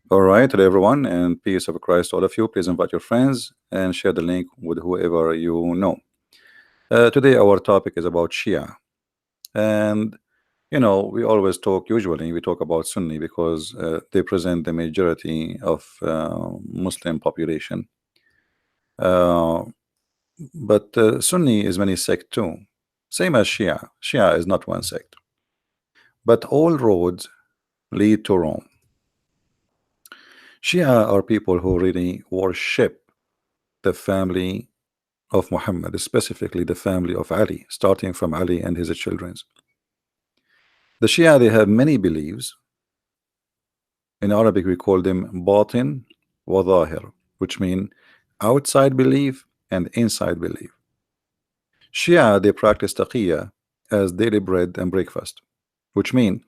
All right, hello everyone, and peace of Christ to all of you. Please invite your friends and share the link with whoever you know. Today, our topic is about Shia, and we always talk. Usually, we talk about Sunni because they present the majority of Muslim population. Uh, but Sunni is many sect too, same as Shia. Shia is not one sect, but all roads lead to Rome. Shia are people who really worship the family of Muhammad, specifically the family of Ali, starting from Ali and his children. The Shia, they have many beliefs. In Arabic, we call them batin wa zahir, which mean outside belief and inside belief. Shia, they practice taqiyya as daily bread and breakfast, which mean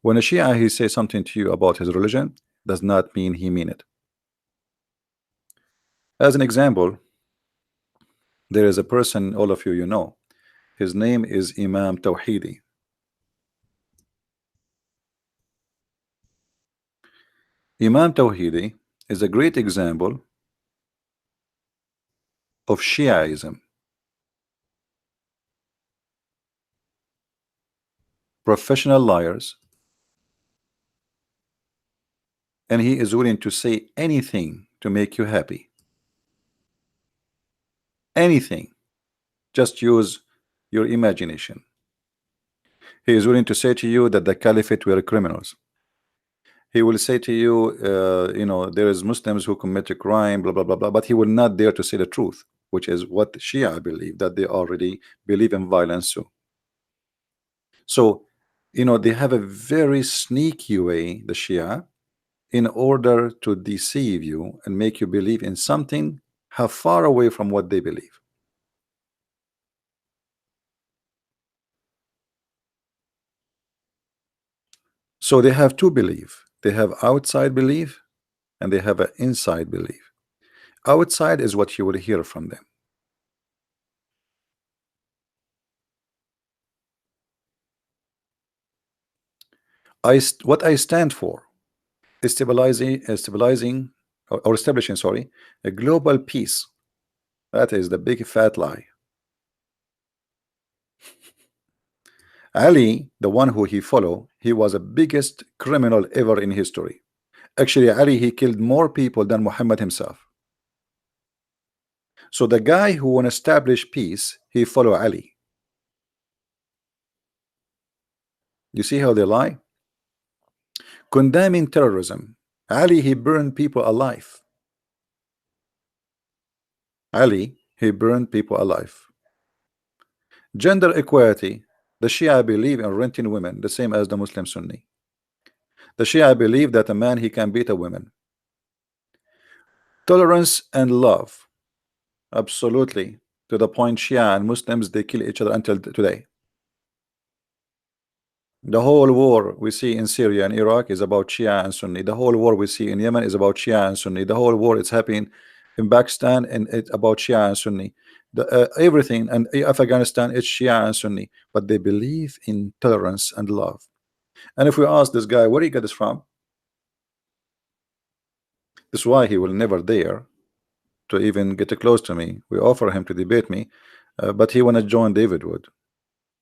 when a Shia he says something to you about his religion, does not mean he mean it. As an example, there is a person, all of you know, his name is Imam Tawhidi. Imam Tawhidi is a great example of Shiaism, professional liars, and he is willing to say anything to make you happy. Anything. Just use your imagination. He is willing to say to you that the caliphate were criminals. He will say to you, there is Muslims who commit a crime, blah, blah, blah, blah, but he will not dare to say the truth, which is what Shia believe, that they already believe in violence too. So, they have a very sneaky way, the Shia, in order to deceive you and make you believe in something how far away from what they believe. So they have two belief. They have outside belief and they have an inside belief. Outside is what you will hear from them. What I stand for is stabilizing or establishing, sorry, a global peace. That is the big fat lie. Ali, the one who he follow, he was the biggest criminal ever in history. Actually, Ali, he killed more people than Muhammad himself. So the guy who want to establish peace, he follow Ali. You see how they lie? Condemning terrorism. Ali, he burned people alive. Ali, he burned people alive. Gender equality. The Shia believe in renting women, the same as the Muslim Sunni. The Shia believe that a man, he can beat a woman. Tolerance and love. Absolutely. To the point Shia and Muslims, they kill each other until today. The whole war we see in Syria and Iraq is about Shia and Sunni. The whole war we see in Yemen is about Shia and Sunni. The whole war it's happening in Pakistan and it's about Shia and Sunni. Everything and Afghanistan it's Shia and Sunni, but they believe in tolerance and love. And if we ask this guy where he got this from, this is why he will never dare to even get close to me. We offer him to debate me, but he wanna join David Wood.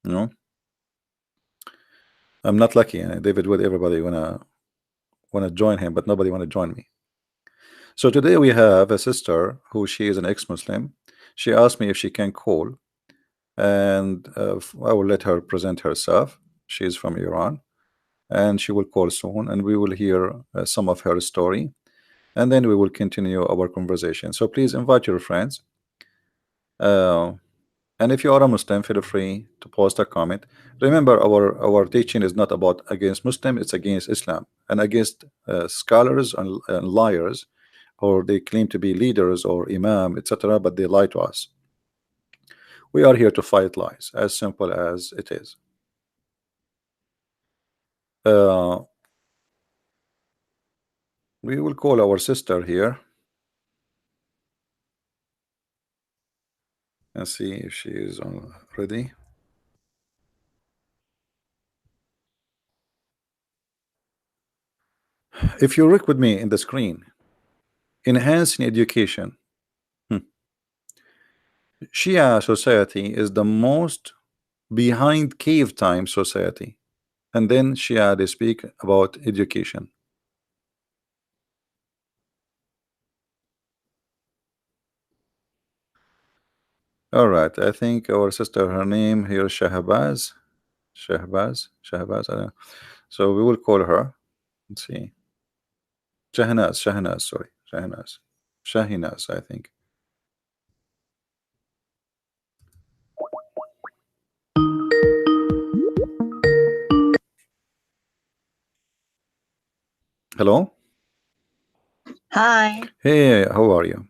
You know, I'm not lucky. David Wood, everybody wanna join him, but nobody wanna join me. So today we have a sister who she is an ex-Muslim. She asked me if she can call, and I will let her present herself. She is from Iran, and she will call soon, and we will hear some of her story, and then we will continue our conversation. So please invite your friends. Uh, and if you are a Muslim, feel free to post a comment. Remember, our teaching is not about against Muslim; it's against Islam and against scholars and liars, or they claim to be leaders or imam, etc., but they lie to us. We are here to fight lies, as simple as it is. Uh, we will call our sister here and see if she is on ready. If you look with me in the screen, enhancing education. Hmm. Shia society is the most behind cave time society. And then Shia, they speak about education. All right, I think our sister, her name here, Shahbaz. Shahbaz. I don't know. So we will call her. Let's see. Shahnaz, sorry. Shahinaz, I think. Hello? Hi, Hey, how are you?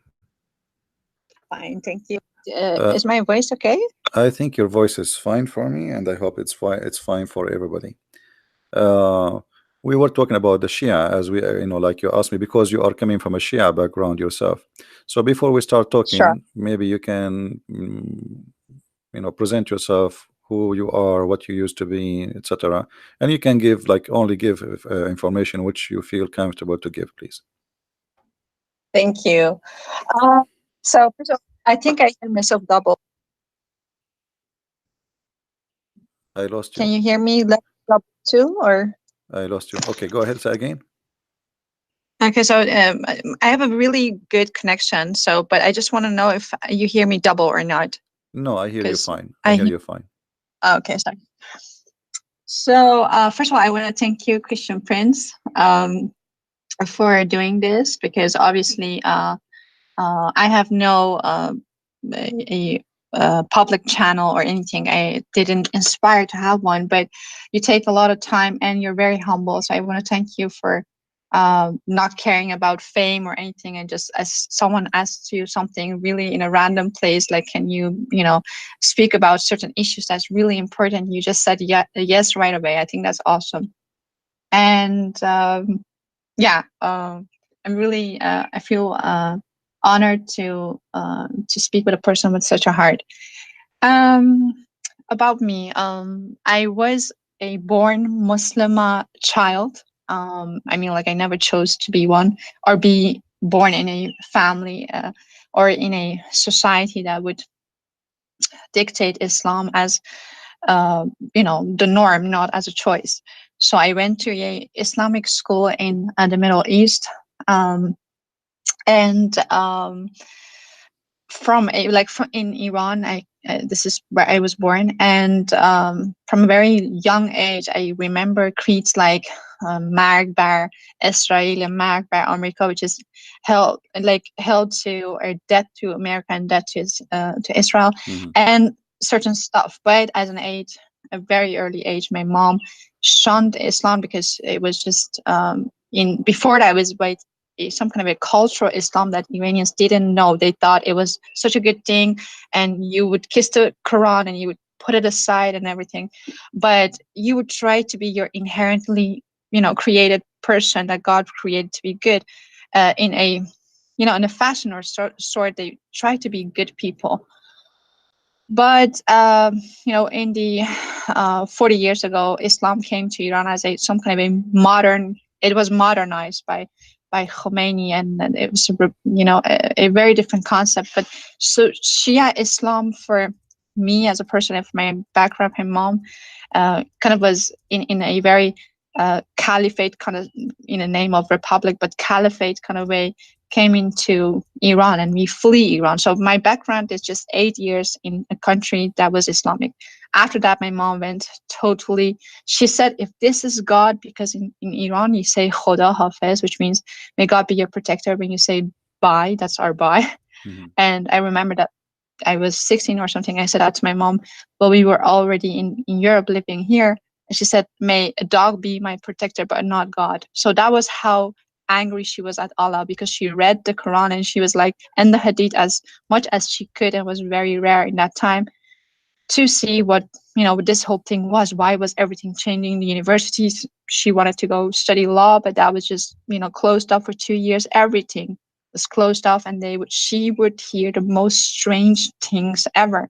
fine, thank you. Uh, Is my voice okay? I think your voice is fine for me, and I hope it's fine for everybody. Uh, we were talking about the Shia as we, like you asked me, because you are coming from a Shia background yourself. So before we start Sure. talking, maybe you can, present yourself, who you are, what you used to be, etc. And you can give like only give information which you feel comfortable to give, please. Thank you. Uh, so, first of all, I think I hear myself double. I lost Can you. you hear me double too? Or I lost you. Okay, go ahead. Say again. okay, so I have a really good connection. So, but I just want to know if you hear me double or not, No, I hear you because fine. I I hear hear. you fine. Okay, sorry. So, first of all, I want to thank you, Christian Prince, for doing this because obviously, I have no a, public channel or anything. I didn't inspire to have one, but you take a lot of time and you're very humble. So I want to thank you for not caring about fame or anything, and just as someone asks you something really in a random place, like can you speak about certain issues that's really important, you just said yes right away. I think that's awesome. And yeah, I'm really I feel honored to speak with a person with such a heart. Um, about me, I was a born Muslima child. I mean, like I never chose to be one or be born in a family or in a society that would dictate Islam as the norm, not as a choice. So I went to a Islamic school in the Middle East. And from in Iran, I this is where I was born, and from a very young age, I remember creeds like "Marg Israel" and "Marg America," which is held to or debt to America and debt to Israel, Hmm. and certain stuff. But as an age, a very early age, my mom shunned Islam because it was just in before that was some kind of a cultural Islam that Iranians didn't know. They thought it was such a good thing, and you would kiss the Quran and you would put it aside and everything, but you would try to be your inherently, created person that God created to be good, in a, in a fashion or sort. They try to be good people, but in the 40 years ago, Islam came to Iran as some kind of a modern. It was modernized by Khomeini, and it was a very different concept. But so Shia Islam for me as a person, and for my background, my mom, kind of was in a very caliphate kind of, in the name of republic, but caliphate kind of way, came into Iran, and we flee Iran. So my background is just 8 years in a country that was Islamic. After that, my mom went totally. She said, if this is God, because in Iran you say Khoda Hafiz, which means may God be your protector. When you say bye, that's our bye. Hmm. And I remember that I was 16 or something. I said that to my mom, but we were already in Europe living here. And she said, may a dog be my protector, but not God. So that was how angry she was at Allah, because she read the Quran and she was like, and the Hadith as much as she could, and was very rare in that time to see what this whole thing was. Why was everything changing? The universities, she wanted to go study law, but that was just closed up for 2 years. Everything was closed off, and she would hear the most strange things ever.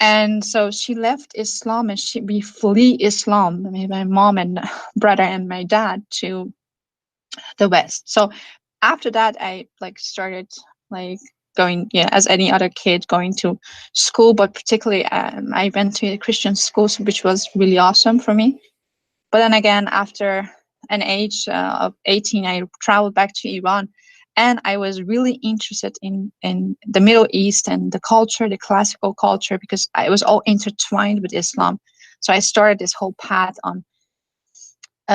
And so she left Islam, and we flee Islam. I mean, my mom and brother and my dad, to the West. So after that, I like started like going, yeah, as any other kid going to school, but particularly I went to a Christian school, which was really awesome for me. But then again, after an age of 18, I traveled back to Iran, and I was really interested in the Middle East and the culture, the classical culture, because I was all intertwined with Islam. So I started this whole path on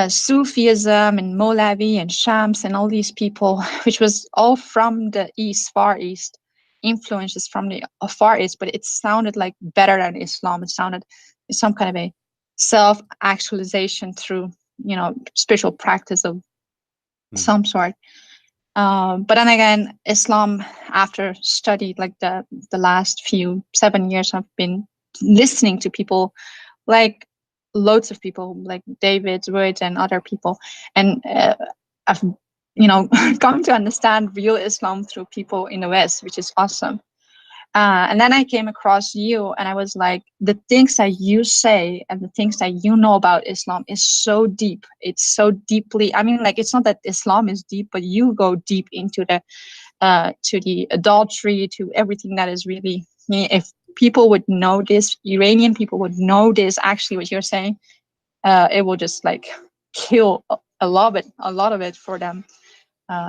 Sufism and Molavi and Shams and all these people, which was all from the East, Far East, influences from the Far East, but it sounded like better than Islam. It sounded some kind of a self-actualization through, spiritual practice of Mhm. some sort. But then again, Islam, after studied like the last few 7 years, I've been listening to people like loads of people like David Wood and other people, and I've come to understand real Islam through people in the West, which is awesome. And then I came across you, and I was like, the things that you say and the things that you know about Islam is so deep. It's so deeply. I mean, like, it's not that Islam is deep, but you go deep into the to the adultery, to everything that is really. If people would know this, Iranian people would know this. Actually, what you're saying, it will just like kill a lot of it for them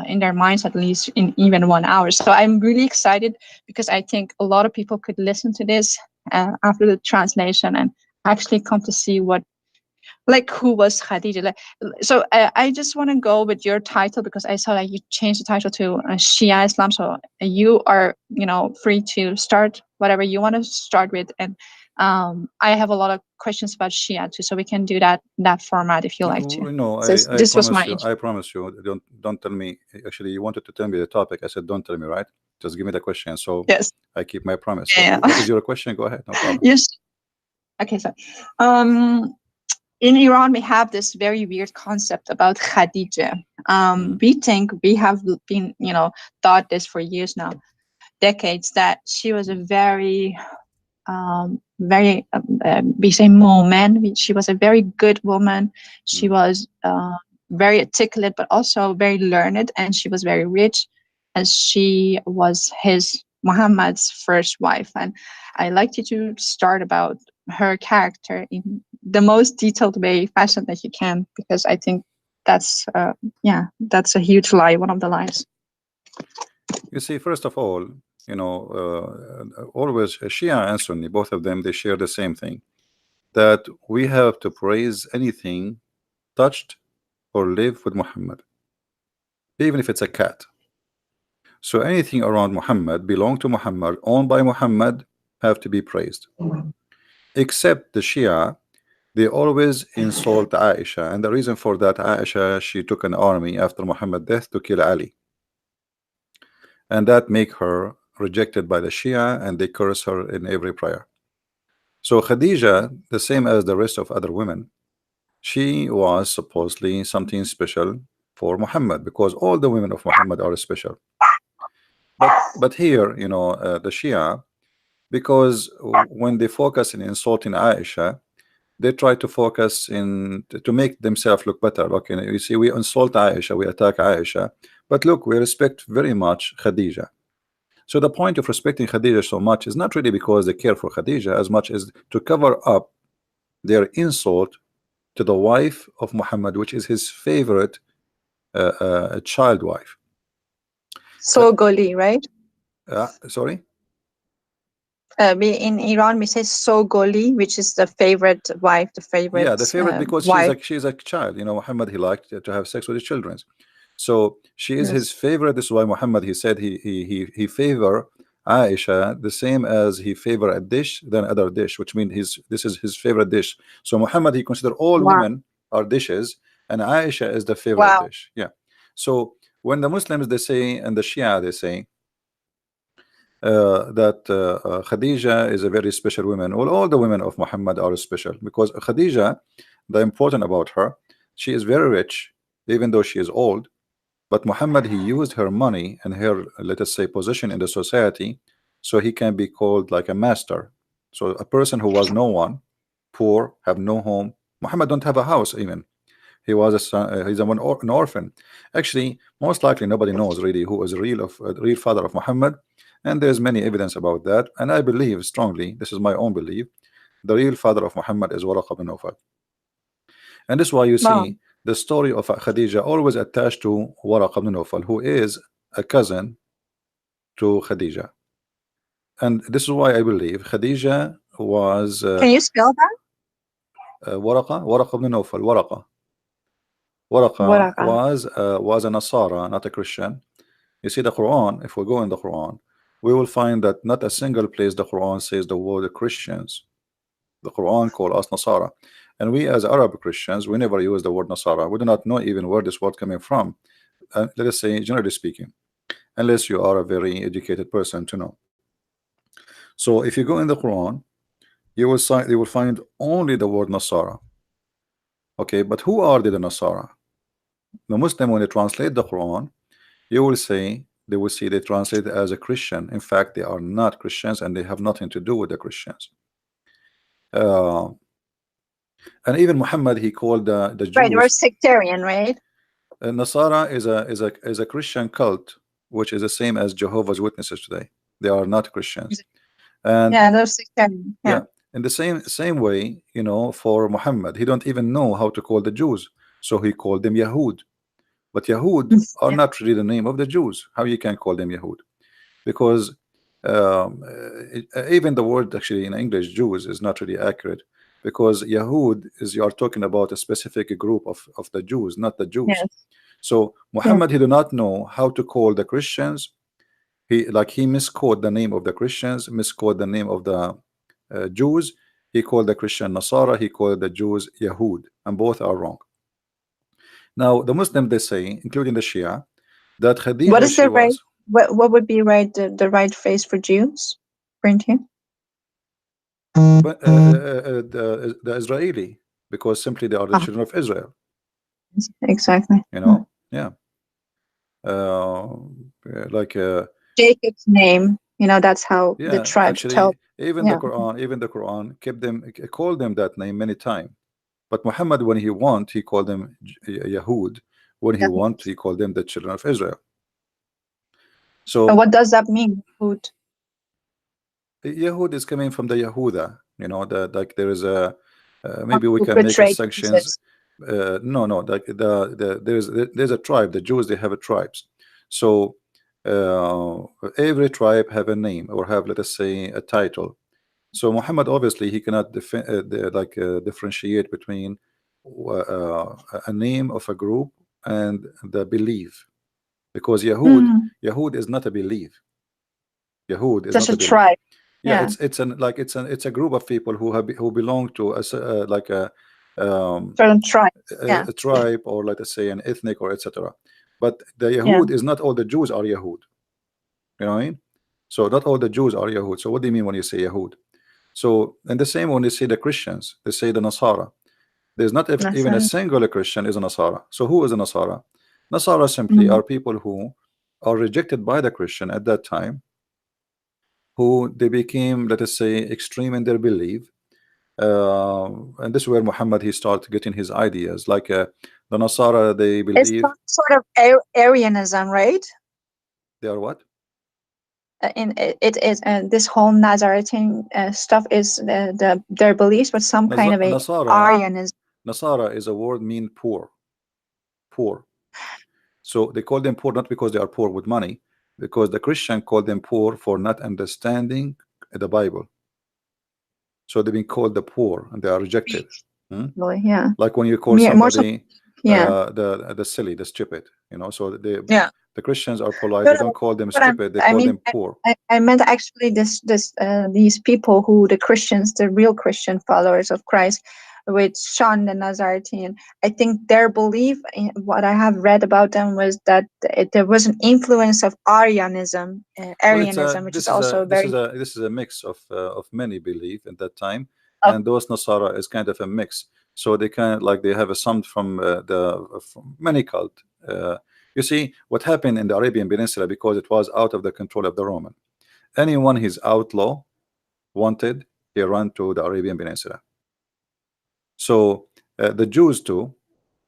in their minds, at least in even 1 hour. So I'm really excited because I think a lot of people could listen to this after the translation and actually come to see what, like, who was Khadija. Like, so I just want to go with your title because I saw that you changed the title to Shia Islam. So you are, free to start whatever you want to start with. And I have a lot of questions about Shia too, so we can do that in that format if you like to. No, So I this was promise my you. I promise you. Don't tell me. Actually, you wanted to tell me the topic. I said don't tell me, right? Just give me the question. So yes. I keep my promise. Yeah. What is your question? Go ahead. No problem. Yes. Okay. So, um, in Iran, we have this very weird concept about Khadija. Mm, We think we have been, thought this for years now, decades, that she was a very, we say moment. She was a very good woman. She mm. was very articulate, but also very learned, and she was very rich, as she was his Muhammad's first wife. And I like you to start about her character in the most detailed way, fashion that you can, because I think that's that's a huge lie, one of the lies. You see, first of all, always Shia and Sunni, both of them, they share the same thing, that we have to praise anything touched or live with Muhammad, even if it's a cat. So anything around Muhammad, belong to Muhammad, owned by Muhammad, have to be praised. Except the Shia, they always insult Aisha, and the reason for that, Aisha, she took an army after Muhammad's death to kill Ali, and that make her rejected by the Shia, and they curse her in every prayer. So Khadija, the same as the rest of other women, she was supposedly something special for Muhammad, because all the women of Muhammad are special. But here, the Shia, because when they focus in insulting Aisha, they try to focus in to make themselves look better. Look, you see, we insult Aisha, we attack Aisha, but look, we respect very much Khadija. So the point of respecting Khadija so much is not really because they care for Khadija as much as to cover up their insult to the wife of Muhammad, which is his favorite child wife. So Goli, right? Sorry. We in Iran we say so Goli, which is the favorite wife, the Yeah, favorite the favorite, because wife. she's a child. Muhammad, he liked to have sex with his children. So she is his Yes. favorite. This is why Muhammad, he said he favor Aisha the same as he favor a dish than other dish, which means this is his favorite dish. So Muhammad, he consider all Wow. women are dishes, and Aisha is the favorite Wow. dish. Yeah. So when the Muslims, they say, and the Shia, they say that Khadija is a very special woman. Well, all the women of Muhammad are special, because Khadija, the important about her, she is very rich, even though she is old. But Muhammad, he used her money and her, let us say, position in the society, so he can be called like a master. So a person who was no one, poor, have no home. Muhammad don't have a house even. He was a son, he's an orphan. Actually, most likely nobody knows really who is the real father of Muhammad, and there's many evidence about that. And I believe strongly, this is my own belief, the real father of Muhammad is Waraq ibn Nawfal. And this is why you Wow. see the story of Khadija always attached to Waraq ibn Nawfal, who is a cousin to Khadija. And this is why I believe Khadija was Can you spell that? Waraqa ibn Nawfal. Waraqa Waraqa. was a Nasara, not a Christian. You see the Quran, if we go in the Quran, we will find that not a single place the Quran says the word Christians. The Quran call us Nasara. And we as Arab Christians, we never use the word Nasara. We do not know even where this word coming from. Let us say, generally speaking, unless you are a very educated person to know. So if you go in the Quran, you will find only the word Nasara. Okay, but who are the Nasara? The Muslim, when they translate the Quran, you will say they will see they translate it as a Christian. In fact, they are not Christians and they have nothing to do with the Christians. Uh, and even Muhammad, he called the Right, we're Jews. sectarian, right? Nasara is a Christian cult, which is the same as Jehovah's Witnesses today. They are not Christians. And Yeah, they're sectarian. Yeah. yeah, in the same way, you know, for Muhammad, he don't even know how to call the Jews, so he called them Yahud. But Yahud are Yeah. not really the name of the Jews. How you can call them Yahud? Because even the word actually in English Jews is not really accurate, because Yahud is, you are talking about a specific group of the Jews, not the Jews. Yes. So Yeah. Muhammad, he do not know how to call the Christians. He misquote the name of the Christians, misquote the name of the Jews. He called the Christian Nasara, he called the Jews Yahud, and both are wrong. Now the Muslim, they say, including the Shia, that What Khadija, is she the right? was What would be right? The right phrase for Jews? Print here. but the Israeli, because simply they are the Oh, children of Israel, exactly. you know. Yeah, uh, like Jacob's name. That's how the yeah, tribes tell. actually Yeah. even the Quran kept them, called them that name many times. But Muhammad, when he want, he called them Yahud. When he Yeah. want, he called them the children of Israel. And So what does that mean? Food. Yahud is coming from the Yahuda. You know, the like there is a One maybe we who can make a betrayed sanctions. Jesus. No, no, like there's a tribe. The Jews, they have a tribes. So uh, every tribe have a name or have, let us say, a title. So Muhammad, obviously he cannot differentiate between a name of a group and the belief, because Mm, Yahud is not a belief. Yahud is just not a a belief. tribe. Yeah, Yeah. it's a group of people who belong to like um, Certain tribe. Yeah. a tribe, or let us say an ethnic, or etc. But the Yeah. Yahud is not all the Jews are Yahud. You know what I mean? So not all the Jews are Yahud. So what do you mean when you say Yahud? So and the same when they say the Christians, they say the Nasara. There's not That's even a single Christian is a Nasara. So who is a Nasara? Nasara simply mm. are people who are rejected by the Christian at that time, who they became, let us say, extreme in their belief. And this is where Muhammad, he started getting his ideas. Like the Nasara, they It's believe some sort of Arianism, right? they are what? In it is this whole Nazarene stuff is their beliefs, but some kind of a Nasara, Arianism. Nasara is a word mean poor, poor. So they call them poor not because they are poor with money, because the Christian called them poor for not understanding the Bible. So they've been called the poor and they are rejected. Hmm? Really, yeah. Like when you call More so. somebody Yeah. the silly, the stupid, you know. So Yeah. the Christians are polite. No, They don't no. call them But stupid. They I call mean, them poor. I meant actually these people who the Christians, the real Christian followers of Christ, with Sean the Nazarene. I think their belief, in what I have read about them, was that there was an influence of Well, it's a Arianism, which is also very. this is a mix of many belief at that time, Of, and those Nasara is kind of a mix. So they kind of like they have a some from many cult. You see what happened in the Arabian Peninsula, because it was out of the control of the Roman. Anyone he's outlaw wanted, he run to the Arabian Peninsula. So the Jews too.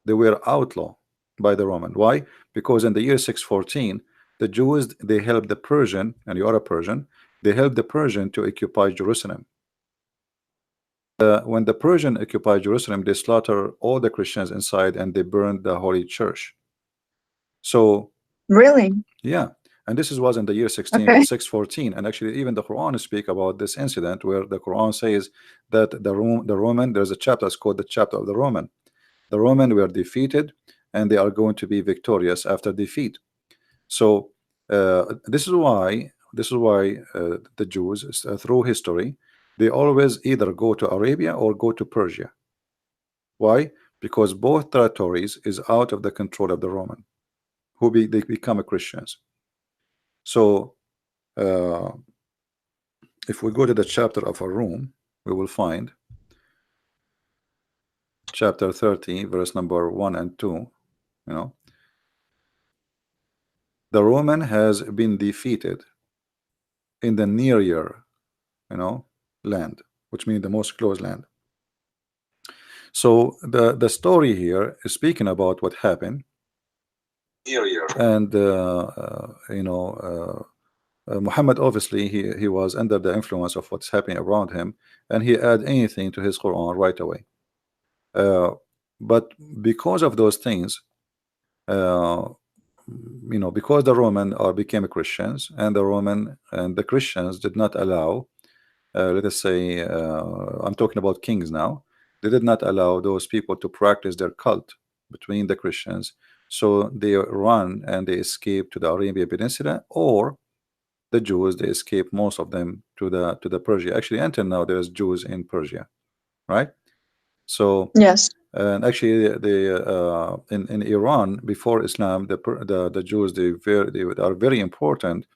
They were outlawed by the Roman. Why? Because in the year 614, the Jews, they helped the Persian, and you are a Persian, they helped the Persian to occupy Jerusalem. When the Persian occupied Jerusalem, they slaughtered all the Christians inside and they burned the holy church. So Really? yeah, and this was in the year Okay. 614, and actually even the Quran speak about this incident where the Quran says that the Roman, there's a chapter, it's called the chapter of the Roman. The Roman were defeated and they are going to be victorious after defeat. So this is why the Jews through history, they always either go to Arabia or go to Persia. Why? Because both territories is out of the control of the Roman, they become Christians. So uh, if we go to the chapter of Rum, we will find chapter 30, verse number 1 and 2. You know, the Roman has been defeated in the near year, land, which means the most close land. So the story here is speaking about what happened, and Muhammad, obviously he was under the influence of what's happening around him, and he add anything to his Quran right away. But because of those things, uh, because the Roman became Christians, and the Christians did not allow, let us say, I'm talking about kings now, they did not allow those people to practice their cult between the Christians. So they run and they escape to the Arabian Peninsula, or the Jews, they escape most of them to the Persia. Actually, until now, there's Jews in Persia, right? So, Yes. and actually, in Iran before Islam, the Jews, they are very important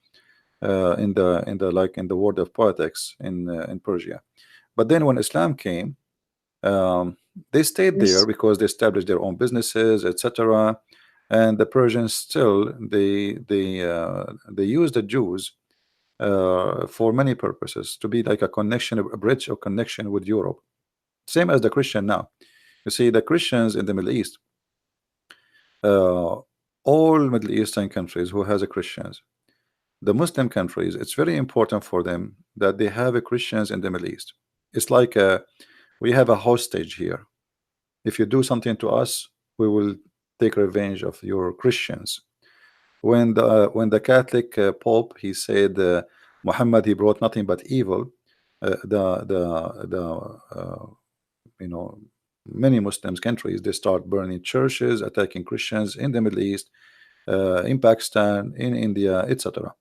in the world of politics in Persia. But then when Islam came, they stayed there Yes. because they established their own businesses, etc. And the Persians still they use the Jews for many purposes, to be like a connection, a bridge or connection with Europe. Same as the Christian now. You see, the Christians in the Middle East, uh, all Middle Eastern countries who has a Christians, the Muslim countries, it's very important for them that they have a Christians in the Middle East. It's like we have a hostage here. If you do something to us, we will take revenge of your Christians. When the Catholic Pope, he said Muhammad, he brought nothing but evil. The you know many Muslims countries, they start burning churches, attacking Christians in the Middle East, in Pakistan, in India, etc.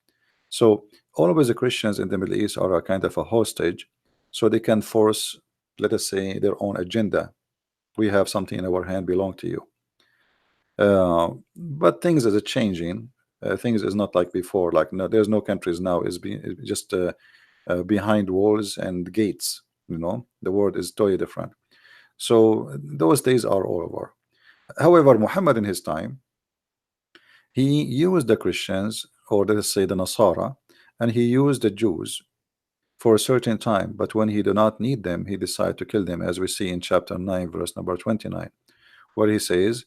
So always the Christians in the Middle East are a kind of a hostage, so they can force, let us say, their own agenda. We have something in our hand belong to you. But things is changing. Things is not like before. Like, no, there's no countries now is just behind walls and gates. The world is totally different. So those days are all over. However, Muhammad in his time, he used the Christians, or let's say the Nasara, and he used the Jews for a certain time. But when he did not need them, he decided to kill them, as we see in chapter 9, verse number 29, where he says,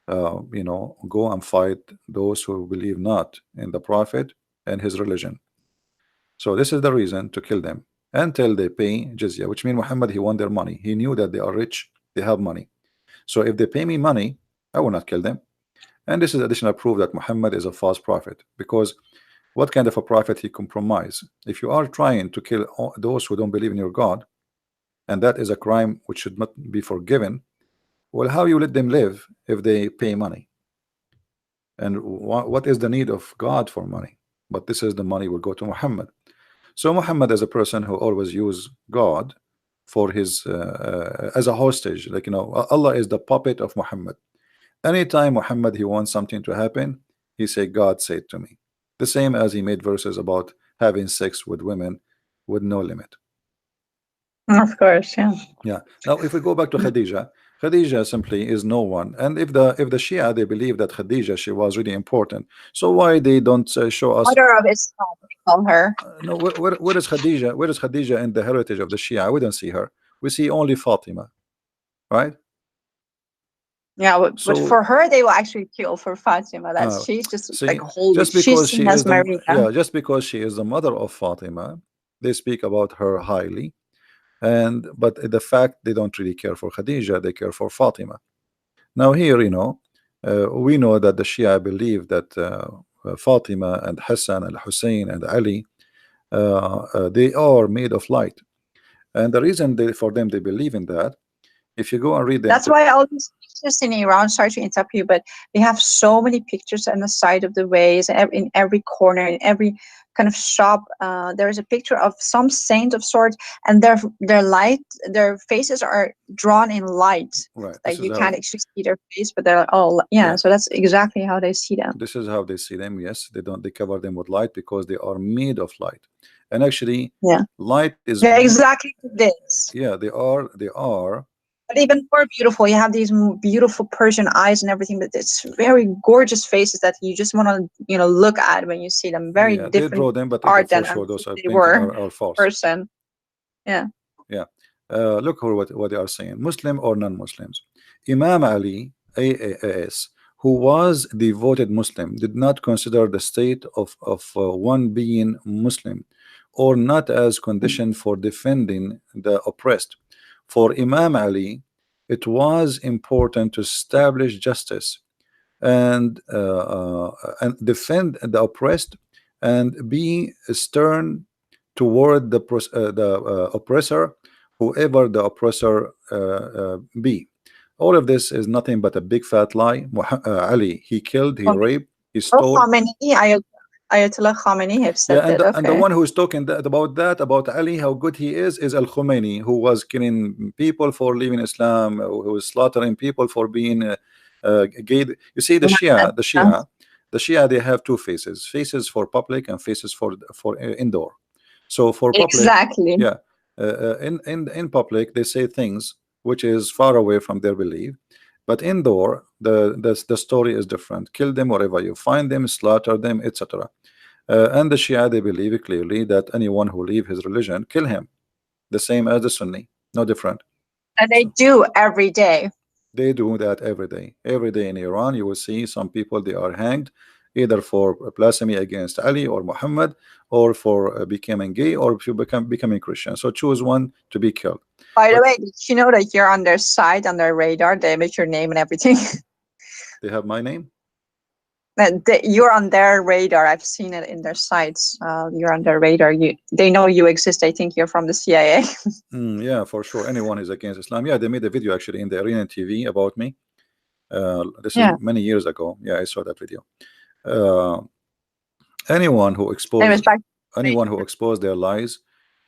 go and fight those who believe not in the prophet and his religion. So this is the reason to kill them until they pay jizya, which means Muhammad, he won their money. He knew that they are rich, they have money. So if they pay me money, I will not kill them. And this is additional proof that Muhammad is a false prophet, because what kind of a prophet he compromise? If you are trying to kill those who don't believe in your God, and that is a crime which should not be forgiven, well, how you let them live if they pay money? And what is the need of God for money? But this is the money will go to Muhammad. So Muhammad is a person who always use God for his as a hostage. Like, Allah is the puppet of Muhammad. Anytime Muhammad he wants something to happen, he say, God said to me. The same as he made verses about having sex with women with no limit. Of course, yeah. Yeah. Now, if we go back to Khadija, Khadija simply is no one. And if the Shia, they believe that Khadija, she was really important, so why they don't show us? Mother of Islam, we call her. No, where is Khadija? Where is Khadija in the heritage of the Shia? We don't see her. We see only Fatima, right? Yeah, but So for her, they will actually kill for Fatima. That uh, she's just like see, holy. just She's because seen she as is the Maria. yeah, just because she is the mother of Fatima, they speak about her highly. And but the fact they don't really care for Khadija, they care for Fatima. Now here, we know that the Shia believe that Fatima and Hassan and Hussein and Ali, they are made of light. And the reason for them they believe in that, if you go and read the That's why all these pictures in Iran, sorry to interrupt you, but they have so many pictures on the side of the ways, in every corner, in every kind of shop. There is a picture of some saint of sorts, and their faces are drawn in light. right, Like this is you how, can't actually see their face, but they're all, yeah. yeah, So that's exactly how they see them. this is how they see them. Yes, they cover them with light because they are made of light. And actually, Yeah, light is they're exactly like this. yeah, they are But even more beautiful, you have these beautiful Persian eyes and everything, but it's very gorgeous faces that you just want to, look at when you see them. Very yeah, they different draw them, but art for than sure those are they painted were are false. person. Yeah. Yeah. Look what they are saying. Muslim or non-Muslims. Imam Ali, AAS, who was devoted Muslim, did not consider the state of one being Muslim or not as condition for defending the oppressed. For Imam Ali, it was important to establish justice and defend the oppressed and be stern toward the oppressor, whoever the oppressor be. All of this is nothing but a big fat lie. Ali, he killed, he Oh, raped, he oh, stole. Khamenei, Ayatollah Khamenei have Yeah, said that. and the Okay. one who is talking about Ali, how good he is Al Khomeini, who was killing people for leaving Islam, who was slaughtering people for being gay. You see, the Yeah. Shia, the Shia, the Shia, they have two faces: faces for public and faces for indoor. So for public, Exactly. yeah, in public they say things which is far away from their belief, but indoor the story is different. Kill them wherever you find them, slaughter them, etc. And the Shia, they believe clearly that anyone who leave his religion, kill him, the same as the Sunni, no different. And they So do every day. they do that every day. Every day in Iran, you will see some people they are hanged either for blasphemy against Ali or Muhammad, or for becoming gay, or if you becoming Christian. So choose one to be killed. By the But way, did you know that you're on their site, on their radar? They make your name and everything. they have my name. You're on their radar. I've seen it in their sites. You're on their radar. They know you exist. I think you're from the CIA. Yeah, for sure. Anyone is against Islam. Yeah, they made a video actually in the Iranian TV about me. This is Yeah. many years ago. Yeah, I saw that video. Uh, anyone who Anyways, exposes back to anyone who the expose their lies,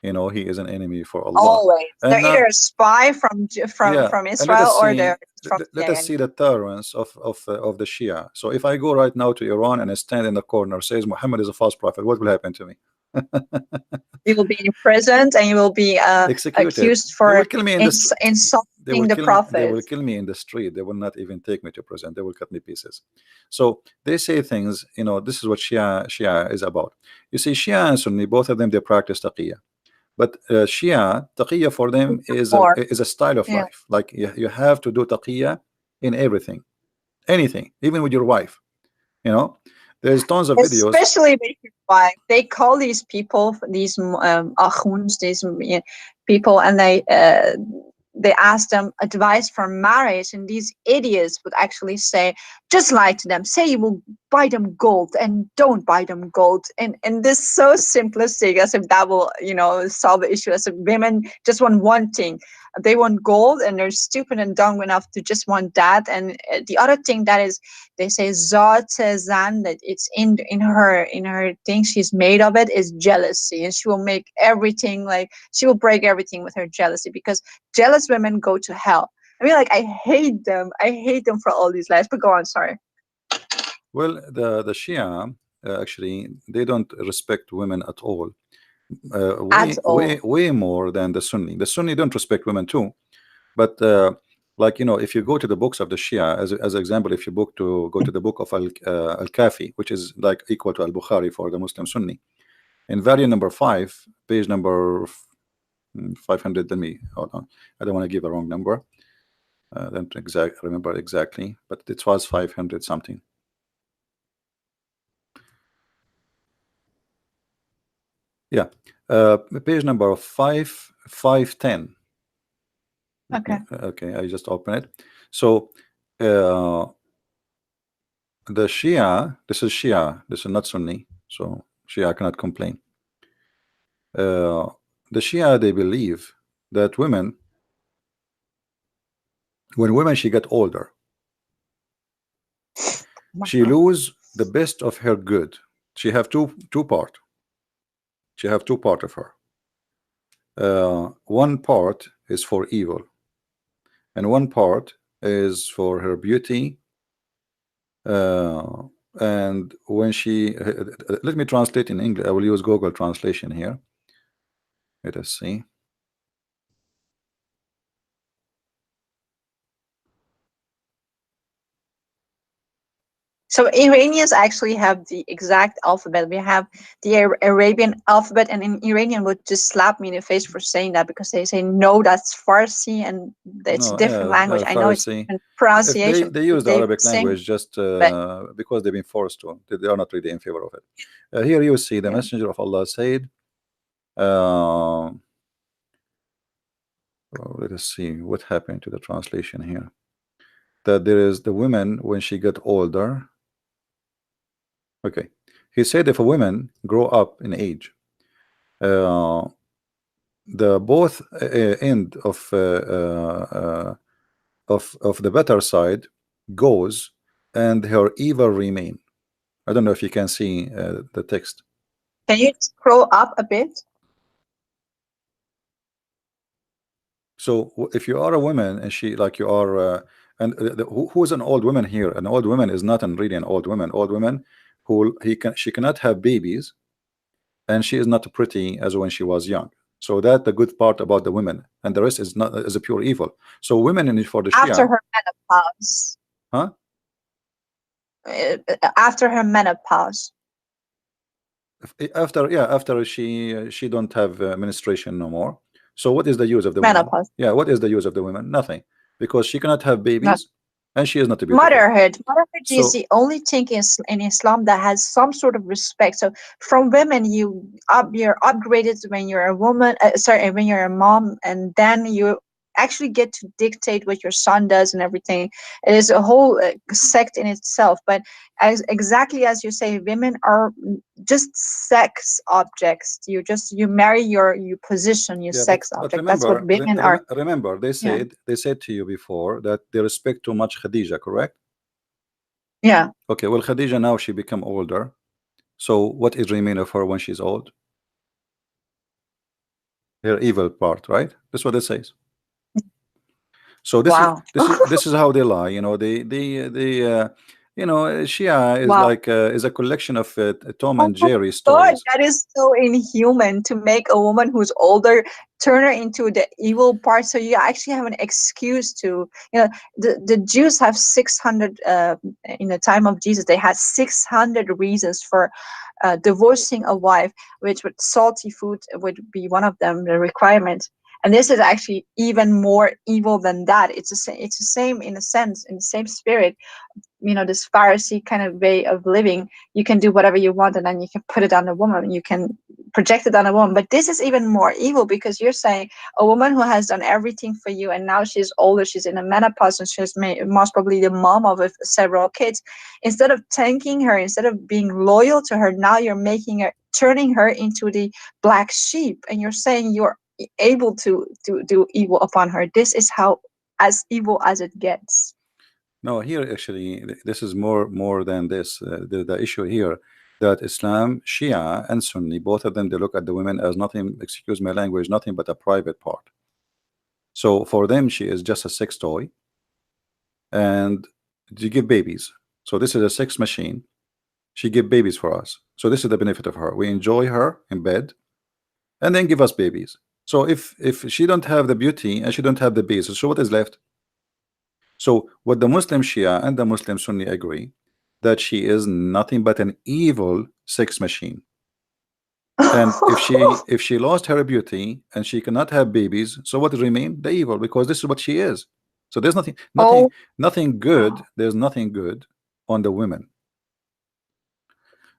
he is an enemy for Allah. always. They're And either now, a spy from yeah, from and let Israel, us or see, they're from let us CIA. see the tolerance of the Shia. So if I go right now to Iran and I stand in the corner says Muhammad is a false prophet, what will happen to me? You will be imprisoned and you will be Executed. accused They will for kill me in the street. insulting the They prophet. will kill me in the street. They will not even take me to prison. They will cut me pieces. So they say things, this is what Shia is about. You see, Shia and Sunni, both of them, they practice taqiyya. But Shia, taqiyya for them is a More. style of Yeah. life. Like you have to do taqiyya in everything, anything, even with your wife. You know, there's tons of videos. Especially with your wife. They call these people, these akhuns, these people, and they ask them advice for marriage, and these idiots would actually say, just lie to them, say you will buy them gold and don't buy them gold, and this so simplistic, as if that will solve the issue. As if women just want one thing, they want gold, and they're stupid and dumb enough to just want that. And the other thing that is, they say zat zan, that it's in her thing, she's made of it, is jealousy, and she will make everything, like she will break everything with her jealousy, because jealous women go to hell. I mean, like, I hate them for all these lies. But go on, sorry. Well, the Shia actually they don't respect women at all. At Way all. way more than the Sunni. The Sunni don't respect women too, but like if you go to the books of the Shia, as an example, if you go to the book of Al Kafi, which is like equal to Al Bukhari for the Muslim Sunni, in volume number 5, page number 500. Let me hold on. I don't want to give a wrong number. I don't remember exactly, but it was 500 something. Yeah, page number 510. Let me, Okay. okay, I just open it. So uh, the Shia, this is Shia, this is not Sunni, so Shia cannot complain. Uh, the Shia, they believe that women, when women she get older, Oh my she God. lose the best of her good. She have two part. She have two part of her. One part is for evil, and one part is for her beauty. Uh, and when she let me translate in English. I will use Google translation here. Let us see. So Iranians actually have the exact alphabet. We have the Arabian alphabet, and in Iranian would just slap me in the face for saying that because they say no, that's Farsi, and it's a No, different language. I know it's Farsi. different If they pronunciation. they use the They Arabic same, language just but because they've been forced to. They are not really in favor of it. Here you see the yeah. Messenger of Allah said. Uh, let us see what happened to the translation here. That there is the women when she get older. Okay, he said if a woman grow up in age, uh, the both end of the better side goes, and her evil remain. I don't know if you can see the text. Can you scroll up a bit? So if you are a woman and she like you are, and who is an old woman here? An old woman is not really an old woman. Old woman who she cannot have babies, and she is not pretty as when she was young. So that the good part about the women, and the rest is not is a pure evil. So women in for the After Shia, her menopause. huh? After her menopause. After yeah, after she don't have menstruation no more. So what is the use of the women? Menopause. Yeah, what is the use of the women? Nothing, because she cannot have Not babies, and she is not beautiful. motherhood is So the only thing in Islam that has some sort of respect. So from women, you're upgraded when you're a woman, sorry, when you're a mom, and then you actually get to dictate what your son does and everything. It is a whole sect in itself. But as exactly as you say, women are just sex objects. You marry your position, your yeah, sex but object. That's what women are. remember Yeah. they said to you before that they respect too much Khadija, correct? Yeah. Okay, well Khadija now she become older. So what is remain of her when she's old? Her evil part, right? That's what it says. So Wow. this is how they lie. You know, you know, Shia is Wow. like is a collection of Tom Oh and my Jerry God, stories. that is so inhuman to make a woman who's older turn her into the evil part. So you actually have an excuse to, the Jews have 600, in the time of Jesus, they had 600 reasons for divorcing a wife, which would salty food would be one of them, the requirement. And this is actually even more evil than that. It's the same in a sense, in the same spirit, this Pharisee kind of way of living. You can do whatever you want, and then you can put it on a woman, you can project it on a woman. But this is even more evil, because you're saying a woman who has done everything for you, and now she's older, she's in a menopause, and she's most probably the mom of several kids. Instead of thanking her, instead of being loyal to her, now you're turning her into the black sheep, and you're saying you're able to do evil upon her. This is how as evil as it gets. No, here actually this is more than this. The issue here that Islam, Shia and Sunni, both of them they look at the women as nothing. Excuse my language, nothing but a private part. So for them, she is just a sex toy, and you give babies. So this is a sex machine. She give babies for us. So this is the benefit of her. We enjoy her in bed, and then give us babies. So if she don't have the beauty and she don't have the basis, so what is left? So what the Muslim Shia and the Muslim Sunni agree that she is nothing but an evil sex machine. And if she lost her beauty and she cannot have babies, so what remain? The evil, because this is what she is. So there's nothing, Oh, nothing good. There's nothing good on the women.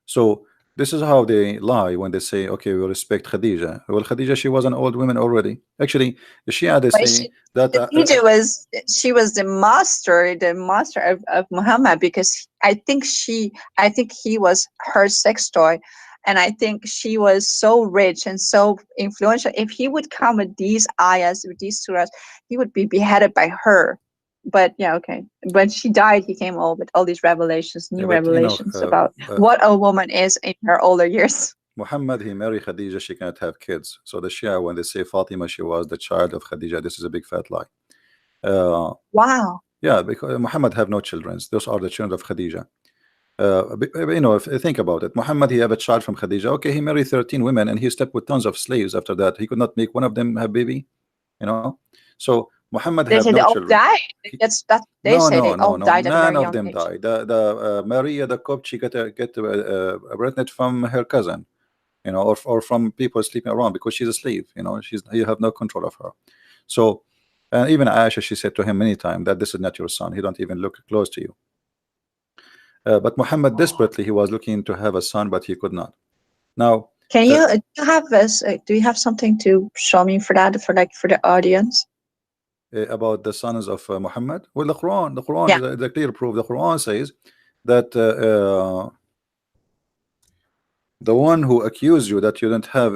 So this is how they lie when they say, okay, we respect Khadija. Well, Khadija, she was an old woman already. Actually, the Shia, they but say that she was the master of Muhammad, because I think he was her sex toy, and I think she was so rich and so influential. If he would come with these ayahs, with these surahs, he would be beheaded by her. But yeah, okay. When she died, he came all with all these revelations, yeah, new but you know, revelations about what a woman is in her older years. Muhammad, he married Khadija, she cannot have kids. So the Shia, when they say Fatima, she was the child of Khadija, this is a big fat lie. Uh, Wow. yeah, because Muhammad have no children. Those are the children of Khadija. You know, if you think about it, Muhammad, he have a child from Khadija. Okay, he married 13 women and he slept with tons of slaves after that. He could not make one of them have baby, you know. So Muhammad They have say no they all children. died. He, That's they no, say no, they no, all no. died at a None very of young them age. died. The Maria the Copt, she get pregnant from her cousin, you know, or from people sleeping around because she's a slave. You know, you have no control of her. So, and even Aisha, she said to him many times that this is not your son. He don't even look close to you. But Muhammad desperately he was looking to have a son, but he could not. Now, Can uh, you do you have this? Do you have something to show me for that, for like for the audience? about the sons of Muhammad, well, the Quran Yeah. is the clear proof. The Quran says that the one who accused you that you don't have,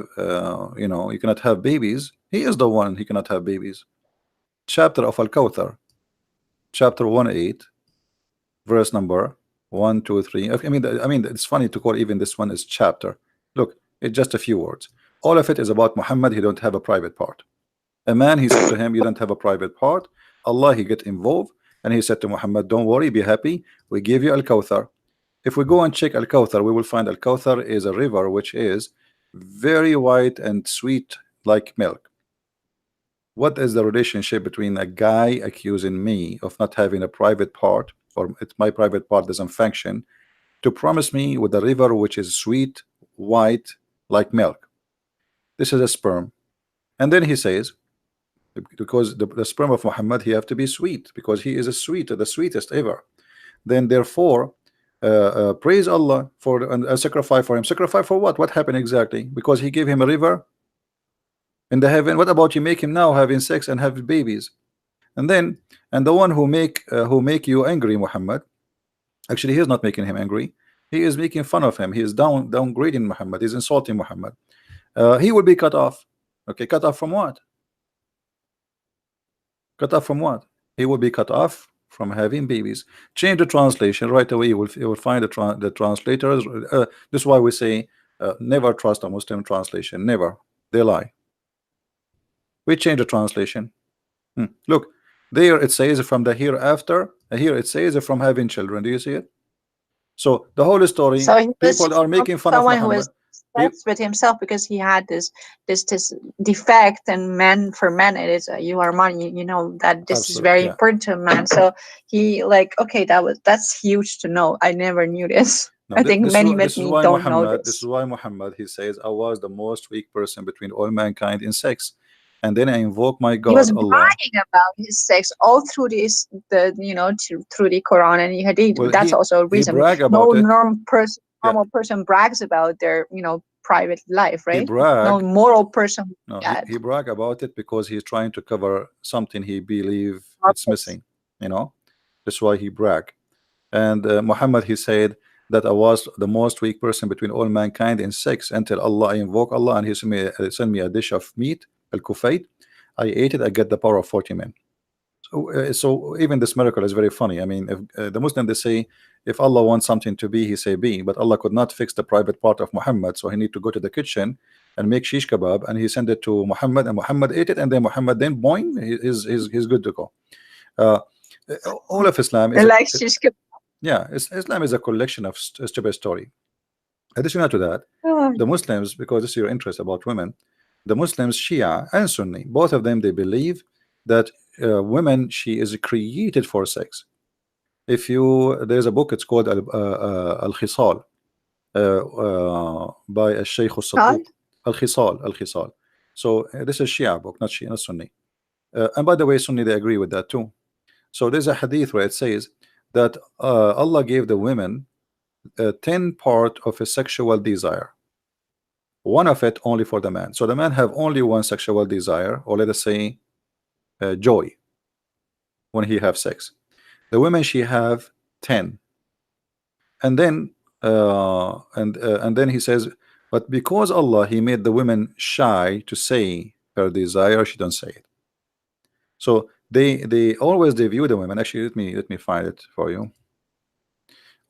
you know, you cannot have babies, he is the one he cannot have babies. Chapter of Al-Kawthar, chapter 1:8, verse number 1, 2, 3. I mean, it's funny to call even this one is chapter. Look, it's just a few words. All of it is about Muhammad. He don't have a private part. A man, he said to him, you don't have a private part. Allah, he get involved, and he said to Muhammad, don't worry, be happy. We give you Al-Kawthar. If we go and check Al-Kawthar, we will find Al-Kawthar is a river which is very white and sweet like milk. What is the relationship between a guy accusing me of not having a private part, or my private part doesn't function, to promise me with a river which is sweet, white, like milk? This is a sperm. And then he says, because the sperm of Muhammad, he have to be sweet, because he is the sweetest ever. Then therefore, praise Allah for a sacrifice for him. Sacrifice for what? What happened exactly? Because he gave him a river in the heaven. What about you make him now having sex and have babies? And then, and the one who make you angry, Muhammad, actually he is not making him angry. He is making fun of him. He is downgrading Muhammad. He's insulting Muhammad. He will be cut off. Okay, cut off from what? Cut off from what? He will be cut off from having babies. Change the translation right away. You will find the translators. This is why we say never trust a Muslim translation. Never. They lie. We change the translation. Look, there it says from the hereafter. Here it says from having children. Do you see it? So the whole story, So he was people just are making fun of someone who was Muhammad. obsessed with himself because he had this defect, and men, for men it is you are money. You know that this is Absolutely, very yeah. important to a man. So he like, okay, that's huge to know. I never knew this. No, I think many this with is me why don't know Muhammad. This is this. why Muhammad. He says, "I was the most weak person between all mankind in sex," and then I invoke my He God, was Allah. bragging about his sex all through this, through the Quran and Hadith. Well, That's also a he reason. brag No about it. Yeah, normal person brags about their private life, he right? No brag. moral person would No, do that. he brag about it because he's trying to cover something he believe it's Purpose. missing. You know, that's why he brag. And Muhammad, he said that I was the most weak person between all mankind in sex until Allah, I invoke Allah, and He sent me a dish of meat, al kufayt. I ate it. I get the power of 40 men. So even this miracle is very funny. I mean, if the Muslim, they say if Allah wants something to be, He say be, but Allah could not fix the private part of Muhammad, so He need to go to the kitchen and make shish kebab, and He sent it to Muhammad, and Muhammad ate it, and then Muhammad then boing, he's good to go. Uh, all of Islam is And a like she's yeah, Islam is a collection of stupid story. Additional to that, oh, the Muslims, because this is your interest about women, the Muslims, Shia and Sunni, both of them, they believe that women, she is created for sex. If you, there's a book, it's called Al-Khisal, by Sheikh God. al-Sadduq. Al-Khisal. So this is Shia book, not Shia, not Sunni. And by the way, Sunni, they agree with that too. So there's a hadith where it says that Allah gave the women 10 part of a sexual desire, one of it only for the man. So the man have only one sexual desire, or let us say joy when he have sex. The women, she have 10. And then and then he says, but because Allah, he made the women shy to say her desire, she don't say it. So they always, they view the women, actually let me find it for you.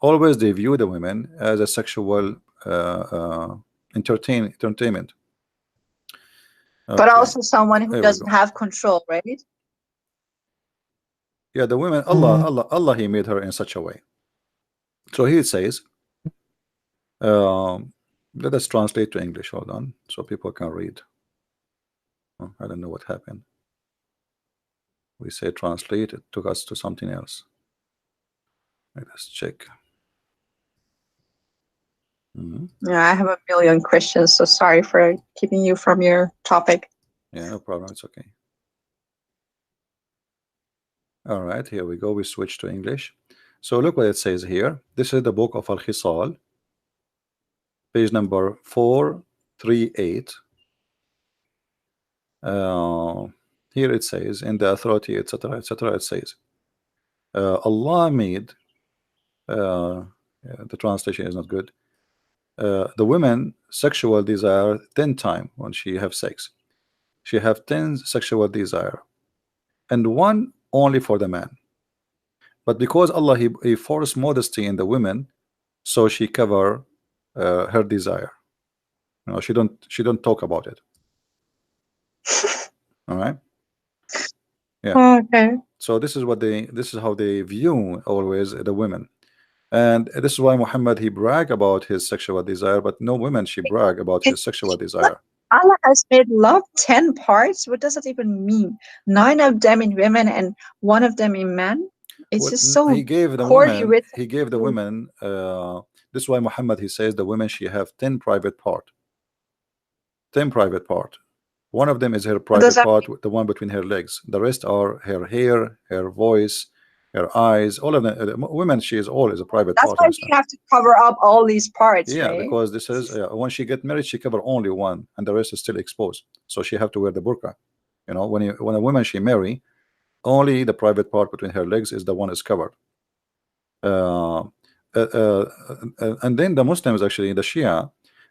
Always they view the women as a sexual entertainment. But Okay, also someone who there we doesn't go. have control, right? Yeah, the women, Allah, he made her in such a way. So he says, let us translate to English. Hold on, so people can read. Oh, I don't know what happened. We say translate, it took us to something else. Let us check. Yeah, I have a million questions, so sorry for keeping you from your topic. Yeah, no problem. It's okay. All right, here we go. We switch to English. So look what it says here. This is the book of Al-Khisal, page number 438. Here it says, in the authority, etc., etc., it says, Allah made, yeah, the translation is not good, the women sexual desire 10 times when she have sex. She have 10 sexual desire, and one only for the man. But because Allah, he forced modesty in the women, so she cover her desire. You know, she don't talk about it. All right. Yeah. Okay. So this is how they view always the women. And this is why Muhammad, he brag about his sexual desire, but no women she brag about It, his sexual what desire. Allah has made love 10 parts. What does that even mean? 9 of them in women and 1 of them in men? It's Well, just so he gave the poorly women, written. he gave the women. This is why Muhammad, he says the women, she have 10 private part, 10 private part. One of them is her What does private that part, mean? the one between her legs. The rest are her hair, her voice, her eyes. All of them. Women, she is always a private That's part why in we Islam. have to cover up all these parts, Yeah, right? because this is when she get married, she cover only one, and the rest is still exposed. So she have to wear the burqa. You know, when a woman she marry, only the private part between her legs is the one is covered. Uh, and then the Muslims, actually the Shia,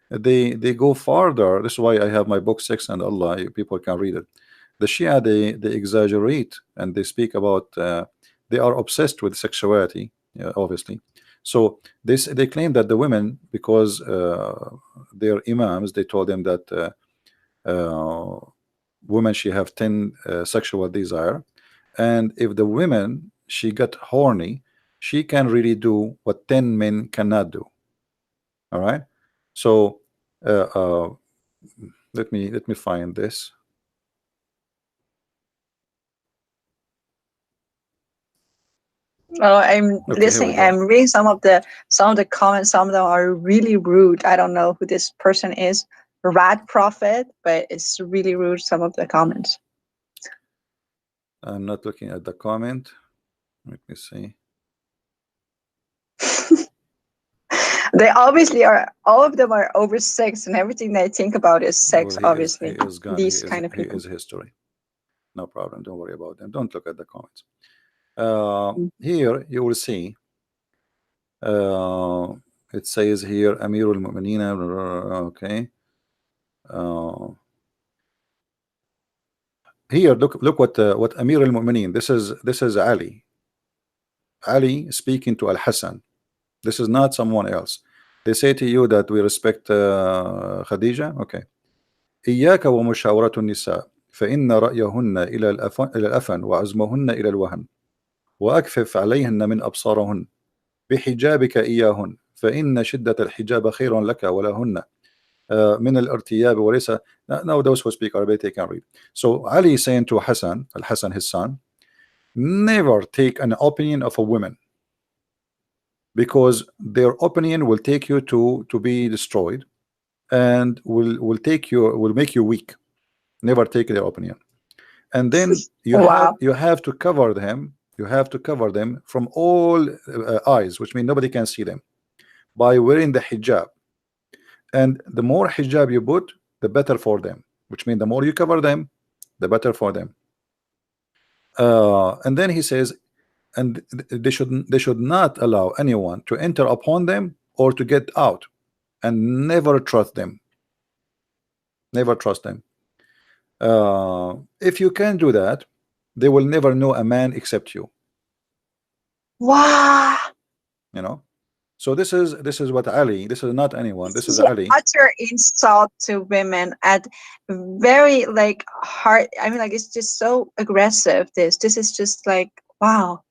they go farther. This is why I have my book Sex and Allah. People can read it. The Shia, they exaggerate and they speak about. They are obsessed with sexuality, obviously. So they claim that the women, because their imams, they told them that women she have 10 sexual desire, and if the women she got horny, she can really do what 10 men cannot do. All right. So uh, uh, let me find this. Oh, I'm Okay, here we listening. go. I'm reading some of the comments. Some of them are really rude. I don't know who this person is. Rat Prophet, but it's really rude. Some of the comments. I'm not looking at the comment. Let me see. They obviously are. All of them are over sex, and everything they think about is Well, sex. he Obviously, is gone. these kind of He people. is history. No problem. Don't worry about them. Don't look at the comments. Here you will see. Uh, it says here Amirul Mu'mineen. Okay. Uh, Here, look what Amir al-Mu'mineen. This is Ali. Ali speaking to Al-Hassan. This is not someone else. They say to you that we respect Khadija. Okay. إياك ومشاورة النساء فإن رأيهن إلى الأفن وعزمهن إلى الوهن وأكفف عليهن من أبصارهن بحجابك إياهن فإن شدة الحجاب خير لك ولهن من الارتياب وليس. Now those who speak Arabic they can read. So Ali is saying to Hassan, Al-Hassan his son, never take an opinion of a woman, because their opinion will take you to be destroyed, and will make you weak. Never take their opinion. And then you have Wow. you have to cover them You have to cover them from all eyes, which means nobody can see them, by wearing the hijab. And the more hijab you put, the better for them, which means the more you cover them, the better for them. And then he says, and they should not allow anyone to enter upon them or to get out, and never trust them. Never trust them. If you can do that, they will never know a man except you. Wow. You know. So this is what Ali. This is not anyone. This This is is an Ali. utter insult to women at very like hard. I mean, like it's just so aggressive. This is just like wow.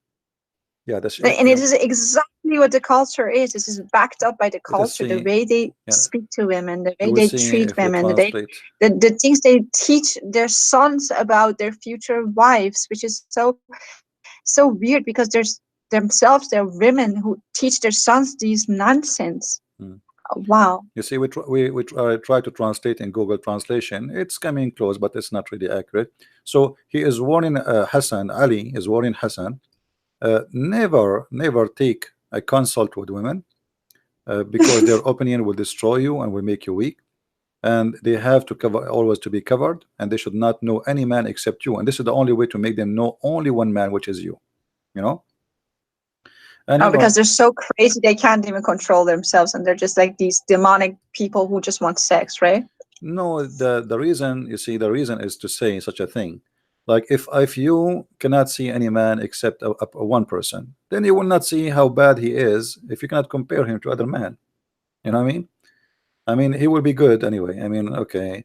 Yeah, that's And yeah. it is exactly what the culture is. This is backed up by the Let us culture, the see. way they Yeah, speak to women, the we way will they see treat if we women, translate. the things they teach their sons about their future wives, which is so weird because there's themselves they're women who teach their sons these nonsense. Hmm. Wow. You see, we try to translate in Google Translation. It's coming close, but it's not really accurate. So he is warning Hassan. Ali is warning Hassan. Never take a consult with women, because their opinion will destroy you and will make you weak. And they have to cover, always to be covered, and they should not know any man except you. And this is the only way to make them know only one man, which is you. You know. And Oh, because they're so crazy they can't even control themselves, and they're just like these demonic people who just want sex, right? no, the reason, you see, the reason is to say such a thing. Like if you cannot see any man except a one person, then you will not see how bad he is if you cannot compare him to other men. You know what I mean? I mean, he will be good anyway. I mean, okay,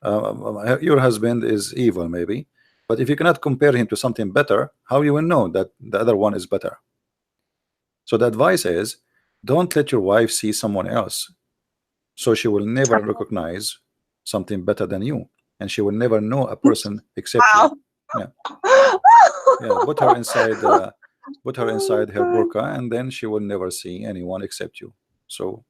your husband is evil maybe, but if you cannot compare him to something better, how you will know that the other one is better? So the advice is, don't let your wife see someone else, so she will never recognize something better than you, and she will never know a person except you. Wow. Yeah, yeah. Put her Oh inside her my God. burqa, and then she will never see anyone except you. So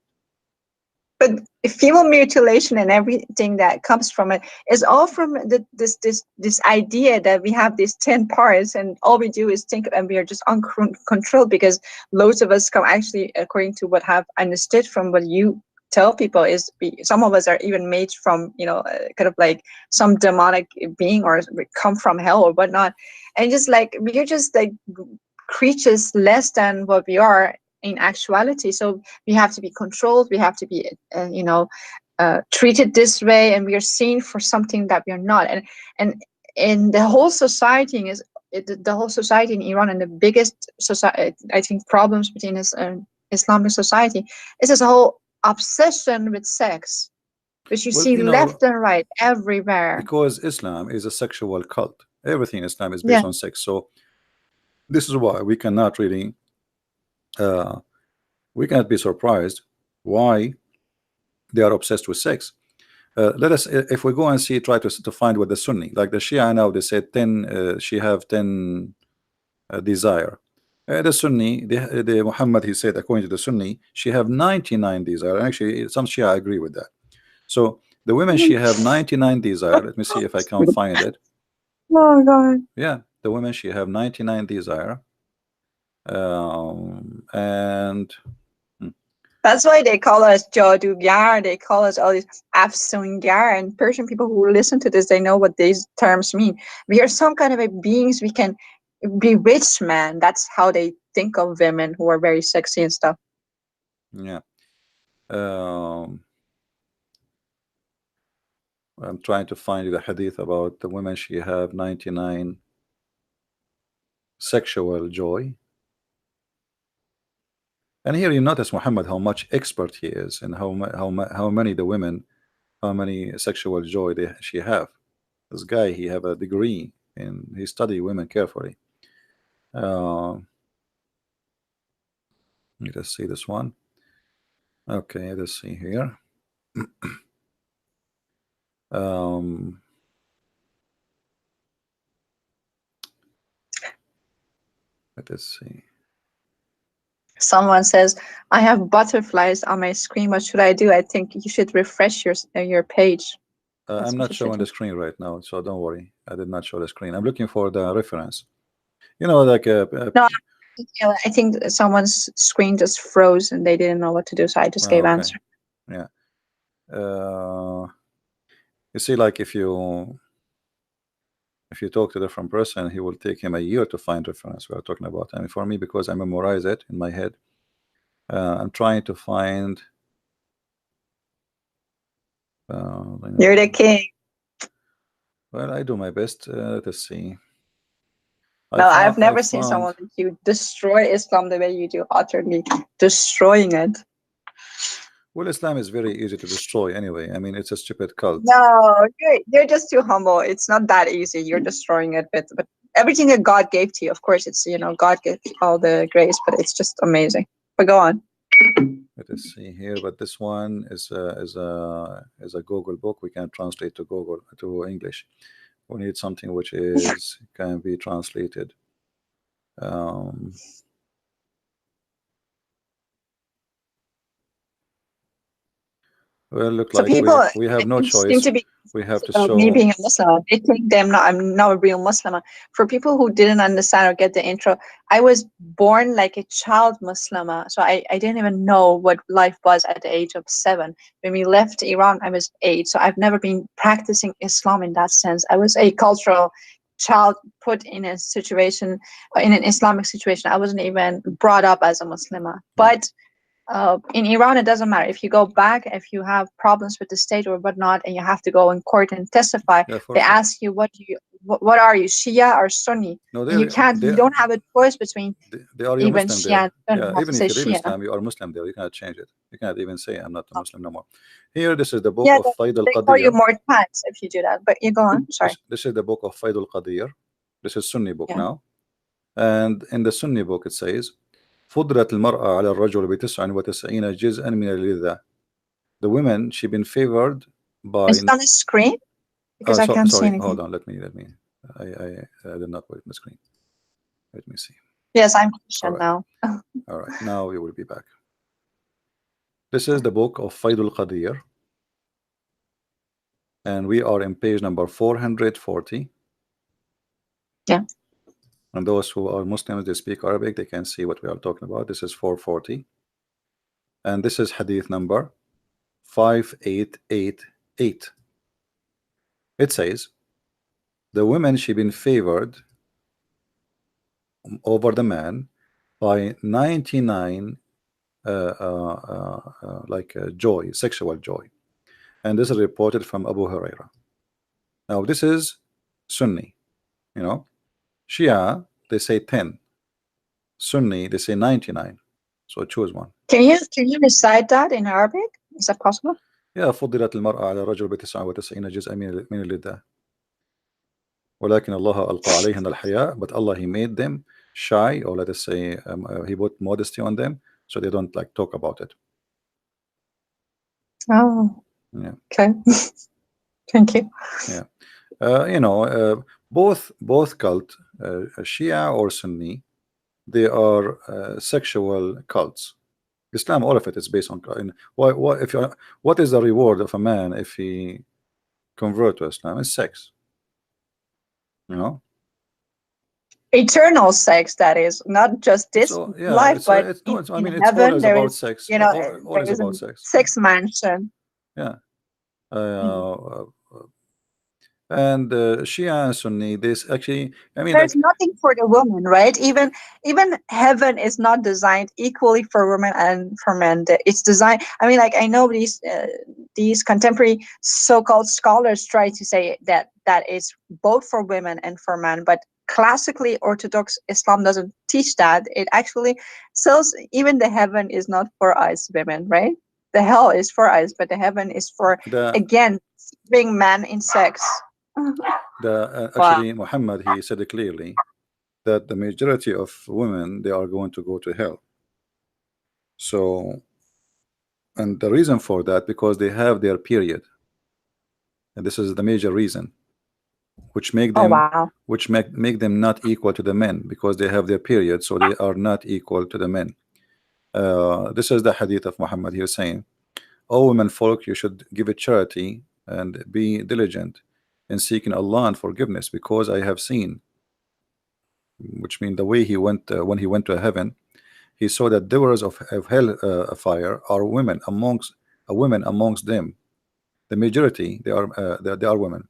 But female mutilation and everything that comes from it is all from this idea that we have these 10 parts and all we do is think and we are just uncontrolled because loads of us come actually according to what have understood from what you tell people is some of us are even made from kind of like some demonic being or we come from hell or whatnot, and just like we're just like creatures less than what we are in actuality. So we have to be controlled, we have to be treated this way, and we are seen for something that we are not. And the whole society is the whole society in Iran, and the biggest society I think problems between this Islamic society is this whole obsession with sex, which you well, see left and right everywhere. because Islam is a sexual cult. Everything in Islam is Yeah. based on sex. So this is why we cannot really uh, we cannot be surprised why they are obsessed with sex. Let us, if we go and see, try to find what the Sunni, like the Shia now, they say 10, she have 10 desire. The Sunni, the Muhammad, he said, according to the Sunni, she have 99 desire. Actually, some Shia agree with that. So the women, she have 99 desire. Let me see if I can find it. Oh God. Yeah, the women, she have 99 desire. And That's why they call us Jadugar. They call us all these Afsungar. And Persian people who listen to this, they know what these terms mean. We are some kind of a beings. We can bewitch man. That's how they think of women who are very sexy and stuff. yeah, um, I'm trying to find the hadith about the women, she have 99 sexual joy. And here you notice Muhammad how much expert he is, and how many the women, how many sexual joy she have. This guy, he have a degree and he study women carefully. Uh, let us see this one. Okay, let's see here. Um, let us see. Someone says, I have butterflies on my screen. What should I do? I think you should refresh your page. I'm That's what not you should showing the do. screen right now, so don't worry. I did not show the screen. I'm looking for the reference. like No, I think someone's screen just froze and they didn't know what to do, so I just gave okay, answer. yeah. Uh, you see, like if you talk to a different person, he will take him a year to find reference we are talking about. I mean, for me, because I memorize it in my head, I'm trying to find. You're the king. Well, I do my best. Let's see. No, I've I never seen found. someone like you destroy Islam the way you do, utterly destroying it. Well, Islam is very easy to destroy anyway. I mean, it's a stupid cult. No, you're just too humble. It's not that easy. You're destroying it, but everything that God gave to you, of course, it's God gave all the grace, but it's just amazing. But go on. Let us see here. But this one is a Google book. We can translate to Google to English. We need something which is can be translated. Um, well, look So like people, we have no they seem choice. to be We have to about me show. being a Muslim. They think I'm not a real Muslim. For people who didn't understand or get the intro, I was born like a child Muslim. So I didn't even know what life was at the age of 7. When we left Iran, I was 8. So I've never been practicing Islam in that sense. I was a cultural child put in a situation, in an Islamic situation. I wasn't even brought up as a Muslim. Yeah, But in Iran, it doesn't matter if you go back, if you have problems with the state or whatnot, and you have to go in court and testify. yeah, for They sure. ask you, what are you, Shia or Sunni? No, And you don't have a choice between they are your even Muslim Shia there. and Sunni. Yeah, You have even to if say you leave Shia. Islam, you are Muslim there. You cannot change it. You cannot even say I'm not a Muslim no more. Here, this is the book Yeah, of Faid al they call you Qadir. more tax if you do that. But you go on. Sorry. This is the book of Faid al Qadir. This is Sunni book Yeah. now. And in the Sunni book it says فضلت المرأة على الرجل ب99 جزءا من اللذة. The women she been favored Is by. it on the screen? Because I can't see Sorry, hold anything. on. Let me. I did not put it in the screen. Let me see. Yes, I'm All Christian right, now. all right. Now we will be back. This is the book of Faid al Qadir, and we are in page number 440. Yeah. And those who are Muslims, they speak Arabic, they can see what we are talking about. This is 440, and this is hadith number 5888. It says the women she been favored over the man by 99 joy, sexual joy, and this is reported from Abu Huraira. Now this is Sunni, you know. Shia they say 10, Sunni they say 99. So choose one. Can you recite that in Arabic? Is that possible? يا فضلت المرأة على الرجل ب99 جزءا من اللذة ولكن الله ألقى عليهن الحياء, but Allah he made them shy, or let us say he put modesty on them so they don't like talk about it. Oh, Yeah, okay. Thank you. yeah. Both cult, Shia or Sunni, they are sexual cults. Islam, all of it is based on. Why if you what is the reward of a man if he convert to Islam? It's sex, you know. Eternal sex, that is not just It's this all, yeah. life, but It's no. It's, I in mean, it's heaven always there about is, sex. there Always is a about sex. sex mansion. Yeah. Mhm. Uh, and Shia and Sunni, this actually, I mean, There's like nothing for the woman, right? Even heaven is not designed equally for women and for men. It's designed, I mean, like, I know these contemporary so-called scholars try to say that is both for women and for men, but classically Orthodox Islam doesn't teach that. It actually says even the heaven is not for us women, right? The hell is for us, but the heaven is for, the again, being man in sex. Wow. actually Muhammad he said it clearly that the majority of women they are going to go to hell. So, and the reason for that because they have their period, and this is the major reason, which make Oh, them wow. make them not equal to the men because they have their period, so they are not equal to the men. This is the hadith of Muhammad here saying, "O women folk, you should give it charity and be diligent in seeking Allah and forgiveness, because I have seen which means the way he went when he went to heaven, he saw that doers of hell fire are women amongst them. The majority they are women.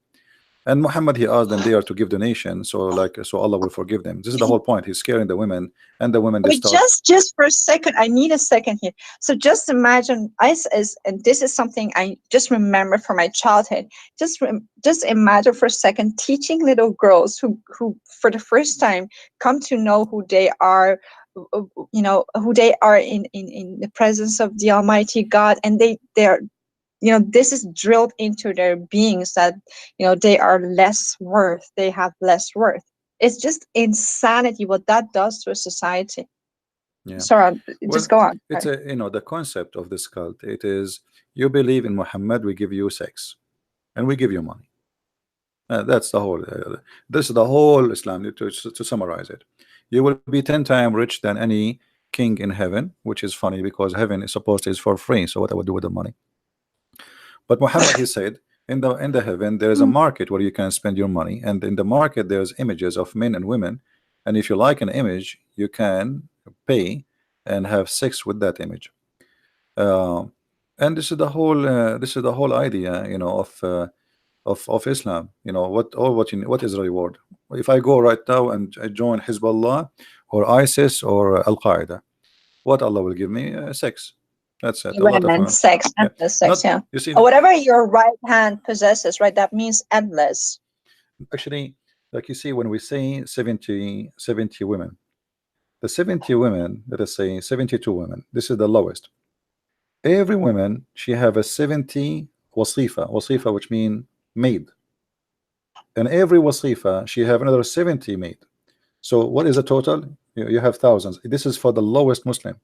And Muhammad, he asked them there to give donation, so like so Allah will forgive them. This is the whole point. He's scaring the women, and the women they Wait, start. just for a second, I need a second here. So just imagine, and this is something I just remember from my childhood. Just imagine for a second teaching little girls who for the first time come to know who they are, who they are in the presence of the Almighty God, and they're this is drilled into their beings that they are less worth, they have less worth. It's just insanity what that does to a society. Yeah. Sorry, just Well, go on. it's Sorry. a the concept of this cult. It is you believe in Muhammad, we give you sex, and we give you money. That's the whole. This is the whole Islam. To summarize it, you will be 10 times rich than any king in heaven, which is funny because heaven is supposed to is for free. So what I would do with the money? But Muhammad, he said, in the heaven there is a Mm. market where you can spend your money, and in the market there's images of men and women, and if you like an image, you can pay and have sex with that image. Uh, and this is the whole idea, of Islam. What is the reward? If I go right now and I join Hezbollah or ISIS or Al Qaeda, what Allah will give me? Sex. That's it. A lot of Women, sex, yeah. endless sex, Not yeah. you see. Or whatever your right hand possesses, right? That means endless. Actually, like you see, when we say 70 women, the 70 women, let us say 72 women, this is the lowest. Every woman, she have a 70 wasifa, which mean maid. And every wasifa, she have another 70 maid. So what is the total? You have thousands. This is for the lowest Muslim.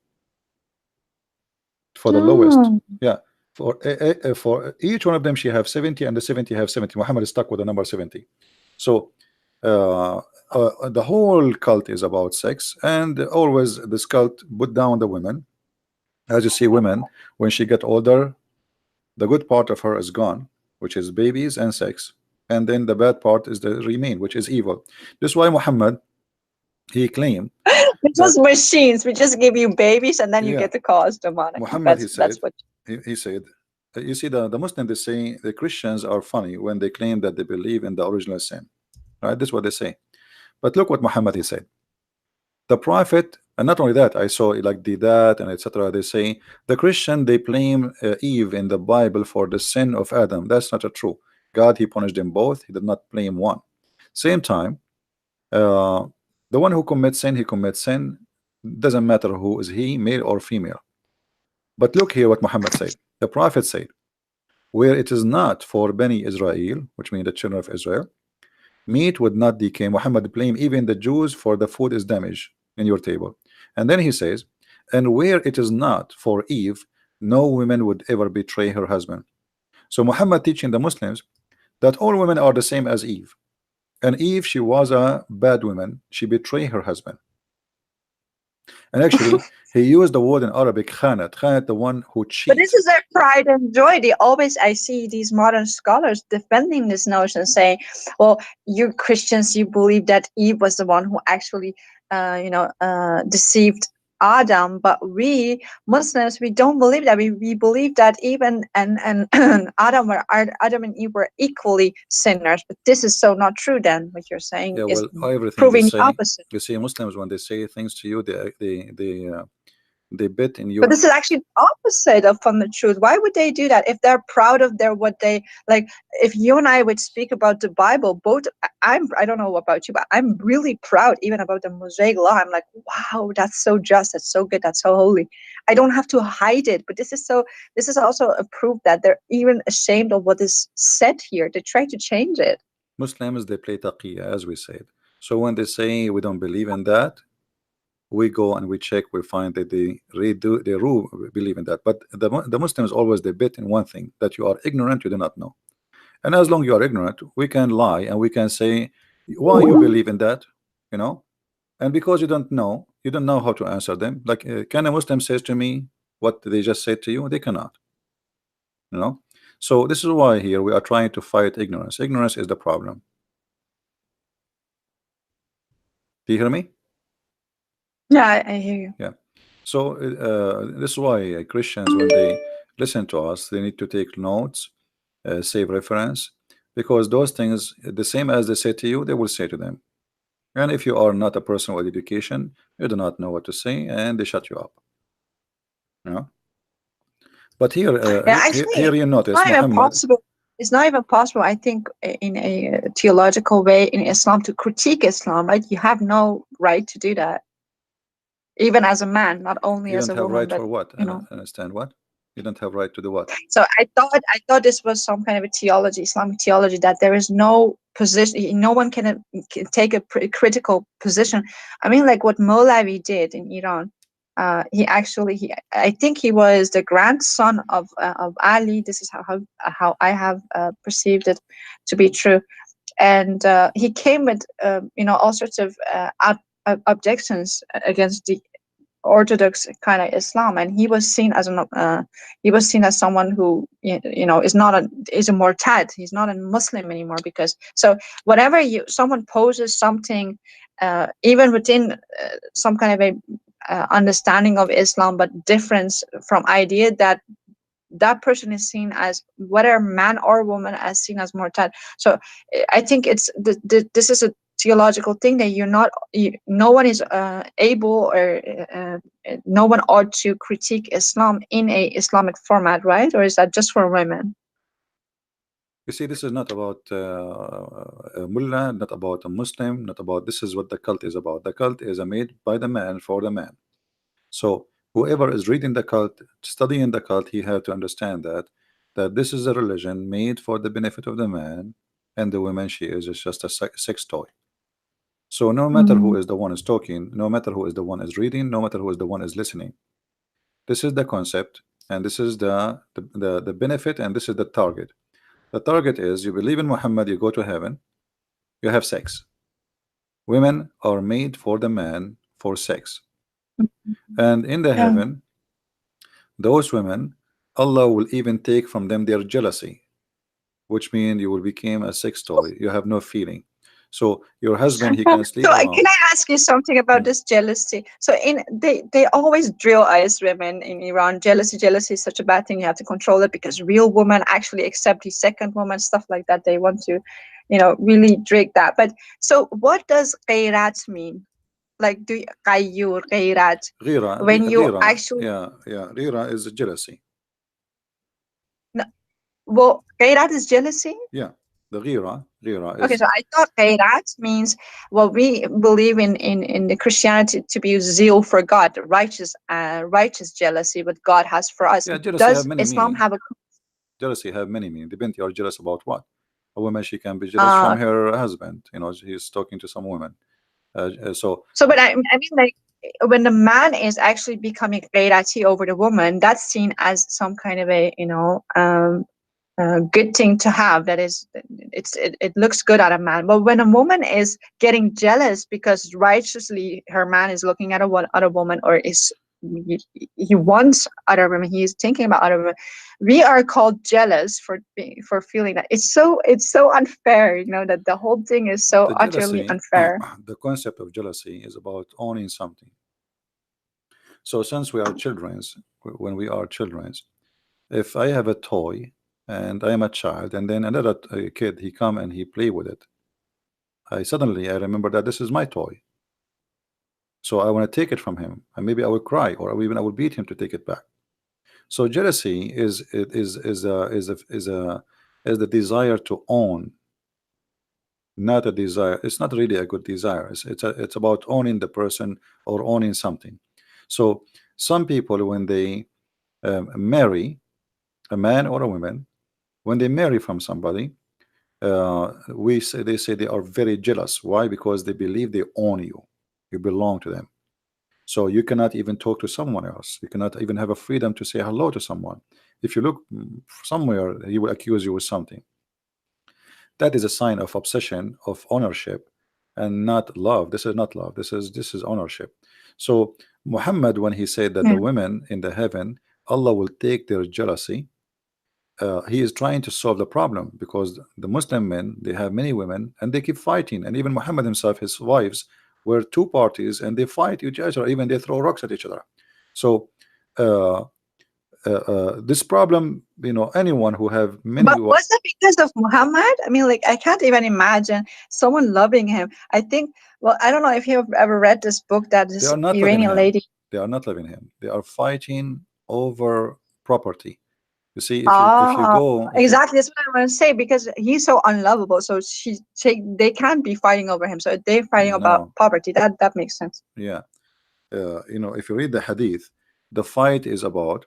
For the lowest. Mm. Yeah. For each one of them, she have 70, and the 70 have 70. Muhammad is stuck with the number 70. So uh, the whole cult is about sex, and always this cult put down the women. As you see, women when she get older, the good part of her is gone, which is babies and sex, and then the bad part is the remain, which is evil. This is why Muhammad, he claimed We're just that, machines. We just give you babies and then you yeah, get to call us demonic. Muhammad, That's what. he said, you see, the Muslim, they say the Christians are funny when they claim that they believe in the original sin, right? This is what they say. But look what Muhammad, he said. The prophet, and not only that, I saw like the that and etc. They say the Christian, they blame Eve in the Bible for the sin of Adam. That's not a true. God, he punished them both. He did not blame one. Same time, uh, the one who commits sin, he commits sin. Doesn't matter who is he, male or female. But look here what Muhammad said. The prophet said, where it is not for Bani Israel, which means the children of Israel, meat would not decay. Muhammad blame even the Jews for the food is damaged in your table. And then he says, and where it is not for Eve, no woman would ever betray her husband. So Muhammad teaching the Muslims that all women are the same as Eve. And Eve, she was a bad woman. She betrayed her husband. And actually, he used the word in Arabic, khanat. Khanat, the one who But this cheat. is their pride and joy. I see these modern scholars defending this notion, saying, well, you Christians, you believe that Eve was the one who actually, deceived Adam. But we Muslims, we don't believe that. We believe that Eve and Adam and Eve were equally sinners. But this is so not true then. What you're saying Yeah, is well, everything they proving the say, opposite. you see, Muslims when they say things to you, they bet in But your. this is actually the opposite of from the truth. Why would they do that if they're proud of their what they like? If you and I would speak about the Bible, both I don't know about you, but I'm really proud even about the Mosaic law. I'm like, wow, that's so just, that's so good, that's so holy. I don't have to hide it. But this is also a proof that they're even ashamed of what is said here. They try to change it. Muslims, they play taqiyya, as we said. So when they say we don't believe in that, we go and we check, we find that they believe in that. But the Muslims always they bet in one thing, that you are ignorant, you do not know. And as long you are ignorant, we can lie and we can say why you believe in that, you know. And because you don't know how to answer them. Like, can a Muslim says to me what they just said to you? They cannot, you know. So this is why here we are trying to fight ignorance. Ignorance is the problem. Do you hear me? Yeah, I hear you. Yeah. So this is why Christians, when they listen to us, they need to take notes, save reference, because those things, the same as they say to you, they will say to them. And if you are not a person with education, you do not know what to say, and they shut you up. You know. But here, Yeah, actually, here you it's notice not even Muhammad. possible. It's not even possible, I think, in a theological way in Islam to critique Islam, right? You have no right to do that, even as a man, not only You as don't a have woman, right but for what? you I know. don't understand what. You don't have right to do what? So I thought this was some kind of a theology, Islamic theology, that there is no position, no one can take a critical position. I mean, like what Molavi did in Iran. I think he was the grandson of Ali. This is how I have perceived it to be true. And he came with all sorts of objections against the orthodox kind of Islam, and he was seen as someone who is not a is a murtad. He's not a Muslim anymore, because so whatever you someone poses something, even within some kind of a understanding of Islam, but difference from idea, that person is seen as, whether man or woman, as seen as murtad. So I think this is a theological thing that no one is able, or no one ought to critique Islam in a Islamic format, right? Or is that just for women? You see, this is not about a mullah, not about a Muslim, not about. This is what the cult is about. The cult is made by the man for the man. So whoever is reading the cult, studying the cult, he had to understand that this is a religion made for the benefit of the man, and the woman, she is just a sex toy. So no matter who Mm. is the one is talking, no matter who is the one is reading, no matter who is the one is listening, this is the concept, and this is the benefit, and this is the target. The target is, you believe in Muhammad, you go to heaven, you have sex. Women are made for the man for sex, and in the Yeah. heaven, those women, Allah will even take from them their jealousy, which means you will become a sex toy. You have no feeling. So your husband, he can So sleep can around. I ask you something about Hmm. this jealousy? So in they always drill us women in Iran. Jealousy is such a bad thing. You have to control it, because real women actually accept the second woman, stuff like that. They want to, really drink that. But so what does ghairat mean? Like do qayyur ghairat, Ghira, when you ghira, actually yeah, ghira is jealousy. no, well, ghairat is jealousy. Yeah, the ghira Okay, is, so I thought Khairat means what we believe in the Christianity to be zeal for God, righteous jealousy what God has for us. yeah, jealousy have Does many Islam meaning. have a Jealousy have many meaning. Depends, you are jealous about what. A woman, she can be jealous from uh her husband. He's talking to some women. So so but I mean, like, when the man is actually becoming Ghairati over the woman, that's seen as some kind of a good thing to have. That is, it looks good at a man. But when a woman is getting jealous because righteously her man is looking at a one other woman, or is he wants other women, he is thinking about other women, we are called jealous for feeling that. It's so unfair, that the whole thing is so the utterly jealousy, unfair. the concept of jealousy is about owning something. So since we are childrens, when we are childrens, if I have a toy and I am a child, and then another kid, he come and he play with it, I remember that this is my toy. So I want to take it from him, and maybe I will cry, or even I will beat him to take it back. So jealousy is the desire to own, not a desire. It's not really a good desire. It's about owning the person or owning something. So some people, when they marry a man or a woman, when they marry from somebody, they say they are very jealous. Why? Because they believe they own you. You belong to them. So you cannot even talk to someone else. You cannot even have a freedom to say hello to someone. If you look somewhere, he will accuse you with something. That is a sign of obsession, of ownership, and not love. This is not love. This is ownership. So Muhammad, when he said that Yeah. the women in the heaven, Allah will take their jealousy, he is trying to solve the problem, because the Muslim men, they have many women and they keep fighting, and even Muhammad himself, his wives where two parties and they fight each other, even they throw rocks at each other. So uh, this problem, anyone who have many But was it because of Muhammad? I mean, like, I can't even imagine someone loving him. I think, well, I don't know if you've ever read this book that they this are not loving Iranian him. lady. They are not loving him. They are fighting over property. You see, if you Ah, go, if you exactly. That's what I want to say because he's so unlovable. So they can't be fighting over him. So they're fighting about no, poverty. That makes sense. yeah, if you read the hadith, the fight is about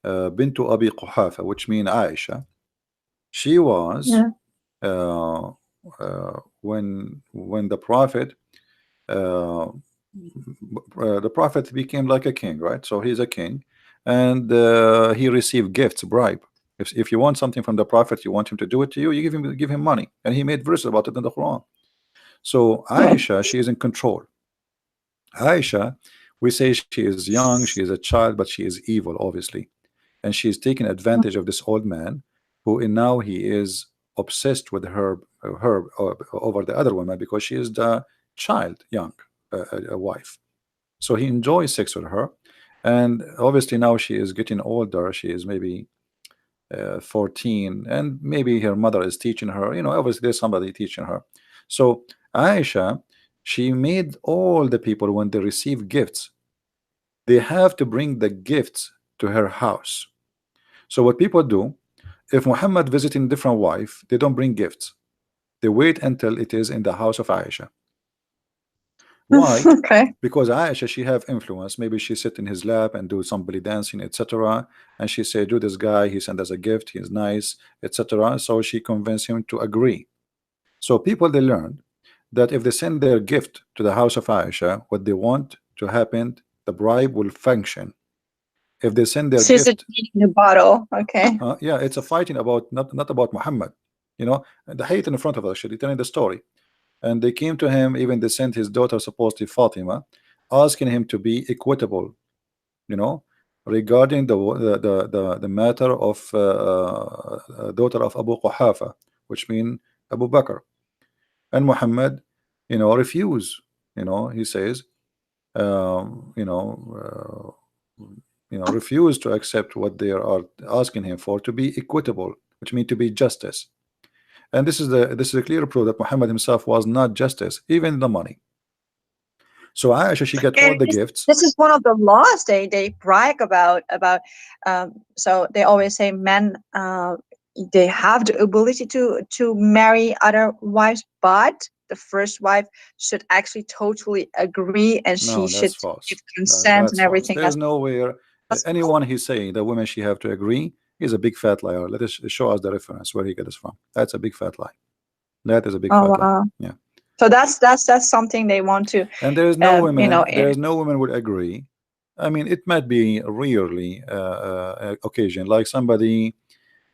Bintu Abi Quhafa, which means Aisha. She was Yeah. when uh, the prophet became like a king, right? So he's a king, and he received gifts, bribe. If you want something from the prophet, you want him to do it to you, you give him money, and he made verses about it in the Quran. So Aisha, she is in control. Aisha, we say she is young, she is a child, but she is evil, obviously, and she is taking advantage of this old man, who in now he is obsessed with her over the other woman because she is the child, young, a wife. So he enjoys sex with her, and obviously now she is getting older. She is maybe 14, and maybe her mother is teaching her. Obviously there's somebody teaching her. So Aisha, she made all the people when they receive gifts, they have to bring the gifts to her house. So what people do, if Muhammad visiting different wife, they don't bring gifts. They wait until it is in the house of Aisha. Why? Okay. Because Aisha, she have influence. Maybe she sit in his lap and do somebody dancing, etc. And she say, do this guy, he sent us a gift, he's nice, etc. So she convinced him to agree. So people, they learned that if they send their gift to the house of Aisha, what they want to happen, the bribe will function. If they send their She's a gift, genie in the bottle. Okay. yeah, it's a fighting about not about Muhammad. The hate in front of us, actually telling the story. And they came to him, even they sent his daughter, supposedly Fatima, asking him to be equitable, you know, regarding the matter of daughter of Abu Quhafa, which mean Abu Bakr. And Muhammad, refuse. He says, um, you know, refuse to accept what they are asking him for, to be equitable, which means to be justice. And this is a clear proof that Muhammad himself was not justice, even the money. So Aisha, she got all And the this, gifts. this is one of the laws they brag about. So they always say men they have the ability to marry other wives, but the first wife should actually totally agree, and she No, should that's give false. consent That's and false. everything. There's nowhere That's anyone he's saying that women she have to agree. He's a big fat liar. Let us show us the reference where he got this from. That's a big fat lie. That is a big oh fat lie. wow. Yeah. So that's something they want to, And there is no you know. women. There is no women would agree. I mean, it might be rarely occasion, like somebody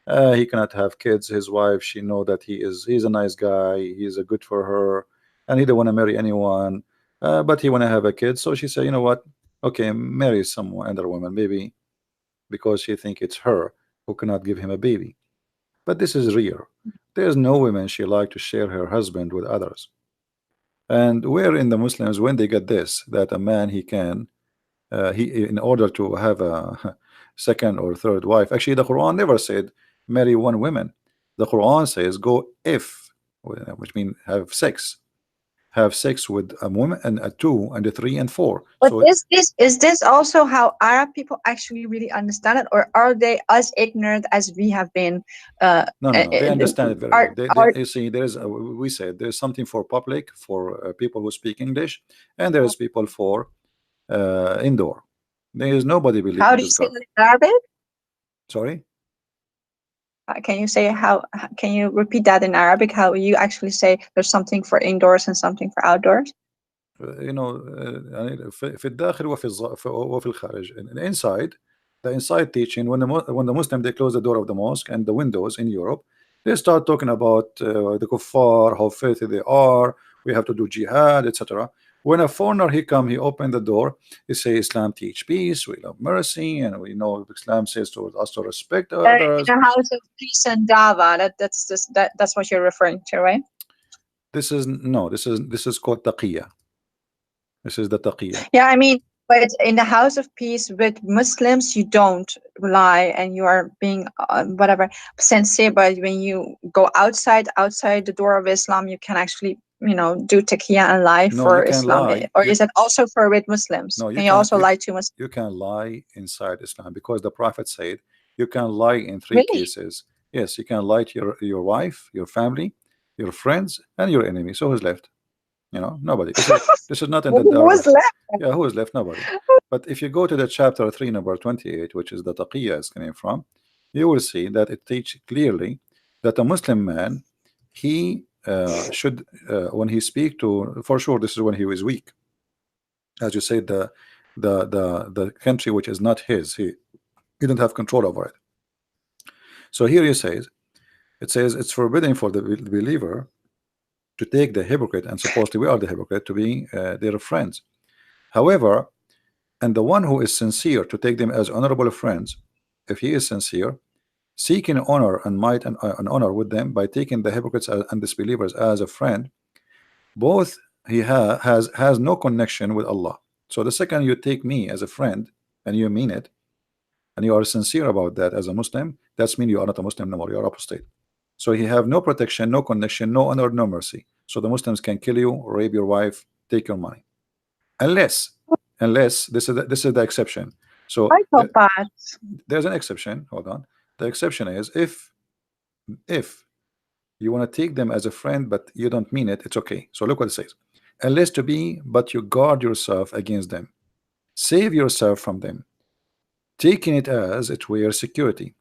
he cannot have kids. His wife, she know that he's a nice guy. He's a good for her, and he don't want to marry anyone. But he want to have a kid. So she said, you know what? Okay, marry someone, other woman, maybe because she think it's her who cannot give him a baby. But this is rare. There's no woman she like to share her husband with others. And where in the Muslims when they get this that a man he can he in order to have a second or third wife. Actually, the Quran never said marry one woman. The Quran says go if, which means have sex with a woman and a two and a three and four. But So is this also how Arab people actually really understand it, or are they as ignorant as we have been? Uh, no, no, no. They understand it very well. are are You see, there is we said there's something for public for people who speak English, and there is people for indoor. There is nobody believe how in do you this say God. that in Arabic? Sorry. Can you say can you repeat that in Arabic? How you actually say there's something for indoors and something for outdoors? يعني في الداخل وفي الخارج. Inside, the inside teaching, when the Muslim they close the door of the mosque and the windows in Europe, they start talking about the kuffar, how filthy they are, we have to do jihad, etc. When a foreigner he come, he open the door, he say Islam teach peace, we love mercy, and we know Islam says to us to respect others. In a house of peace and dava. That's what you're referring to, right? This is no, this is called taqiyya. This is the taqiyya. Yeah, I mean, but in the house of peace with Muslims, you don't lie and you are being whatever sincere. But when you go outside the door of Islam, you can actually, do taqiyya and lie No, you for can Islam. lie. Or is it also for with Muslims? No, Can you also lie to Muslims? you can lie inside Islam because the Prophet said you can lie in three Really? cases. Yes, you can lie to your wife, your family, your friends, and your enemy. So who's left? Nobody. This is not in the Who was Darwin's. left? Yeah, who is left? Nobody. But if you go to the chapter 3, number 28, which is the taqiyya is coming from, you will see that it teaches clearly that a Muslim man, he should, when he speak to, for sure, this is when he was weak. As you said, the country which is not his, he didn't have control over it. So here it says it's forbidden for the believer to take the hypocrite, and supposedly we are the hypocrite, to be their friends. However, and the one who is sincere to take them as honorable friends, if he is sincere, seeking honor and might and honor with them by taking the hypocrites and disbelievers as a friend, both he has no connection with Allah. So the second you take me as a friend and you mean it, and you are sincere about that as a Muslim, that's mean you are not a Muslim no more, you are apostate. So he have no protection, no connection, no honor, no mercy. So the Muslims can kill you, rape your wife, take your money, unless this is the exception. So I felt bad. there's an exception. Hold on. The exception is if you want to take them as a friend, but you don't mean it, it's okay. So look what it says. Unless to be, but you guard yourself against them. Save yourself from them, taking it as it were security.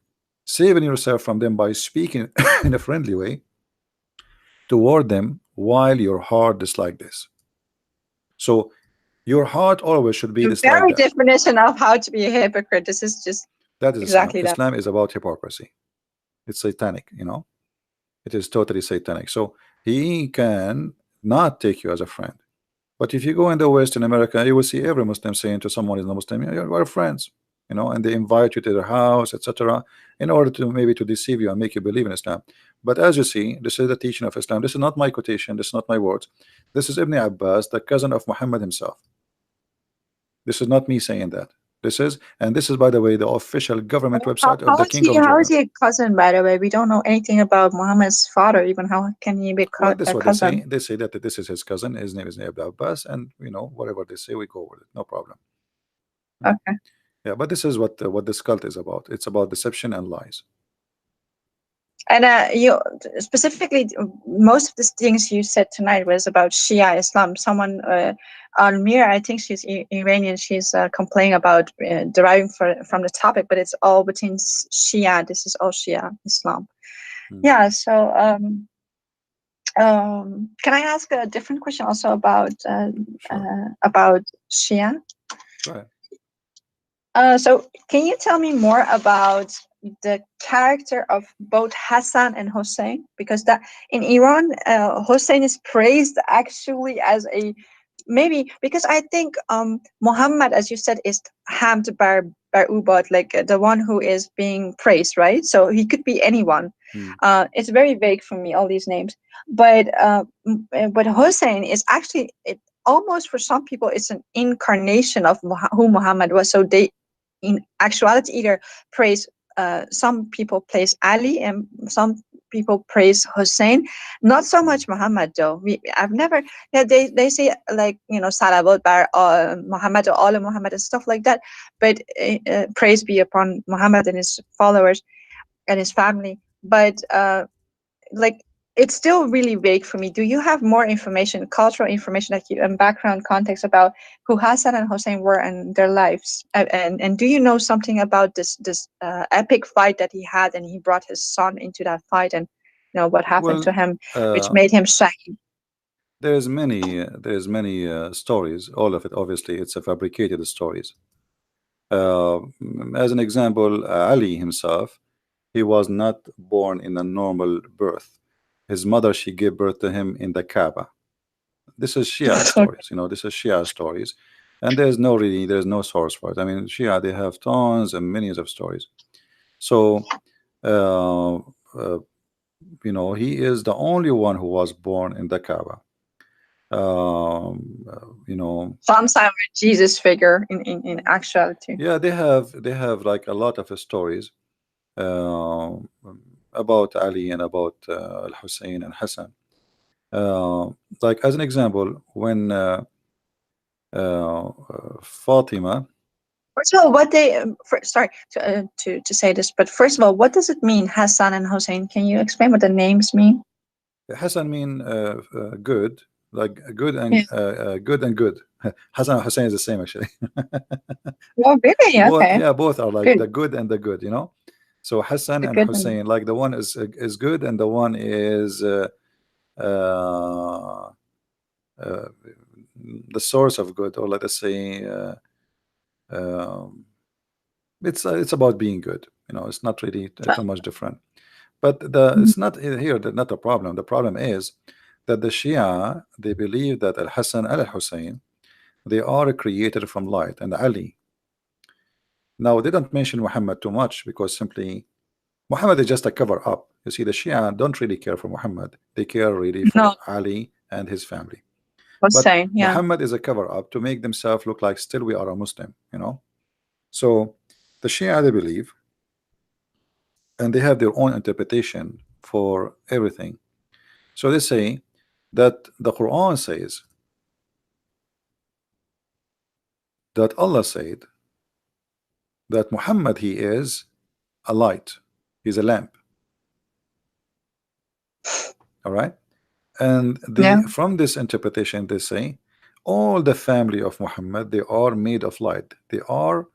Saving yourself from them by speaking in a friendly way toward them while your heart is like this. So your heart always should be The this like very that. definition of how to be a hypocrite. This is just That is Islam. exactly that. Islam is about hypocrisy. It's satanic. It is totally satanic. So he can not take you as a friend. But if you go in the West, in America, you will see every Muslim saying to someone who's not Muslim, "Yeah, we're friends," and they invite you to their house, etc., in order to maybe to deceive you and make you believe in Islam. But as you see, this is the teaching of Islam. This is not my quotation. This is not my words. This is Ibn Abbas, the cousin of Muhammad himself. This is not me saying that. This is, by the way, the official government website of How the is King he? of How is Jordan. he a cousin? By the way, we don't know anything about Muhammad's father. Even how can he be Well, this is a what they say. cousin? They say that this is his cousin. His name is Ibn Abbas, and whatever they say, we go with it. No problem. Hmm. Okay. Yeah, but this is what this cult is about. It's about deception and lies. And you specifically, most of the things you said tonight was about Shia Islam. Someone, Almir, I think she's Iranian. She's complaining about deriving from the topic, but it's all within Shia. This is all Shia Islam. Hmm. Yeah. So, can I ask a different question also Sure. about Shia? Go ahead. So, can you tell me more about the character of both Hassan and Hussein? Because that in Iran, Hussein is praised actually as a maybe because I think Muhammad, as you said, is Hamd bar Ubad, like the one who is being praised, right? So he could be anyone. Hmm. It's very vague for me, all these names, but Hussein is actually it almost for some people it's an incarnation of who Muhammad was. So they in actuality either praise some people praise Ali and some people praise Hussein, not so Hmm. much Muhammad though. I've never, yeah, they say like salawat bar Muhammad or all Muhammad and stuff like that, but praise be upon Muhammad and his followers and his family, but like it's still really vague for me. Do you have more information, cultural information, like you and background context about who Hassan and Hussein were and their lives? And do you know something about this epic fight that he had, and he brought his son into that fight, and what happened Well, to him, which uh, made him shahid? there's many stories. All of it, obviously, it's a fabricated stories. Uh, as an example, Ali himself, he was not born in a normal birth. His mother, she gave birth to him in the Kaaba. This is Shia stories. This is Shia stories, and there's no source for it. I mean, Shia, they have tons and millions of stories. So, uh, he is the only one who was born in the Kaaba. You know, Some sign of a Jesus figure in actuality. yeah, they have like a lot of stories uh, about Ali and about Al Hussein and Hassan. Like as an example, when Fatima, First of all, what they sorry to say this, but first of all, what does it mean, Hassan and Hussein? Can you explain what the names mean? Hassan mean good, like Yeah. good and good. Hassan and Hussein is the same actually. Well, really? Both, Okay. yeah, both are like Good. the good and the good, you know. So Hassan The and good and Hussein, like the one is good and the one is uh, uh, the source of good, or let us say um, it's about being good. You know, it's not really too much different. But the Mhm. it's not here. Not a problem. The problem is that the Shia, they believe that Al Hassan and Al Hussein, they are created from light, and Ali. Now they don't mention Muhammad too much because simply Muhammad is just a cover up. You see, the Shia don't really care for Muhammad. They care really No, for Ali and his family. But Hussein. Yeah. Muhammad is a cover up to make themselves look like still we are a Muslim, you know. So the Shia, they believe, and they have their own interpretation for everything. So they say that the Quran says that Allah said that Muhammad, he is a light, he's a lamp. All right. And they, Yeah. from this interpretation, they say all the family of Muhammad, they are made of light. They are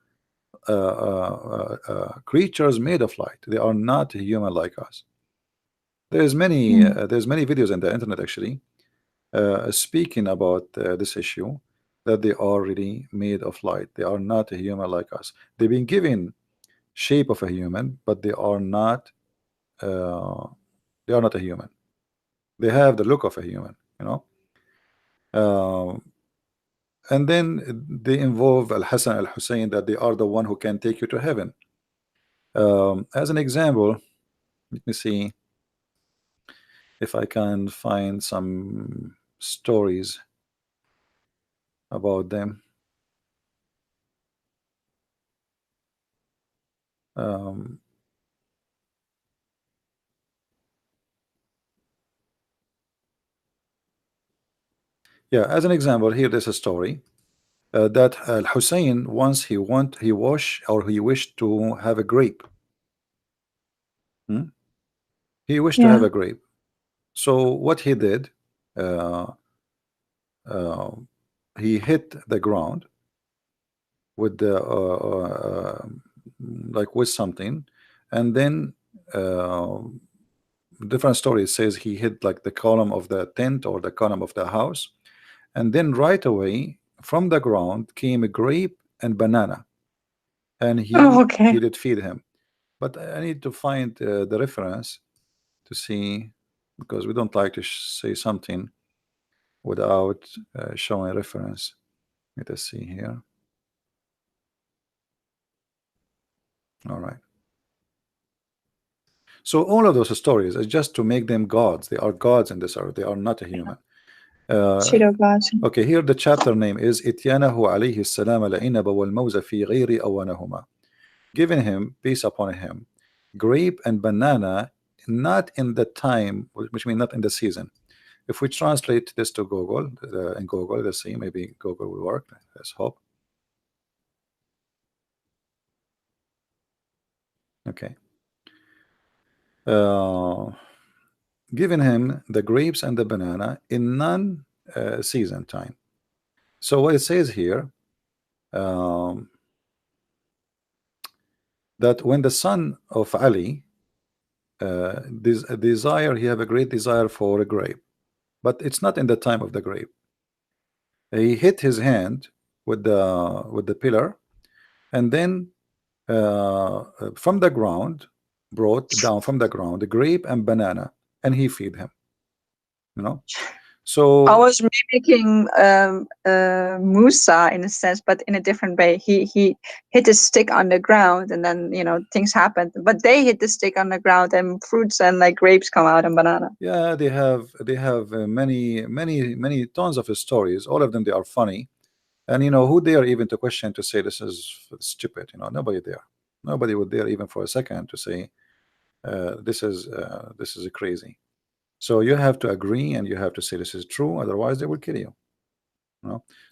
creatures made of light. They are not human like us. Mm. There's many videos on the internet actually speaking about this issue, that they are really made of light. They are not a human like us. They've been given shape of a human, but uh, they are not a human. They have the look of a human, you know. Uh, and then they involve Al Hassan Al Hussein, that they are the one who can take you to heaven. As an example, let me see if I can find some stories about them. Um, yeah, as an example, here there's a story that Al Hussein once he wished to have a grape. Hmm? He wished to have Yeah. a grape. So what he did, uh, uh, he hit the ground with the like with something, and then uh, different stories says he hit like the column of the tent or the column of the house, and then right away from the ground came a grape and banana, and Oh, he okay. did feed him. But I need to find the reference to see, because we don't like to say something without showing reference. Let us see here. All right. So all of those stories is just to make them gods. They are gods in this earth. They are not a human. Uh, Pseudo gods. okay, here the chapter name is Ityanahu alayhi salam al-inaba wal-mawza fi ghayri awanahuma. Giving him, peace upon him, grape and banana, not in the time, which means not in the season. If we translate this to Google, in Google, let's see, maybe Google will work. Let's hope. Okay. Uh, Giving him the grapes and the banana in non-season time. So what it says here, um, that when the son of Ali desire, he have a great desire for a grape, but it's not in the time of the grape. He hit his hand with the pillar, and then from the ground, brought down from the ground the grape and banana, and he feed him. You know. I So was mimicking Musa in a sense, but in a different way. He hit his stick on the ground, and then things happened. But they hit the stick on the ground, and fruits and like grapes come out and banana. yeah, they have many tons of stories. All of them, they are funny. And who dare even to question, to say this is stupid? Nobody there. Nobody would dare even for a second to say this is crazy. So you have to agree and you have to say this is true, otherwise they will kill you.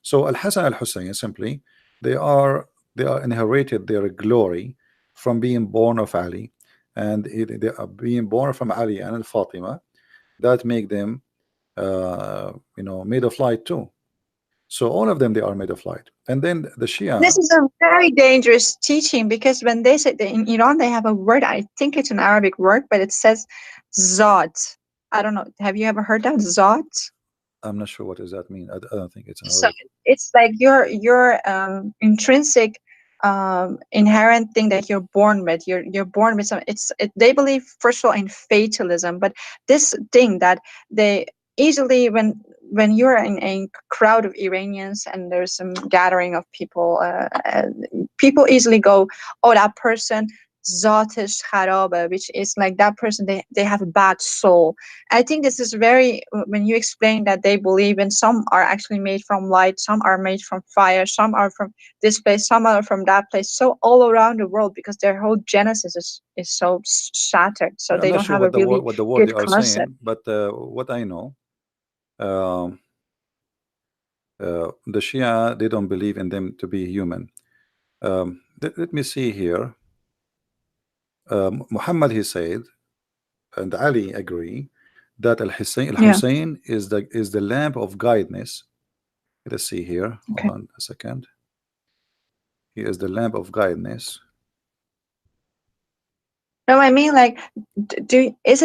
So Al Hassan Al Hussein, simply, they are they are inherited their glory from being born of Ali, and they are being born from Ali and Al Fatima. That make them made of light too. So all of them, they are made of light. And then the This Shia, is a very dangerous teaching because when they say in Iran they have a word. I think it's an Arabic word, but it says "zat." I don't know. Have you ever heard that "zat"? I'm not sure what does that mean. I don't think it's an So Arabic. it's like your intrinsic inherent thing that you're born with. You're born with some. They believe first of all in fatalism, but this thing that they easily when you're in a crowd of Iranians and there's some gathering of people, people easily go, oh, that person zatish kharabe, which is like that person, they have a bad soul. I think this is very, when you explain that they believe in some are actually made from light, some are made from fire, some are from this place, some are from that place. So all around the world, because their whole genesis is so shattered. So I'm they not don't sure have a really what the word they good are concept. saying, but what I know, um, the Shia, they don't believe in them to be human. Let me see here. Muhammad, he said, and Ali agree that Yeah. Al Hussein is the lamp of guidance. Let's see here. Hold Okay. on a second. He is the lamp of guidance. No, I mean like, is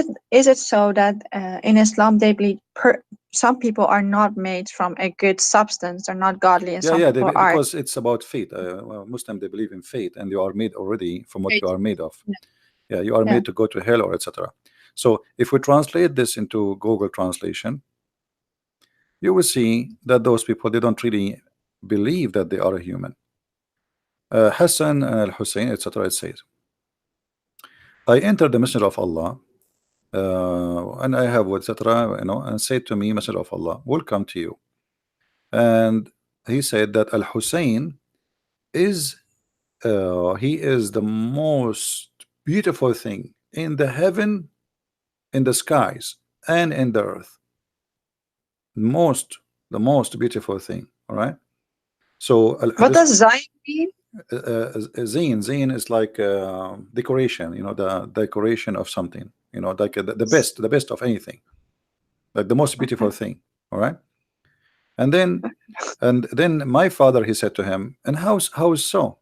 it so that in Islam they believe some people are not made from a good substance, they're not godly, and Yeah, some yeah, people are. because it's about fate. Well, Muslim, they believe in fate, and you are made already from what you Right. are made of. Yeah. Yeah, you are Yeah. made to go to hell or etc. So if we translate this into Google translation, you will see that those people, they don't really believe that they are a human. Hassan and Al Hussein, etc. It says, I entered the Messenger of Allah, and I have etc. And said to me, Messenger of Allah, welcome to you. And he said that Al Hussein is he is the most beautiful thing in the heaven, in the skies, and in the earth. Most, the most beautiful thing. All right. So What this does Zion mean? zine is like decoration. The decoration of something. Like the best of anything, like the most beautiful Okay. thing. All right. And then my father, he said to him, and how is so?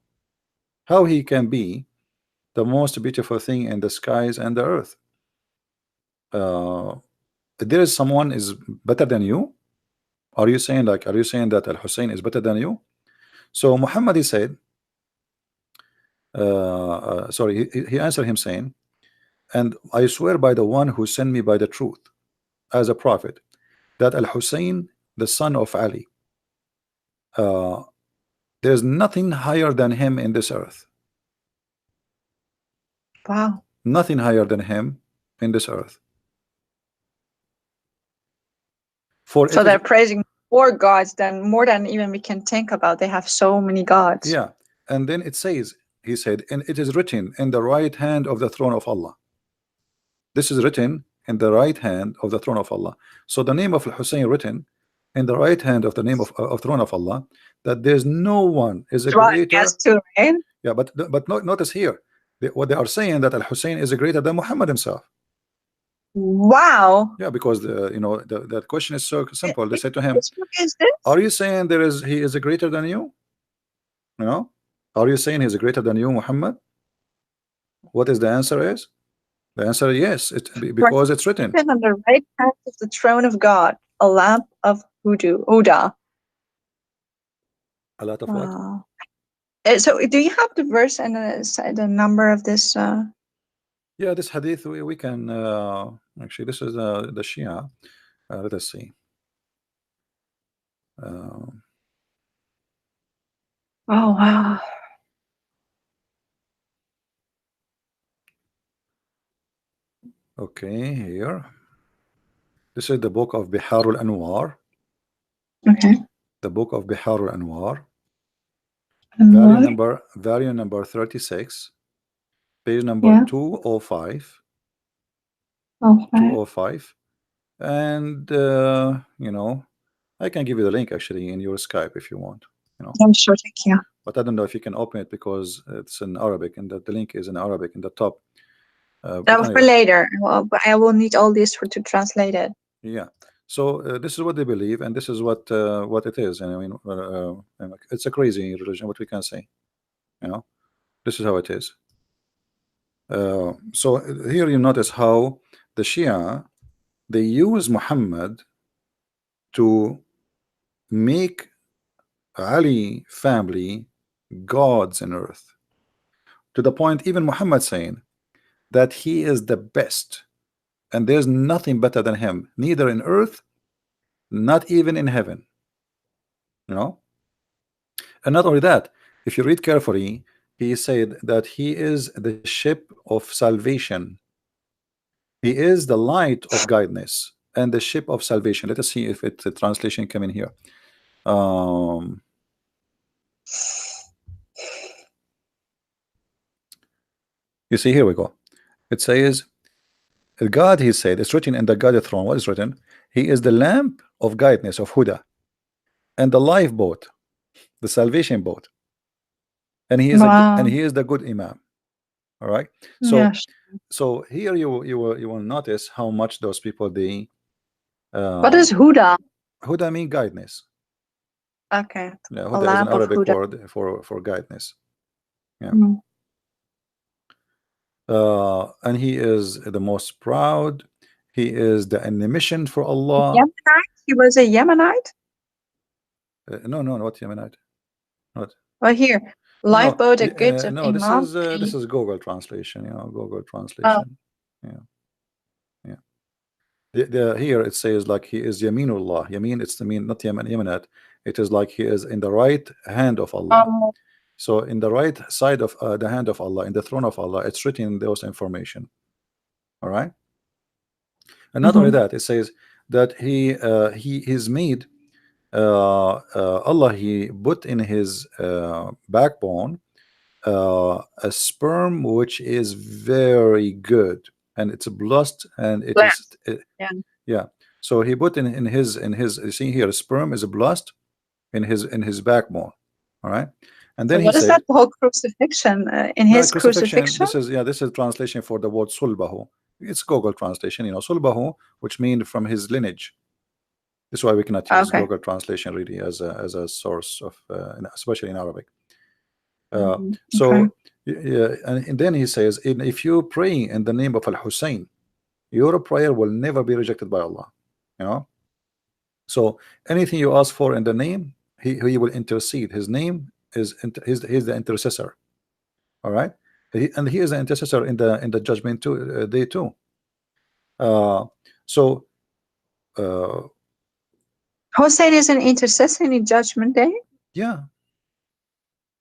How he can be the most beautiful thing in the skies and the earth? Uh, there is someone is better than you? Are you saying that Al Hussein is better than you? So Muhammad, he said, sorry, he answered him saying, and I swear by the one who sent me by the truth as a prophet, that Al Hussein, the son of Ali, uh, there's nothing higher than him in this earth. Wow. Nothing higher than him in this earth. For So it is, they're praising more gods than more than even we can think about. They have so many gods. yeah. And then it says, he said, and it is written in the right hand of the throne of Allah. This is written in the right hand of the throne of Allah. So the name of Hussein written in the right hand of the name of throne of Allah, that there's no one is a Drawing guess greater. too, right? Yeah, but notice here, what they are saying, that Al Hussein is greater than Muhammad himself. Wow. Yeah, because the question is so simple. They say to him, Which book is this? "Are you saying he is greater than you? You know, are you saying he's greater than you, Muhammad?" What is the answer is? The answer is yes. For Because it's written. seated on the right hand of the throne of God, a lamp of Huda. A lot of what? Wow. So do you have the verse and the number of this? Yeah, this hadith we can actually, this is the Shia. Let us see. Uh, Oh wow. okay, here. This is the book of Biharul Anwar. Okay. The book of Biharul Anwar. And what? Volume number 36, page number Yeah. 205. Okay. 205. And you know, I can give you the link actually in your Skype if you want, you know. Yeah, sure. Thank you. But I don't know if you can open it because it's in Arabic and the link is in Arabic in the top. But For anyway, later. Well, but I will need all this for to translate it. yeah. So this is what they believe, and this is what it is. And I mean, it's a crazy religion. What we can say, you know, this is how it is. So here you notice how the Shia, they use Muhammad to make Ali family gods in earth, to the point even Muhammad saying that he is the best and there's nothing better than him, neither in earth, not even in heaven, you know. And not only that, if you read carefully, he said that he is the ship of salvation, he is the light of guidance and the ship of salvation. Let us see if it's a translation come in here. um you see, here we go. It says, God, he said, it's written in the God throne. What is written? He is the lamp of guidance, of Huda, and the lifeboat, the salvation boat, and Wow. he is the good Imam. All right. So Yes. here you will notice how much those people they What uh is Huda? Huda mean guidance. Okay. Yeah, A Huda is an lamp of Arabic Huda. word for guidance. Yeah. Mm. And he is the most proud. He is the mission for Allah. Yemenite? He was a Yemenite? No, no, not Yemenite. Not. Well, here. No, Lifeboat, a good of no. Imam. This is Google translation. You know, Google Oh. translation. Yeah, yeah. Here it says like he is Yaminullah. Yamin, it's the mean, not Yemen, Yemenat. It is like he is in the right hand of Allah. Um, So in the right side of the hand of Allah, in the throne of Allah, it's written those information. All right. And not only mhm. that, it says that he is made. Allah, he put in his backbone a sperm which is very good, and it's blessed, and it is Blessed. Yeah. yeah. So he put in his you see here, sperm is blessed in his backbone. All right. And So then he what is that said, whole crucifixion? In no, his crucifixion. crucifixion? This is translation for the word sulbahu. It's Google translation, sulbahu, which means from his lineage. This is why we cannot use Okay. Google translation really as a source of especially in Arabic. Okay. So yeah, and then he says, if you pray in the name of Al Hussein, your prayer will never be rejected by Allah. You know. So anything you ask for in the name, he will intercede. His name is he's the intercessor. All right. And he is the intercessor in the judgment too, day too. Uh, so uh, Hossein is an intercessor in Judgment Day? yeah,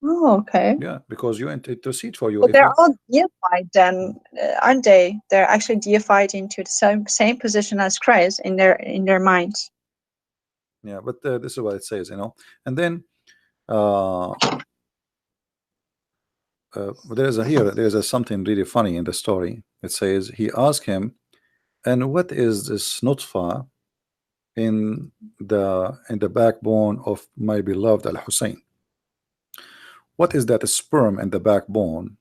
Oh, okay. yeah, because you intercede for you But if they're you. all deified then, aren't they? They're actually deified into the same position as Christ in their minds. Yeah, but this is what it says, and then uh, there's something really funny in the story. It says he asked him, and what is this nutfa in the backbone of my beloved Al Hussein? What is that sperm in the backbone?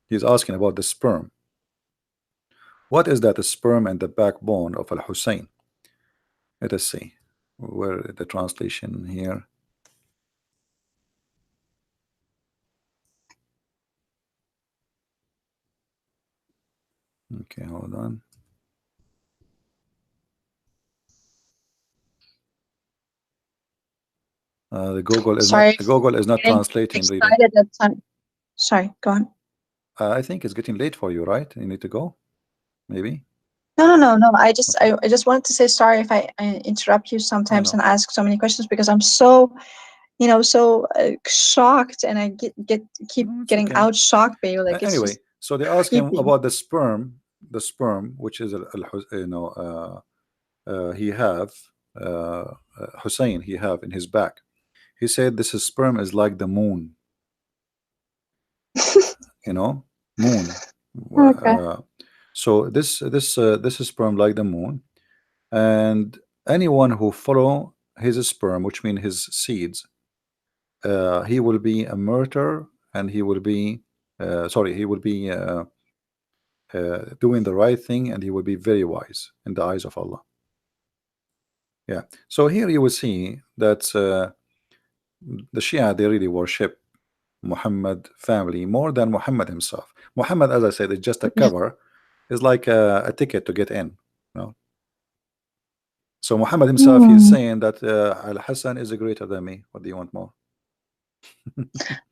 He's asking about the sperm. What is that sperm in the backbone of Al Hussein? Let us see where the translation here. Okay, hold on. The Google is not Sorry, getting translating really. excited at time. Sorry, go on. I think it's getting late for you, right? You need to go, maybe. No, no, no, no. I just, Okay. I just wanted to say sorry if I interrupt you No, sometimes no, and ask so many questions because I'm so, so shocked, and I keep no, it's getting okay. out shocked by you. Like it's Anyway, just so they ask him creepy. about the sperm, which is he have Hussein he have in his back. He said this is sperm is like the moon, you know, moon. Okay. Uh, so this is sperm like the moon, and anyone who follow his sperm, which means his seeds, he will be a martyr, and he will be sorry, he will be doing the right thing, and he will be very wise in the eyes of Allah. Yeah. So here you will see that the Shia, they really worship Muhammad family more than Muhammad himself. Muhammad, as I said, is just a Yeah. cover, is like a ticket to get in. You know? So Muhammad himself, he's Hmm. saying that Al Hassan is greater than me. What do you want more?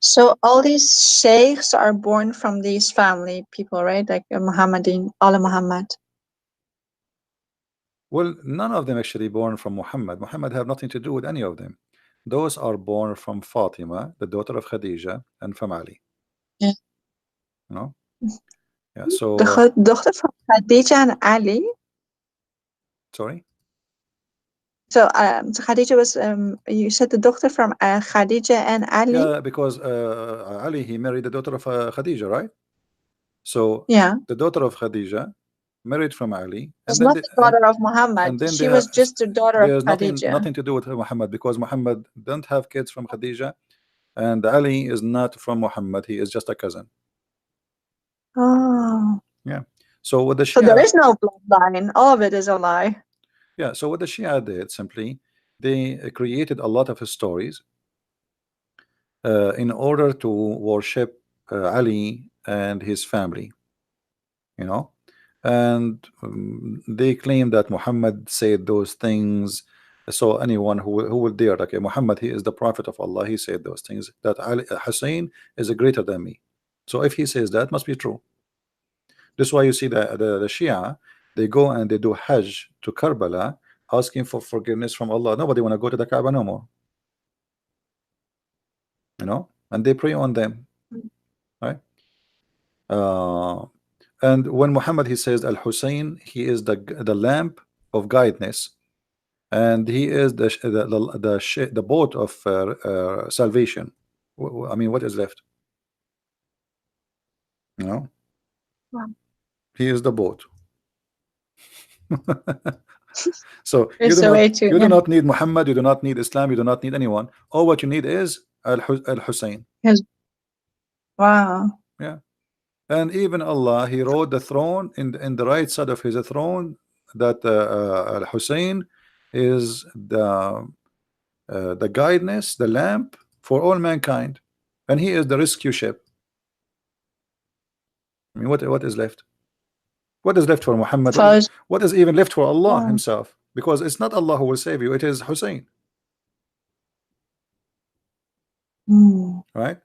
So all these sheikhs are born from these family people, right? Like Muhammadin, Allah Muhammad. Well, none of them actually born from Muhammad. Muhammad have nothing to do with any of them. Those are born from Fatima, the daughter of Khadija, and from Ali. Yeah. You know? Yeah. The So daughter from Khadija and Ali. sorry. So, so Khadija was, you said the daughter from Khadija and Ali? Yeah, because Ali, he married the daughter of Khadija, right? So Yeah. the daughter of Khadija married from Ali, Was not the daughter of Muhammad. and then they She have was just the daughter of there's Khadija. nothing to do with Muhammad, because Muhammad don't have kids from Khadija, and Ali is not from Muhammad. He is just a cousin. Oh. Yeah. So what the So there Shia, is no bloodline. All of it is a lie. yeah. So what the Shia did simply, they created a lot of stories in order to worship Ali and his family. You know, and they claim that Muhammad said those things. So anyone who will dare, okay, Muhammad, he is the prophet of Allah, he said those things, that Ali, Hussein is greater than me. So if he says that, must be true. This is why you see the Shia, they go and they do Hajj to Karbala, asking for forgiveness from Allah. Nobody want to go to the Kaaba no more, you know, and they pray on them, right? uh, and when Muhammad, he says Al Hussein, he is the lamp of guidance, and he is the boat of salvation. I mean, what is left? You know, Wow. he is the boat. So It's a way to, you do not need Muhammad, you do not need Islam, you do not need anyone. All what you need is Al Hussein. yes. Wow. Yeah, and even Allah, He wrote the throne in the right side of His throne, that Al Hussein is the guidance, the lamp for all mankind, and he is the rescue ship. I mean, what is left? What is left for Muhammad? So, What is even left for Allah oh. Himself? Because it's not Allah who will save you; it is Hussein, Hmm. right?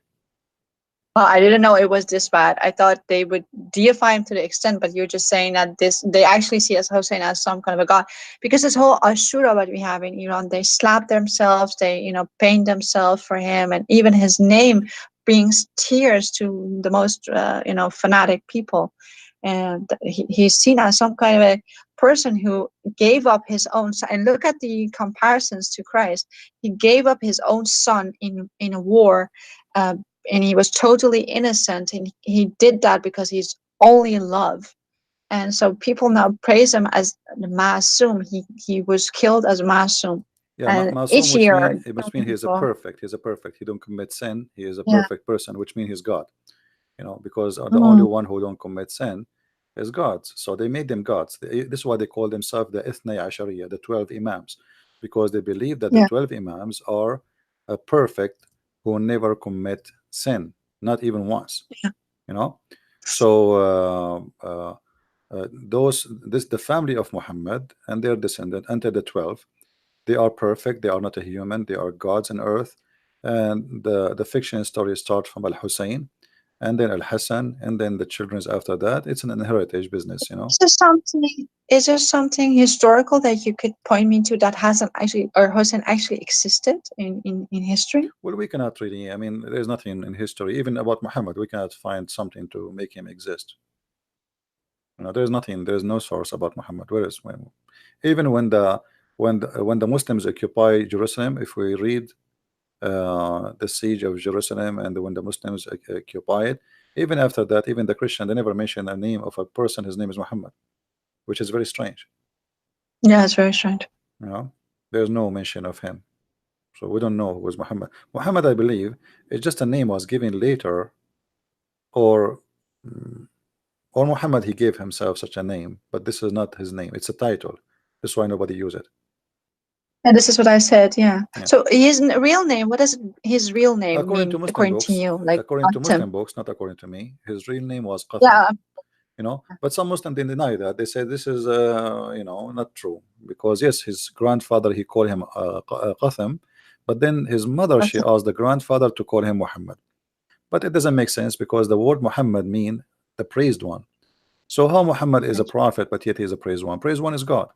Well, I didn't know it was this bad. I thought they would deify him to the extent, but you're just saying that this they actually see as Hussein as some kind of a god. Because this whole Ashura that we have in Iran, they slap themselves, they paint themselves for him, and even his name brings tears to the most fanatic people. And he's seen as some kind of a person who gave up his own son. And look at the comparisons to Christ. He gave up his own son in a war. Uh, and he was totally innocent, and he did that because he's only in love. And so people now praise him as the Masum. He was killed as Masum. Yeah, And Masum, each which year mean he is a people, perfect. He's a perfect. He don't commit sin. He is a yeah. perfect person, which means he's God. You know, because the only Mm, one who don't commit sin is gods. So they made them gods. This is why they call themselves the Ithnay Ashariya, the 12 Imams, because they believe that the yeah. 12 Imams are perfect, who never commit sin, not even once. Yeah. You know, so this the family of Muhammad and their descendant enter the 12. They are perfect. They are not a human. They are gods on earth. And the fiction story starts from Al Hussein, and then Al Hassan, and then the children's after that. It's an inheritage business, you know. Is there something historical that you could point me to that hasn't actually or hasn't actually existed in history? Well, we cannot really, I mean, there's nothing in history, even about Muhammad, we cannot find something to make him exist. You know, there's nothing, there's no source about Muhammad. Where is when, even when the Muslims occupy Jerusalem, if we read the siege of Jerusalem and when the Muslims occupy it, even after that, even the Christian, they never mention a name of a person. His name is Muhammad, which is very strange. Yeah, it's very strange. You know, there's no mention of him, so we don't know who was Muhammad. Muhammad, I believe, is just a name was given later, or mm, or Muhammad he gave himself such a name, but this is not his name. It's a title. That's why nobody use it. And this is what I said. Yeah. Yeah. So his real name. What does his real name According to mean Muslim according to books, you? Like according to Qasim. Muslim books, not according to me, his real name was Qatham. Yeah. You know, but some Muslims they deny that. They say this is you know, not true, because yes, his grandfather he called him Qatham, but then his mother she Qasim. asked the grandfather to call him Muhammad. But it doesn't make sense because the word Muhammad mean the praised one. So how Muhammad is a prophet but yet he is a praised one? Praised one is God,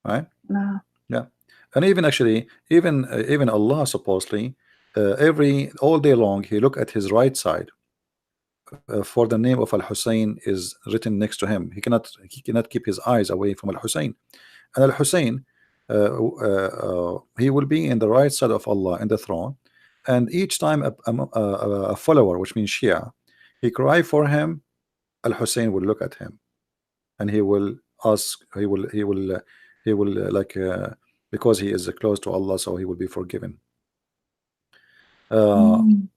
right? No. Yeah. And even actually even Allah supposedly every all day long he look at his right side, for the name of Al Hussein is written next to him. He cannot keep his eyes away from Al Hussein. And Al Hussein, he will be in the right side of Allah in the throne. And each time a follower, which means Shia, he cry for him, Al Hussein will look at him and he will ask, he will like because he is close to Allah, so he will be forgiven. Uh, Mm.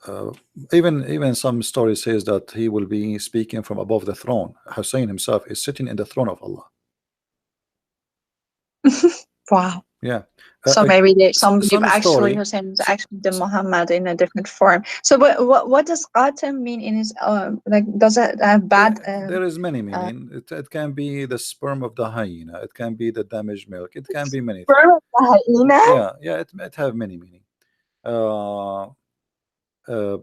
Uh, even some story says that he will be speaking from above the throne. Hussein himself is sitting in the throne of Allah. Wow. Yeah. So maybe some believe Some actually story. Hussein is So, actually the Muhammad in a different form. So what does Qasim mean in his like does it have bad there is many uh meaning. It can be the sperm of the hyena. It can be the damaged milk. It can be many things. sperm of the hyena? Yeah, yeah. It have many meaning. Uh, uh,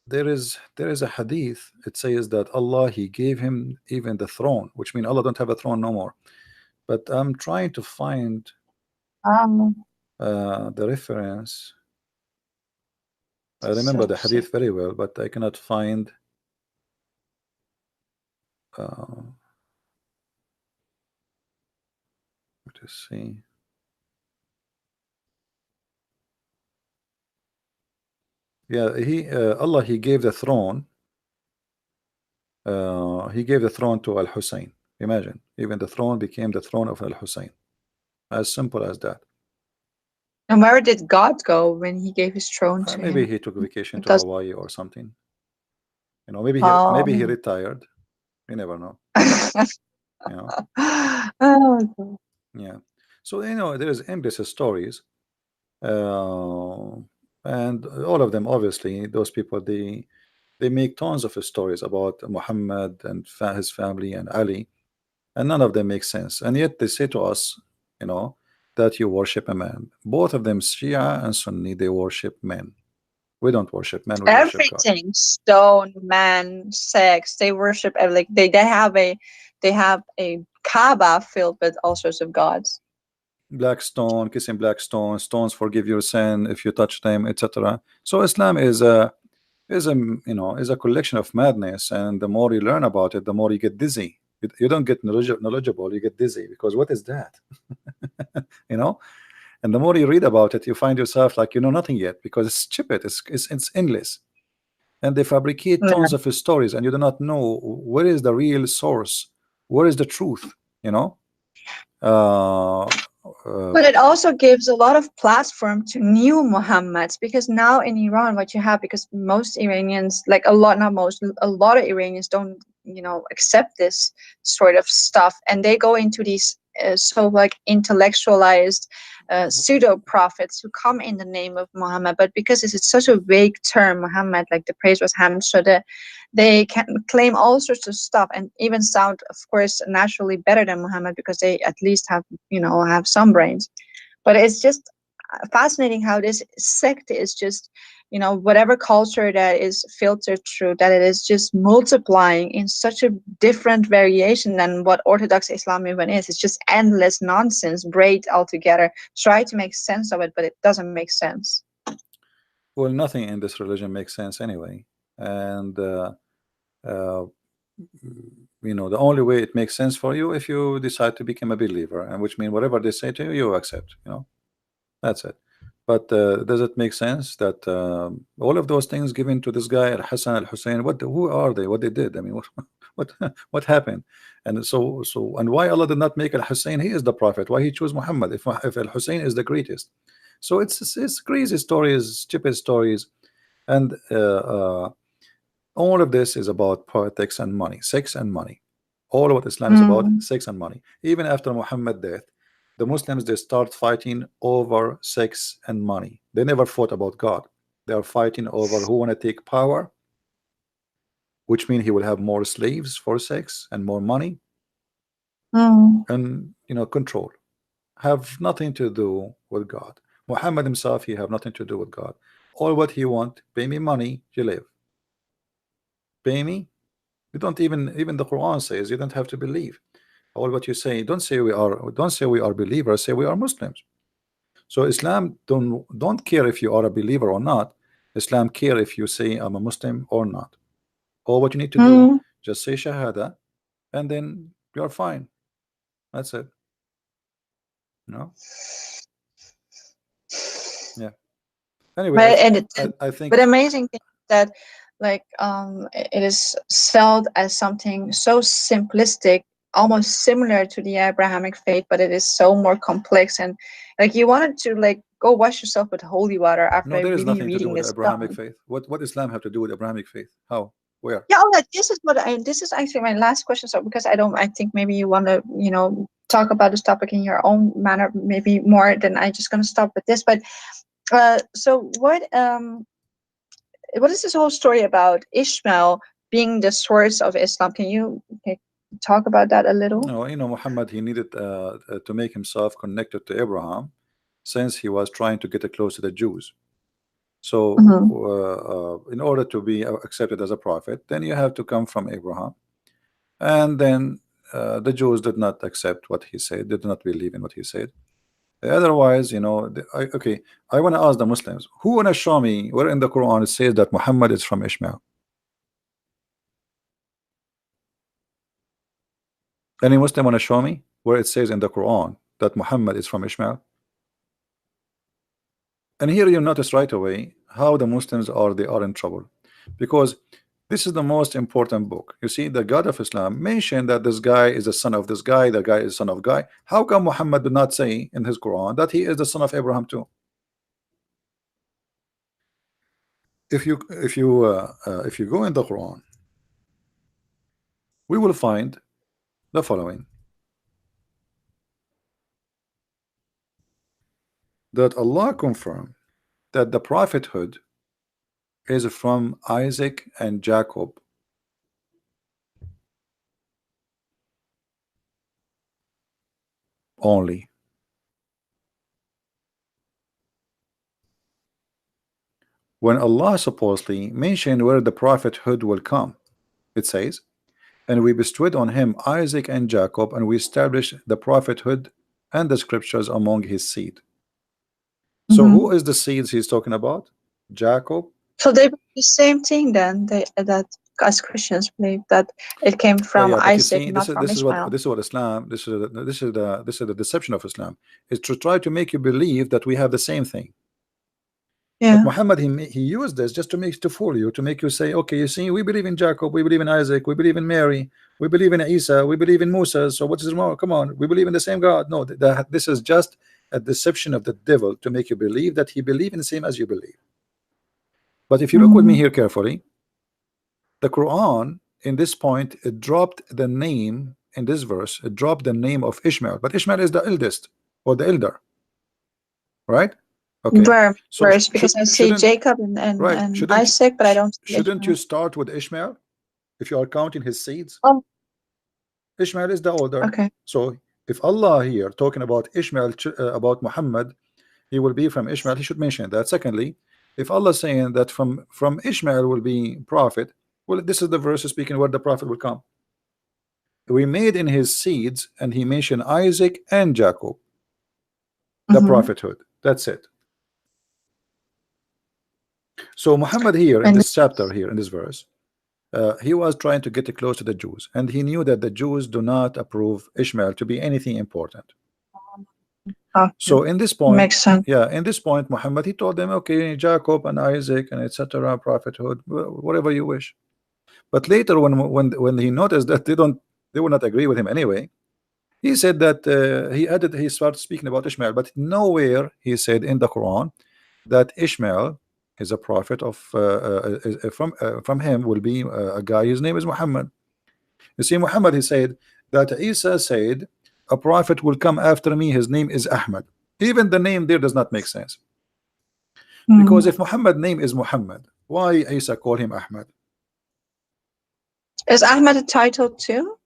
there is a hadith. It says that Allah He gave him even the throne, which means Allah don't have a throne no more. But I'm trying to find Um, the reference. I so remember the sick. hadith very well, but I cannot find. Let us see. Yeah, Allah He gave the throne. He gave the throne to Al Hussein. Imagine, even the throne became the throne of Al Hussein. As simple as that. And where did God go when he gave his throne to Maybe him? he took vacation It to does Hawaii or something. You know, maybe he um retired. You never know. You know. oh, Yeah. So you know, there is endless stories, uh, and all of them obviously those people they make tons of stories about Muhammad and his family and Ali, and none of them make sense. And yet they say to us, you know, that you worship a man. Both of them, Shia and Sunni, they worship men. We don't worship men, we worship God. everything stone man sex they worship like they have a Kaaba filled with all sorts of gods. Black stone, kissing black stone, stones forgive your sin if you touch them, etc. So Islam is a is a collection of madness, and the more you learn about it, the more you get dizzy. You don't get knowledgeable, you get dizzy because what is that? you know and the more you read about it, you find yourself like you know nothing yet because it's stupid, it's endless, and they fabricate Yeah. tons of stories and you do not know where is the real source, where is the truth you know uh, uh, But it also gives a lot of platform to new Muhammads because now in Iran, what you have, because most Iranians, like a lot, not most, a lot of Iranians don't, accept this sort of stuff, and they go into these so like intellectualized pseudo prophets who come in the name of Muhammad, but because it's such a vague term, Muhammad, like the praise was Hamd, so they can claim all sorts of stuff and even sound, of course, naturally better than Muhammad because they at least have some brains. But it's just fascinating how this sect is just whatever culture that is filtered through, that it is just multiplying in such a different variation than what Orthodox Islam even is. It's just endless nonsense braid altogether. Try to make sense of it, but it doesn't make sense. Well, nothing in this religion makes sense anyway, and uh, the only way it makes sense for you if you decide to become a believer, and which means whatever they say to you, you accept. That's it. But does it make sense that all of those things given to this guy Al Hassan Al Hussein? Who are they? What they did? I mean, what what happened? And and why Allah did not make Al Hussein? He is the prophet. Why he chose Muhammad if Al Hussein is the greatest? So it's crazy stories, stupid stories, and all of this is about politics and money, sex and money. All of what Islam is about, Mm. sex and money. Even after Muhammad's death, the Muslims they start fighting over sex and money. They never fought about God. They are fighting over who want to take power, which means he will have more slaves for sex and more money Mm. and control. Have nothing to do with God. Muhammad himself, he have nothing to do with God. All what he want, pay me money, you live. Pay me. You don't even the Quran says you don't have to believe. All what you say, don't say we are believers, say we are Muslims. So Islam don't care if you are a believer or not. Islam care if you say I'm a Muslim or not. All what you need to do, Mm. just say Shahada, and then you're fine. That's it. No, yeah. Anyway, But and it, I but think amazing thing is that like it is sold as something so simplistic, almost similar to the Abrahamic faith, but it is so more complex, and like you wanted to like go wash yourself with holy water no, after there is really nothing to do reading with this the stuff. Abrahamic faith. What Islam have to do with Abrahamic faith? How? Where? Yeah, this is what this is actually my last question. So because I think maybe you want to talk about this topic in your own manner, maybe more than I just gonna stop with this. But so what is this whole story about Ishmael being the source of Islam? Can you talk about that a little? No, Muhammad he needed to make himself connected to Abraham, since he was trying to get close to the Jews. So, Mm-hmm. in order to be accepted as a prophet, then you have to come from Abraham. And then the Jews did not accept what he said, did not believe in what he said. Otherwise, okay, I want to ask the Muslims who want to show me where in the Quran it says that Muhammad is from Ishmael. Any Muslim want to show me where it says in the Quran that Muhammad is from Ishmael? And here you notice right away how the Muslims are in trouble, because this is the most important book. You see, the God of Islam mentioned that this guy is the son of this guy, the guy is son of guy. How come Muhammad did not say in his Quran that he is the son of Abraham too? If you go in the Quran, we will find the following: that Allah confirmed that the prophethood is from Isaac and Jacob only. When Allah supposedly mentioned where the prophethood will come, it says, and we bestowed on him Isaac and Jacob, and we established the prophethood and the scriptures among his seed. So Mm-hmm. who is the seeds he's talking about? Jacob. So they believe the same thing then. That as Christians believe that it came Yeah, from yeah, but you Isaac, see, not from Ishmael. this is what Islam, this is the deception of Islam, is to try to make you believe that we have the same thing. But Yeah. Muhammad, he used this just to fool you, to make you say, okay, you see, we believe in Jacob, we believe in Isaac, we believe in Mary, we believe in Isa, we believe in Musa. So what is wrong? Come on, we believe in the same God. No, this is just a deception of the devil to make you believe that he believe in the same as you believe. But if you look with me Mm-hmm. here carefully, the Quran in this point it dropped the name in this verse. It dropped the name of Ishmael, but Ishmael is the eldest or the elder, right? Okay, Where so verse? Because I see shouldn't Jacob right and Isaac, but I don't see shouldn't you Ishmael. start with Ishmael if you are counting his seeds? Oh, Ishmael is the older. okay. So if Allah here talking about Ishmael about Muhammad, he will be from Ishmael, he should mention that. Secondly, If Allah is saying that from Ishmael will be prophet, well, this is the verse speaking where the prophet will come. We made in his seeds, and he mentioned Isaac and Jacob, the Mm-hmm. prophethood. That's it. So Muhammad here in And this chapter, here in this verse, he was trying to get close to the Jews, and he knew that the Jews do not approve Ishmael to be anything important. okay, So in this point, makes sense. yeah, in this point, Muhammad, he told them, okay, Jacob and Isaac and etc. prophethood, whatever you wish. But later, when he noticed that they will not agree with him anyway, he said that he started speaking about Ishmael, but nowhere he said in the Quran that Ishmael is a prophet of from him will be a guy. His name is Muhammad. You see, Muhammad, he said that Isa said a prophet will come after me. His name is Ahmad. Even the name there does not make sense, because Mm. if Muhammad name is Muhammad, why Isa call him Ahmad? Is Ahmed a title too?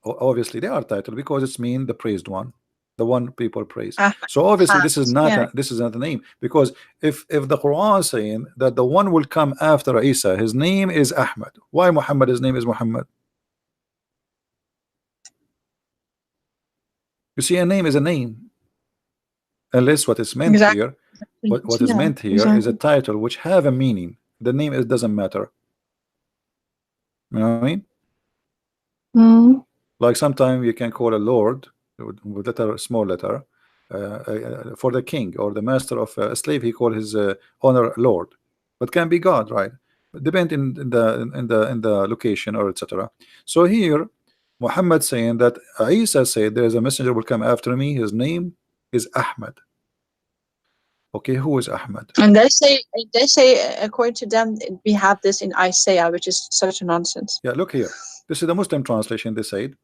Obviously they are titled because it's mean the praised one, the one people praise. Ahmed. So obviously Ah, yeah, this is not a name, because if the Quran is saying that the one will come after Isa, his name is Ahmad, why Muhammad, his name is Muhammad? You see, a name is a name, unless what is meant exactly. here, what is Yeah, meant here is a exactly. title which have a meaning. The name, it doesn't matter. You know what I mean? Mm. Like sometimes you can call a lord with letter, small letter, for the king or the master of a slave. He call his honor lord, but can be God, right? Depend in the location or etc. So here, Muhammad saying that Isa said there is a messenger will come after me. His name is Ahmad. Okay, who is Ahmad? And they say, according to them, we have this in Isaiah, which is such a nonsense. Yeah, look here. This is the Muslim translation. They said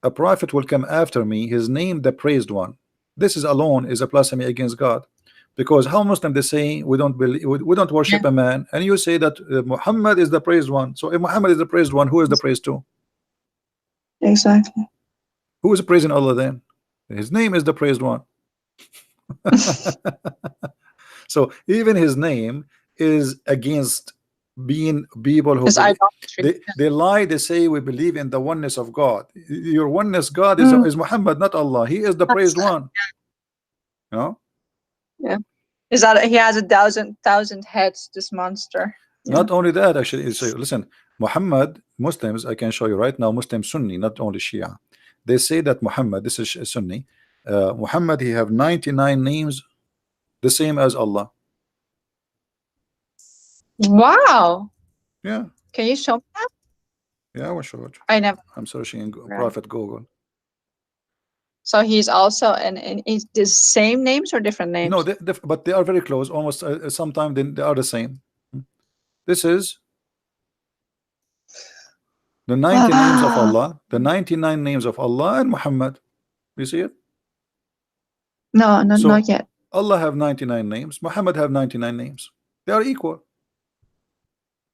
a prophet will come after me, his name the praised one. This is alone is a blasphemy against God, because how Muslim they say we don't believe, we don't Yeah, worship a man, and you say that Muhammad is the praised one. So if Muhammad is the praised one, who is the praised to? exactly. Who is praising Allah then? His name is the praised one. So even his name is against being people who It's believe. idolatry. They lie. They say we believe in the oneness of God. Your oneness God Mm. is Muhammad, not Allah. He is the praised one. You know. Yeah. Is that he has a thousand heads, this monster. Yeah. Not only that, actually, so listen, Muhammad, Muslims, I can show you right now, Muslim Sunni, not only Shia. They say that Muhammad, this is Sunni, Muhammad, he have 99 names, the same as Allah. Wow. Yeah, Can you show me that? yeah, I will show it. I never I'm searching in read. Prophet Google. So he's also and is the same names or different No, names? but they are very close, almost sometimes they are the same. This is the 90 names of Ah, Allah, the 99 names of Allah and Muhammad. You see it? no, not So yet. Allah have 99 names, Muhammad have 99 names. They are equal.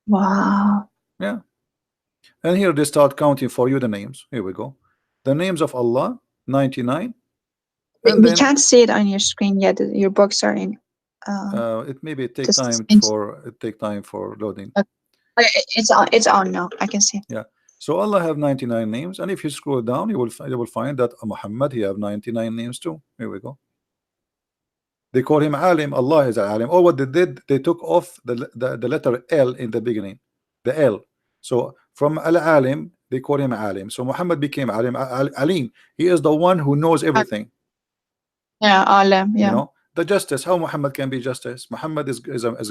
Wow. Yeah. And here they start counting for you the names. Here we go. The names of Allah, 99. And We then can't see it on your screen yet. Your books are in. Um, it maybe take this time is for loading. okay, it's on. It's on now. I can see. Yeah. So Allah have 99 names, and if you scroll down, you will find that Muhammad, he have 99 names too. Here we go. They call him Alim. Allah is Alim. Or what they did, they took off the letter L in the beginning, the L. So from Al Alim, they call him Alim. So Muhammad became Alim. Alim. He is the one who knows everything. Yeah, Alam. You Yeah. know, the justice. How Muhammad can be justice? Muhammad is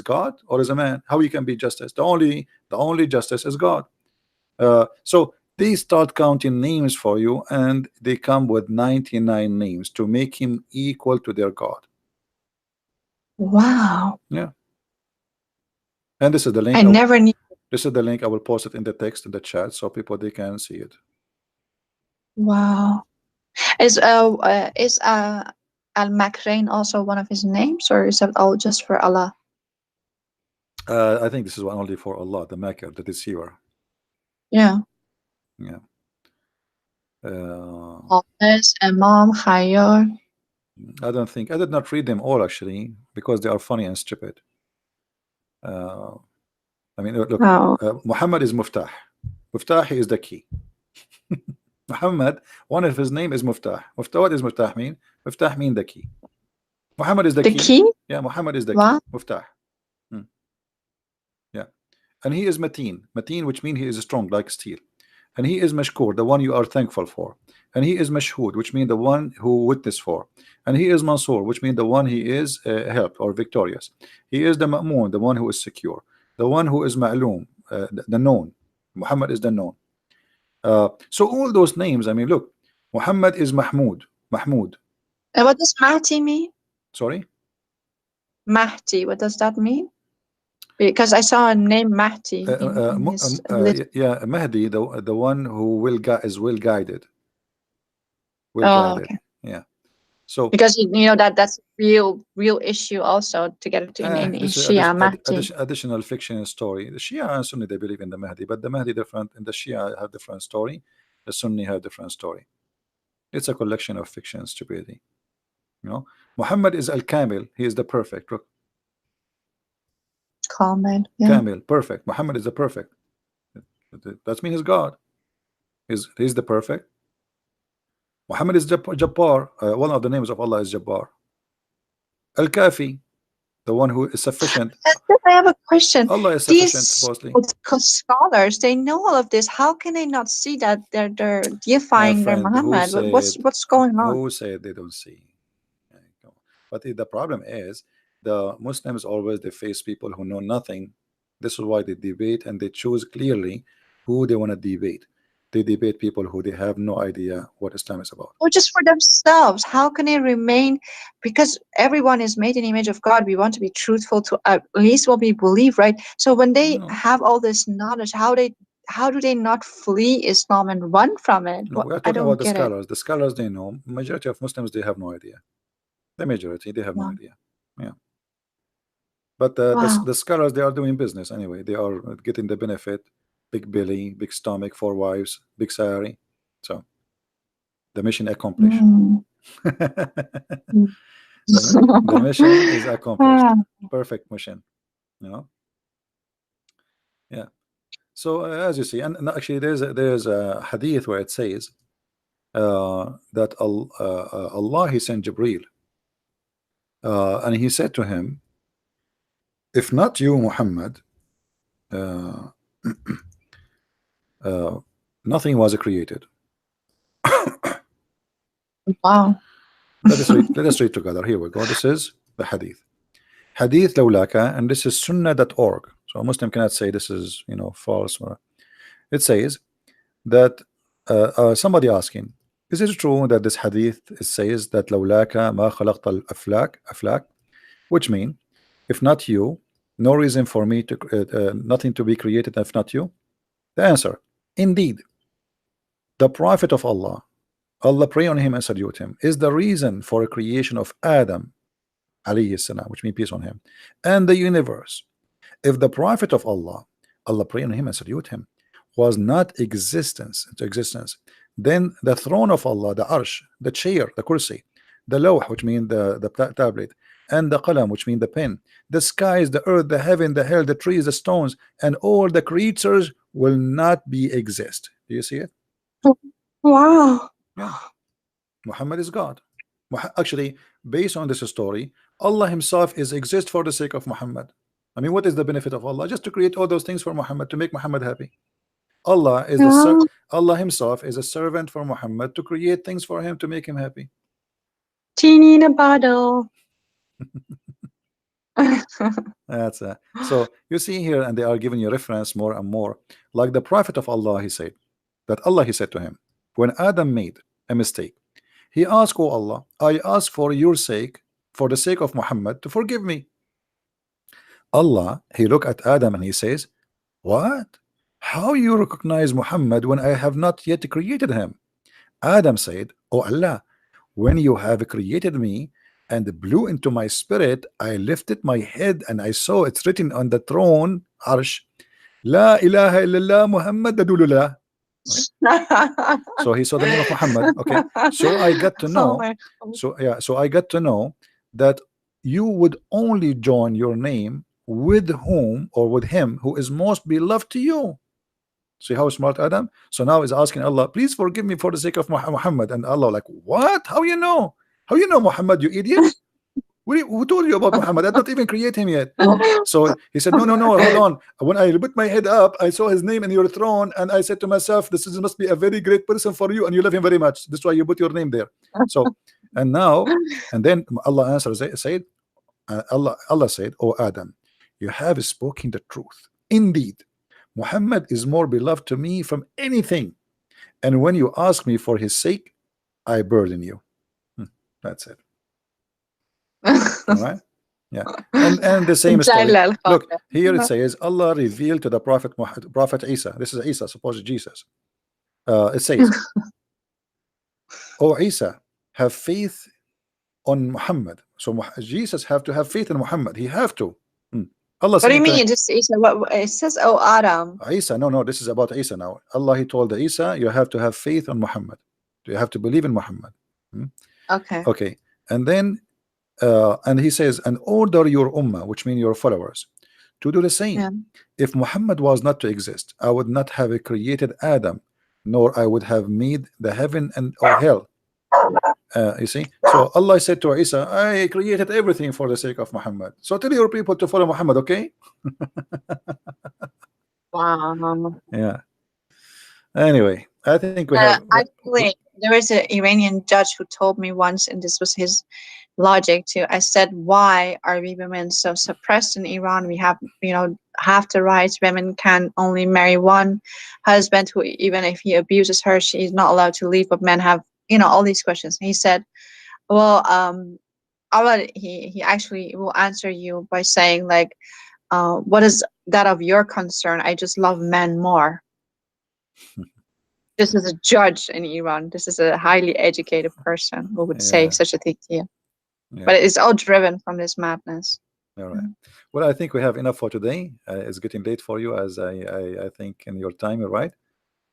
God or is a man? How he can be justice? The only justice is God. So they start counting names for you, and they come with 99 names to make him equal to their God. Wow. Yeah. And this is the I link. never knew. This is the link. I will post it in the text in the chat so people they can see it. Wow. Is Al Makrain also one of his names, or is it all just for Allah? I think this is one only for Allah, the Maker, the deceiver. Yeah. Yeah. Uh, Hafiz, Imam, Khayyar. I don't think I did not read them all actually because they are funny and stupid. Uh, I mean, look, Oh, Muhammad is Muftah. Muftah is the key. Muhammad, one of his name is Muftah. Muftah, what is Muftah mean? Muftah mean the key. Muhammad is the the key. key? Yeah, Muhammad is the key. What? Muftah. Hmm. Yeah. And he is Mateen. Mateen, which means he is strong like steel. And he is Mashkur, the one you are thankful for. And he is Mashhud, which means the one who witness for. And he is Mansur, which means the one he is helped or victorious. He is the Ma'mun, the one who is secure. The one who is Ma'loom, the known. Muhammad is the known. So all those names, I mean, look, Muhammad is Mahmud. Mahmud. And what does Mahdi mean? Sorry? Mahdi, what does that mean? Because I saw a name Mahdi in his list. Yeah, Mahdi, the one who is well guided. Well Oh, guided. okay. Yeah. So Because you know that's real issue also to get it in this is Shia Mahdi. additional fiction story. The Shia and Sunni, they believe in the Mahdi, but the Mahdi different, and the Shia have different story. The Sunni have different story. It's a collection of fiction stupidity. You know, Muhammad is Al Kamil. He is the perfect. Look, Comment, yeah. Kamil, perfect. Muhammad is the perfect. That means he's God. He's the perfect. Muhammad is Jabbar. One of the names of Allah is Jabbar. Al Kafi, the one who is sufficient. I have a question. Allah is sufficient, These supposedly. scholars, they know all of this. How can they not see that they're deifying their Friend, Muhammad? What's going on? Who said they don't see? But the problem is the Muslims always they face people who know nothing. This is why they debate and they choose clearly who they want to debate. They debate people who they have no idea what Islam is about. Or just for themselves. How can they remain? Because everyone is made in the image of God. We want to be truthful to at least what we believe, right? So when they No, have all this knowledge, how do they not flee Islam and run from it? no, we are I talking don't about the get it. scholars. The scholars they know. Majority of Muslims they have no idea. The majority they have no Wow. idea. Yeah. But Wow. the scholars they are doing business anyway. They are getting the benefit. Big belly, big stomach, 4 wives, big salary. So the mission accomplished. Mm. The mission is accomplished. Ah, Perfect mission. You know. Yeah. So as you see, and actually there's a hadith where it says that Allah he sent Jibril, and he said to him, if not you, Muhammad, uh, nothing was created. wow. Let us read together. Here we go. This is the hadith. Hadith lawlaka, and this is sunnah.org. So a Muslim cannot say this is false. It says that somebody asking, is it true that this hadith says that lawlaka ma khalaqta al-aflak, which mean if not you, no reason for me to nothing to be created if not you? The answer, indeed, the Prophet of Allah, Allah pray on him and salute him, is the reason for a creation of Adam alayhi salam, which means peace on him, and the universe. If the Prophet of Allah, Allah pray on him and salute him, was not into existence, then the throne of Allah, the arsh, the chair, the kursi, the lawh, which means the tablet, and the qalam, which means the pen, the skies, the earth, the heaven, the hell, the trees, the stones, and all the creatures will not be exist. Do you see it? Wow. Yeah. Muhammad is God. Actually, based on this story, Allah himself is exist for the sake of Muhammad. I mean, what is the benefit of Allah? Just to create all those things for Muhammad, to make Muhammad happy. Allah is Yeah. Allah himself is a servant for Muhammad to create things for him to make him happy. Genie in a bottle. That's so you see here, and they are giving you reference more and more. Like the Prophet of Allah, he said that Allah he said to him, when Adam made a mistake, he asked, oh Allah, I ask for your sake, for the sake of Muhammad, to forgive me. Allah, he looked at Adam and he says, what? How you recognize Muhammad when I have not yet created him? Adam said, oh Allah, when you have created me and blew into my spirit, I lifted my head and I saw it's written on the throne, Arsh, La ilaha illallah Muhammad Dadulullah. So he saw the name of Muhammad. Okay, so I got to know. So I got to know that you would only join your name with whom or with him who is most beloved to you. See how smart Adam? So now he's asking Allah, please forgive me for the sake of Muhammad. And Allah like, what? How you know? How you know Muhammad, you idiot? Who told you about Muhammad? I did not even create him yet. So he said, no, no, no, hold on. When I put my head up, I saw his name in your throne, and I said to myself, must be a very great person for you, and you love him very much. That's why you put your name there. So, and now, and then Allah answers, said, Allah said, oh Adam, you have spoken the truth. Indeed, Muhammad is more beloved to me from anything. And when you ask me for his sake, I burden you. That's it. All right. Yeah, and the same story. Look here, it says Allah revealed to the Prophet Isa. This is Isa, supposed Jesus. It says, "O Isa, have faith on Muhammad." So Jesus have to have faith in Muhammad. He have to. Allah. What do you mean? Just Isa? What it says? Oh, Adam. Isa. No, no. This is about Isa now. Allah, He told Isa, you have to have faith on Muhammad. You have to believe in Muhammad. Okay. Okay, and then. And he says, and order your ummah, which means your followers, to do the same. Yeah. If Muhammad was not to exist, I would not have created Adam, nor I would have made the heaven and or hell. You see, so Allah said to Isa, I created everything for the sake of Muhammad. So tell your people to follow Muhammad, okay? Wow. Yeah. Anyway, I think we have. Actually, there was an Iranian judge who told me once, and this was his logic too. I said, why are we women so suppressed in Iran? We have, half the rights. Women can only marry one husband, who even if he abuses her, she is not allowed to leave. But men have, all these questions. He said, well, he actually will answer you by saying, like, what is that of your concern? I just love men more. This is a judge in Iran. This is a highly educated person who would say such a thing to you. Yeah. But it's all driven from this madness. All right. Well, I think we have enough for today. It's getting late for you, as I think in your time, right?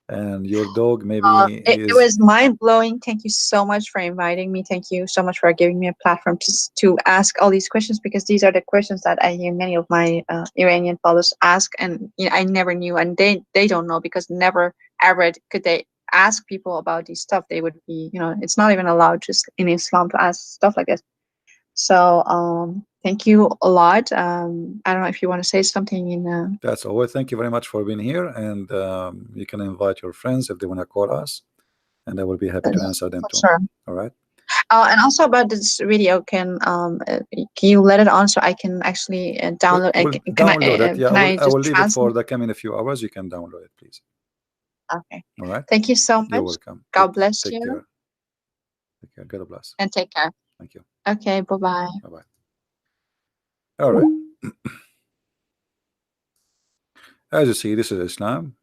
And your dog, maybe. It was mind blowing. Thank you so much for inviting me. Thank you so much for giving me a platform to ask all these questions, because these are the questions that I hear many of my Iranian followers ask, and I never knew, and they don't know, because never ever could they ask people about these stuff. They would be, it's not even allowed just in Islam to ask stuff like this. So thank you a lot. I don't know if you want to say something in That's all. Well, thank you very much for being here, and you can invite your friends if they want to call us, and I will be happy to answer them too. Sure. All right. And also about this video, can you let it on so I can actually download it? Download it. Yeah, I will leave it for the coming a few hours. You can download it, please. Okay. All right. Thank you so much. You're welcome. God bless you. Take care. Take care. God bless. And take care. Thank you. Okay. Bye-bye. Bye-bye. All right. As you see, this is Islam,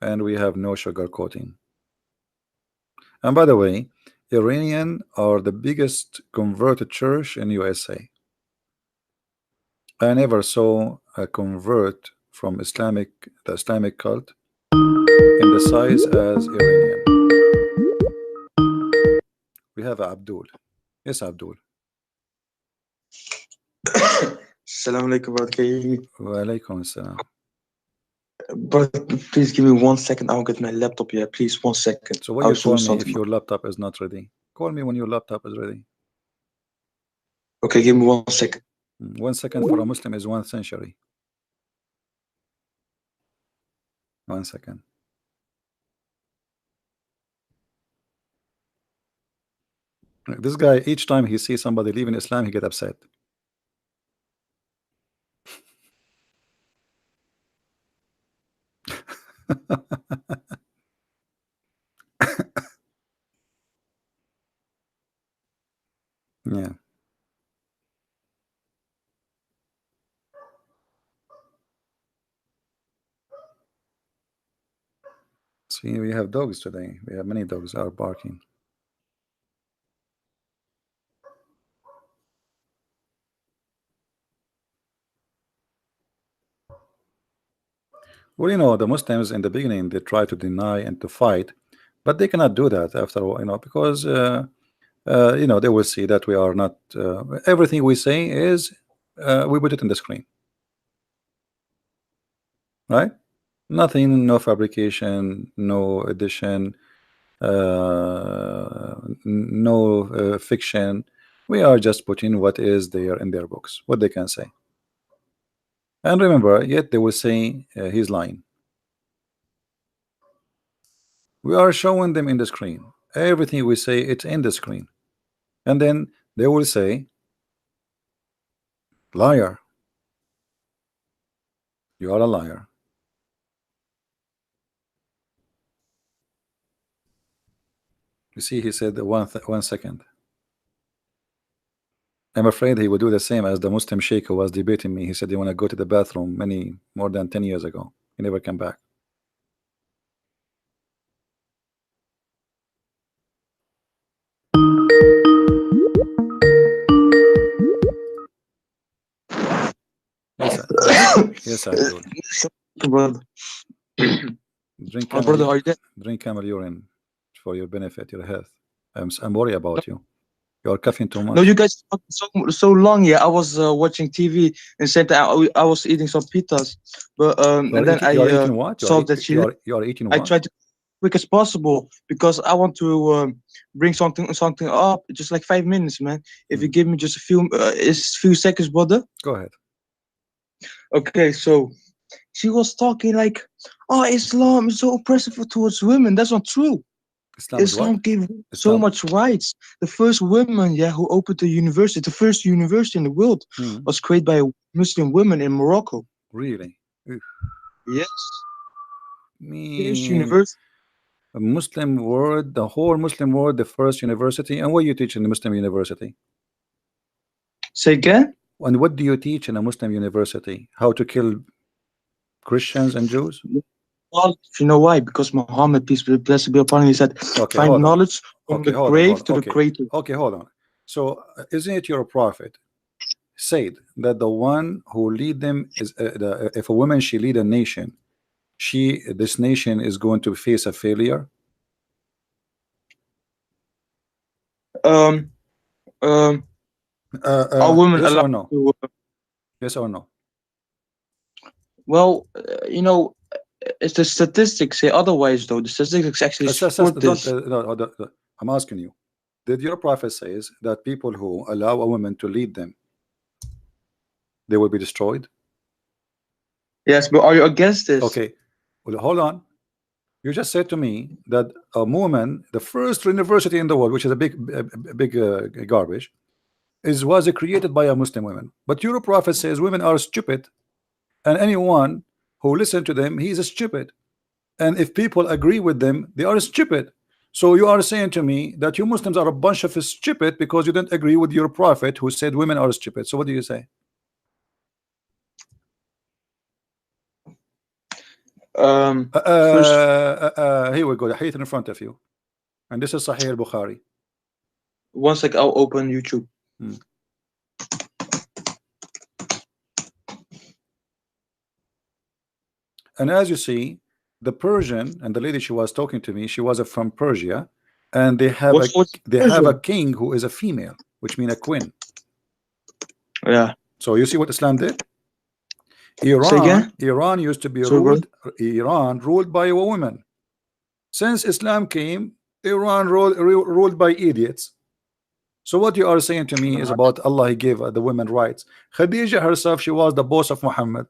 and we have no sugar coating. And by the way, Iranian are the biggest converted church in USA. I never saw a convert from the Islamic cult in the size as Iranian. We have Abdul. Yes, Abdul. Assalamu alaikum, brother. Can you hear me? Wa alaikum assalam. Brother, please give me 1 second. I'll get my laptop here. Please, 1 second. So when you call me if your laptop is not ready, call me when your laptop is ready. Okay, give me 1 second. 1 second for a Muslim is 1 century. 1 second. This guy, each time he sees somebody leaving Islam, he get upset. Yeah. See, we have dogs today. We have many dogs are barking. Well, the Muslims in the beginning, they try to deny and to fight, but they cannot do that after all, because they will see that we are not everything we say is we put it in the screen. right? Nothing, no fabrication, no addition, no fiction. We are just putting what is there in their books, what they can say. And remember, yet they will say he's lying. We are showing them in the screen. Everything we say, it's in the screen. And then they will say, liar. You are a liar. You see, he said 1 second. I'm afraid he will do the same as the Muslim sheikh who was debating me. He said he want to go to the bathroom many more than 10 years ago. He never came back. Yes, yes, Abdul. Brother, Drink my brother, are you there? drink camel urine for your benefit, your health. I'm worried about you. You are coughing too much. No, you guys talked so long. Yeah, I was watching TV and same time I was eating some pizzas, but and then You are I eating what? saw that she left. You are eating I what? tried to quick as possible because I want to bring something up. Just like 5 minutes, man. If you give me just a few seconds, brother. Go ahead. Okay, so she was talking like, "Oh, Islam is so oppressive towards women." That's not true. Islam is Islam what? gave so Islam. much rights. The first woman, yeah, who opened the university, the first university in the world, was created by Muslim women in Morocco. Really? Oof. Yes. First Me, university. a Muslim world, the whole Muslim world, the first university. And what you teach in the Muslim university? Say again? And what do you teach in a Muslim university? How to kill Christians and Jews? Well, you know why? Because Muhammad, peace be blessed be upon him, he said, Okay, find hold on. knowledge from Okay, the hold on, grave hold to on. the Okay, cradle. okay, hold on. So, isn't it your prophet said that the one who lead them is if a woman she lead a nation, this nation is going to face a failure? Um, are women Yes or allowed no? to? Yes or no? Well, it's the statistics say otherwise, though. The statistics actually support Don't, this. no, I'm asking you. Did your prophet says that people who allow a woman to lead them, they will be destroyed? Yes, but are you against this? Okay, well, hold on. You just said to me that a woman, the first university in the world, which is a big garbage, was created by a Muslim woman. But your prophet says women are stupid, and anyone who listen to them, he is stupid. And if people agree with them, they are stupid. So you are saying to me that you Muslims are a bunch of stupid because you didn't agree with your prophet who said women are stupid. So what do you say? First, Here we go. The hadith in front of you, and this is Sahih al-Bukhari. one sec, I'll open YouTube. And as you see, the Persian and the lady she was talking to me, she was from Persia, and they have What's a king who is a female, which means a queen. Yeah. So you see what Islam did? Say again? Iran used to be Sorry, ruled. Iran ruled by a woman. Since Islam came, Iran ruled by idiots. So what you are saying to me is about Allah. He gave the women rights. Khadija herself, she was the boss of Muhammad.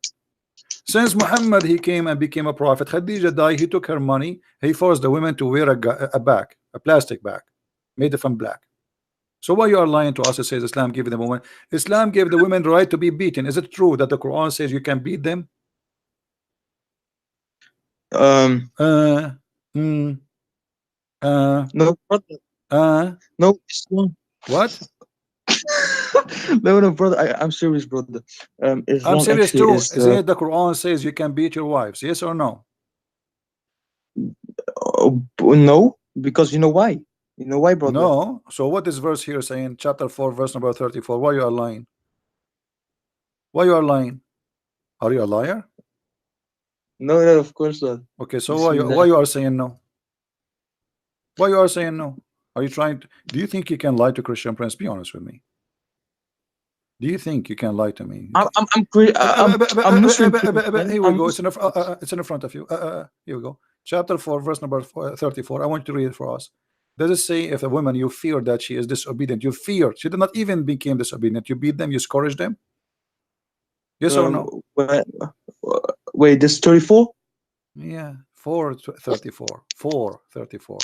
Since Muhammad he came and became a prophet, Khadija died. He took her money. He forced the women to wear a bag, a plastic bag, made it from black. So why you are lying to us? It says Islam gave the women. Islam gave the women the right to be beaten. Is it true that the Quran says you can beat them? No, brother. No, Islam. What? No, brother. I'm serious, brother. I'm Islam serious actually too. is Isn't it the Quran says you can beat your wives? Yes or no? no, because you know why? You know why, brother? No. So what is verse here saying? Chapter 4, verse number 34. Why you are lying? Why you are lying? Are you a liar? No, of course not. Okay, so why you are saying no? Why you are saying no? Are you trying to, do you think you can lie to Christian Prince? Be honest with me. Do you think you can lie to me? I'm Muslim too, man. Here we I'm go. Muslim. It's in the front of you. Here we go. Chapter 4, verse number 34. I want you to read it for us. Does it say if a woman you fear that she is disobedient, you fear she did not even became disobedient, you beat them, you scourge them? Yes or Uh, no? wait, wait, this 34 Yeah, 4:34. 4:34.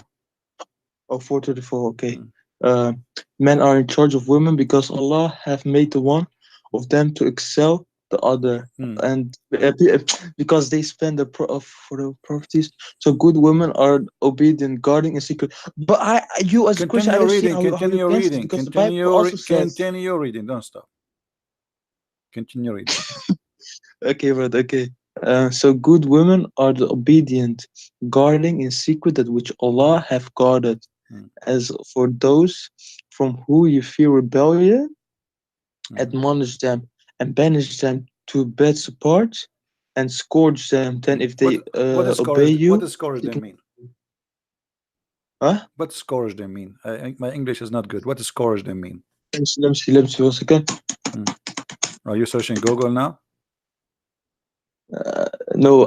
or 434? Okay. Mm. Uh, Men are in charge of women because Allah have made the one of them to excel the other, Mm. and because they spend for the properties. So good women are obedient, guarding in secret. But you as a Christian, I Continue don't see reading. how you Continue against it reading. because the Bible also says. Continue reading. Don't stop. Continue reading. Okay, but okay. So good women are the obedient, guarding in secret that which Allah have guarded. Mm. As for those from who you fear rebellion, Mm. admonish them and banish them to beds apart, and scourge them. Then, Mm. if they obey What you, does scourge you them can. mean? Huh? What does scourge them mean? My English is not good. What does scourge them mean? Let me see 1 second. Mm. Are you searching Google now? No,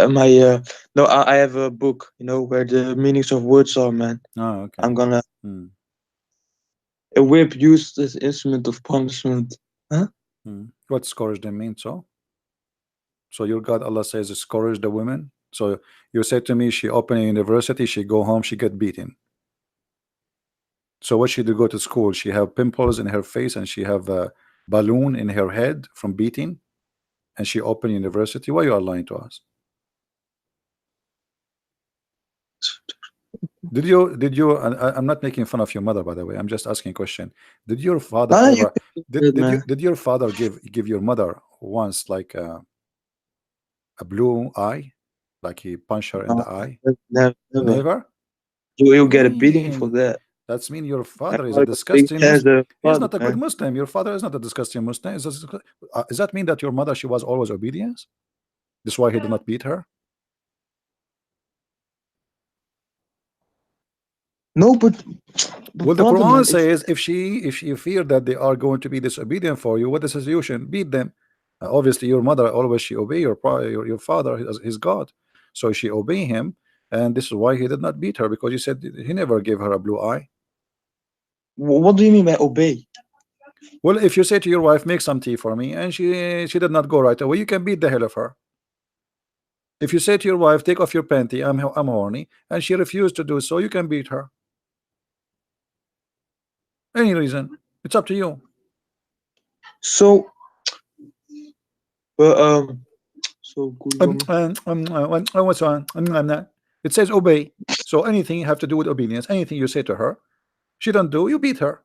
my no, I have a book, where the meanings of words are, man. Oh, okay. I'm gonna. Mm. A whip used as instrument of punishment. Huh? Mm. What scourge them mean? So your God Allah says scourge the women. So you said to me she open a university, she go home, she get beaten. So what she do go to school? She have pimples in her face and she have a balloon in her head from beating, and she open university. Why you are lying to us? Did you I'm not making fun of your mother, by the way. I'm just asking a question. Did your father Ah, you ever can do it, man. did your father give your mother once like a blue eye, like he punched her in No, the eye? never, never. Never. You'll get a beating for mean that. that's mean your My father is a father got big disgusting as Muslim. a He is father, not a good man. Muslim. Your father is not a disgusting Muslim. Does that mean that your mother she was always obedience? That's why he did not beat her. No, but Well, the brother, Quran man, if says if you fear that they are going to be disobedient for you, what is the solution? Beat them. Obviously, your mother always she obey your father, his God, so she obey him, and this is why he did not beat her because you said he never gave her a blue eye. what do you mean by obey? Well, if you say to your wife, make some tea for me, and she did not go right away, you can beat the hell of her. If you say to your wife, take off your panty, I'm horny, and she refused to do so, you can beat her. Any reason, it's up to you. So, well, so good woman. What's on? It says obey. So anything you have to do with obedience, anything you say to her, she don't do, you beat her.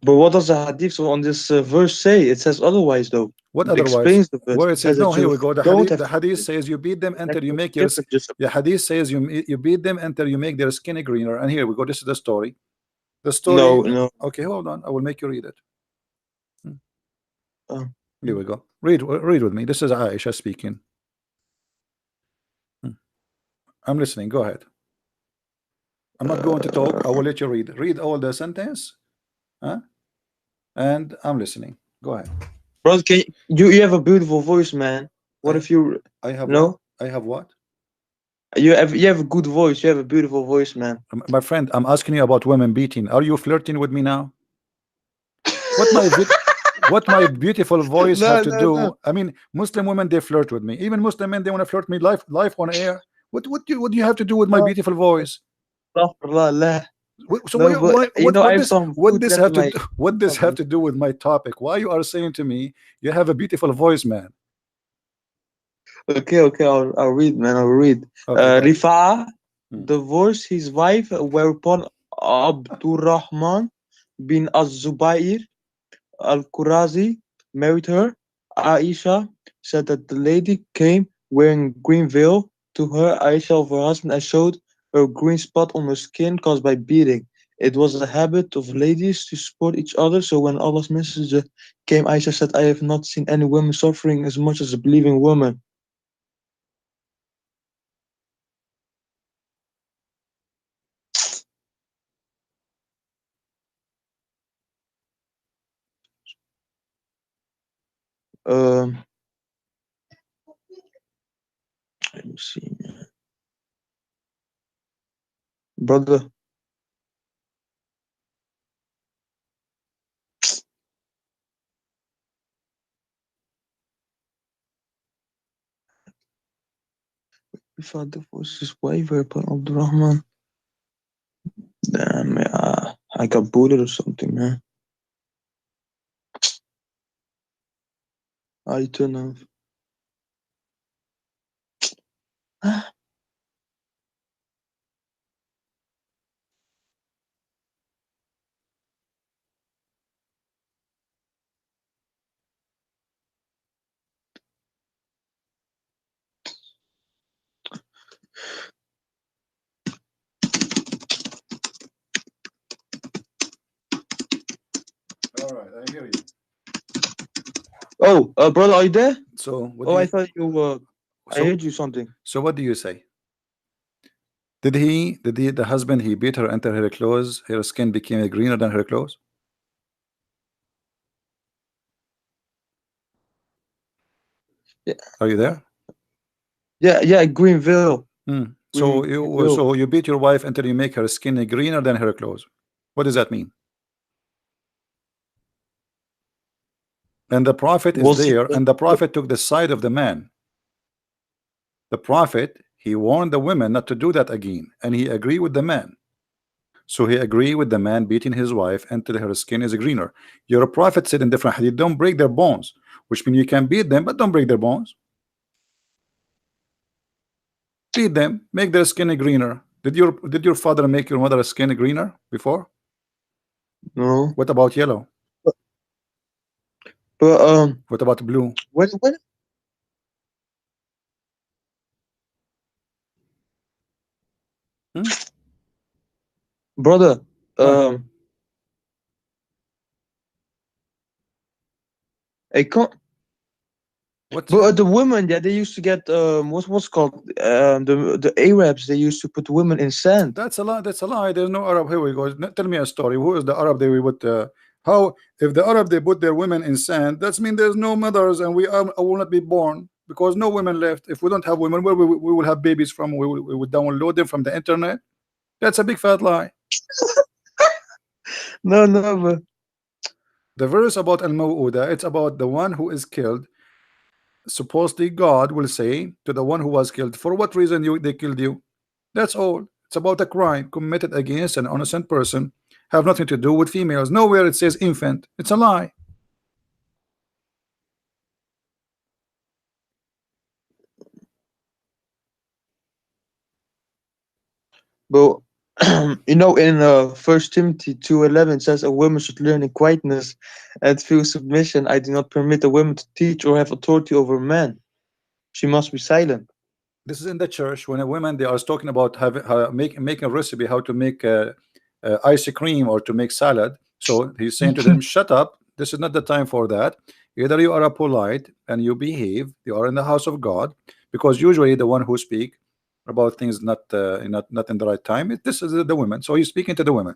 But what does the hadith on this verse say? It says otherwise, though. What It otherwise? explains the verse. Where it It says says no, that here you we go. The don't hadith, have the to hadith says you beat them until you make your. different just The hadith says you beat them until you make their skin greener. And here we go. This is the story. The story. no, no. Okay, hold on. I will make you read it. Hmm, Uh, Here we go. Read with me. This is Aisha speaking. Hmm, I'm listening. Go ahead. I'm not going to talk. I will let you read. Read all the sentence. Huh? And I'm listening. Go ahead. brother, you have a beautiful voice, man. What I if you I have what? no? I have what? You have a good voice. You have a beautiful voice, man. My friend, I'm asking you about women beating. Are you flirting with me now? What my what my beautiful voice have No, to no, no. do? I mean, Muslim women they flirt with me. Even Muslim men they want to flirt me live on air. What do you have to do with my No, beautiful voice? astaghfirullah, la. So No, but I what have this some what food this left have in to my do what this have oven. to do with my topic? Why you are saying to me you have a beautiful voice, man? Okay, okay, I'll read, man. I'll read. Okay, go ahead. Rifa'a Hmm. divorced his wife, whereupon Abdurrahman bin Az-Zubair al-Qurazi married her. Aisha said that the lady came wearing green veil to her, Aisha, of her husband, and showed a green spot on her skin caused by beating. It was a habit of ladies to support each other, so when Allah's messenger came, Aisha said, I have not seen any woman suffering as much as a believing woman. Um, let me see, brother. If I divorce his wife, whereupon Abdurrahman. Damn, man, I got bullied or something, man. I turn off. All right, I hear you. Oh, brother, are you there? So what Oh, do I you thought you were. I so heard you something. so what do you say? Did he the husband he beat her until her clothes, her skin became greener than her clothes? Yeah, Are you there? yeah. Greenville, So Greenville. you beat your wife until you make her skin greener than her clothes. What does that mean? And the prophet is Was he? there, and the prophet took the side of the man. The prophet, he warned the women not to do that again, and he agreed with the man. So he agreed with the man beating his wife until her skin is greener. Your prophet said in different hadith, don't break their bones, which means you can beat them, but don't break their bones. Beat them, make their skin greener. Did your father make your mother's skin greener before? No, What about yellow? but, but What about blue? when Hmm? brother, What? I can't. What? But the women, yeah, they used to get what's called the Arabs. They used to put women in sand. That's a lie. That's a lie. There's no Arab. Here we go. Tell me a story. Who is the Arab they we put? How if the Arab they put their women in sand? That's mean there's no mothers and we will not be born because no women left. If we don't have women, where we will have babies from? We will download them from the internet. That's a big fat lie. No, no, but The verse about al mawuda, it's about the one who is killed. Supposedly God will say to the one who was killed, for what reason they killed you? That's all. It's about a crime committed against an innocent person, have nothing to do with females. Nowhere it says infant. It's a lie. but in First Timothy 2:11 says a woman should learn in quietness and feel submission. I do not permit a woman to teach or have authority over a man. She must be silent. This is in the church when a woman they are talking about making a recipe how to make ice cream or to make salad. So he's saying to them, shut up, this is not the time for that. Either you are a polite and you behave, you are in the house of God, because usually the one who speak about things not in the right time, this is the women. So he's speaking to the women,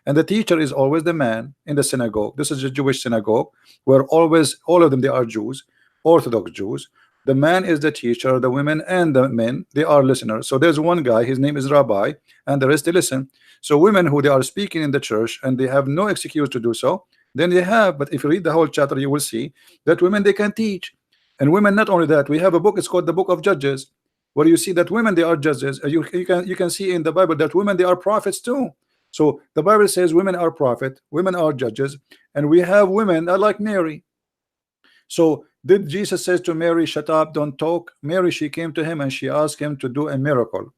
and the teacher is always the man in the synagogue. This is a Jewish synagogue where always all of them they are Jews, Orthodox Jews. The man is the teacher, the women and the men they are listeners. So there's one guy, his name is Rabbi, and the rest they listen. So women who they are speaking in the church and they have no excuse to do so, then they have. But if you read the whole chapter, you will see that women they can teach. And women, not only that, we have a book, it's called the book of Judges, where you see that women they are judges. You can see in the Bible that women they are prophets too. So the Bible says women are prophet, women are judges, and we have women like Mary. So did Jesus says to Mary, shut up, don't talk? Mary, she came to him and she asked him to do a miracle.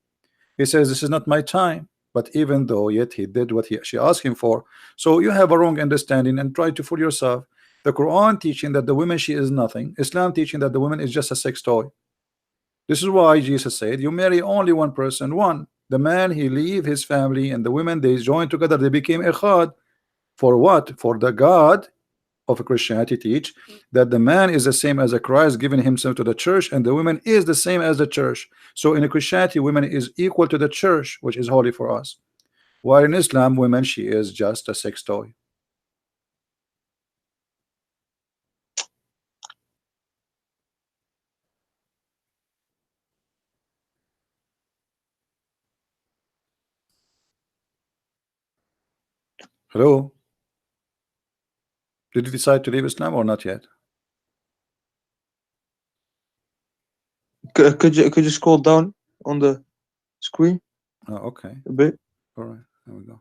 He says, this is not my time. But even though yet he did what she asked him for. So you have a wrong understanding and try to fool yourself. The Quran teaching that the woman she is nothing. Islam teaching that the woman is just a sex toy. This is why Jesus said you marry only one person, one. The man he leave his family and the women they join together, they became echad. For what? For the God of Christianity teach that the man is the same as a Christ giving himself to the church, and the woman is the same as the church. So in Christianity, women is equal to the church, which is holy for us. While in Islam, women she is just a sex toy. Hello? Did you decide to leave Islam or not yet? Could you scroll down on the screen Oh, okay. a bit? All right. There we go.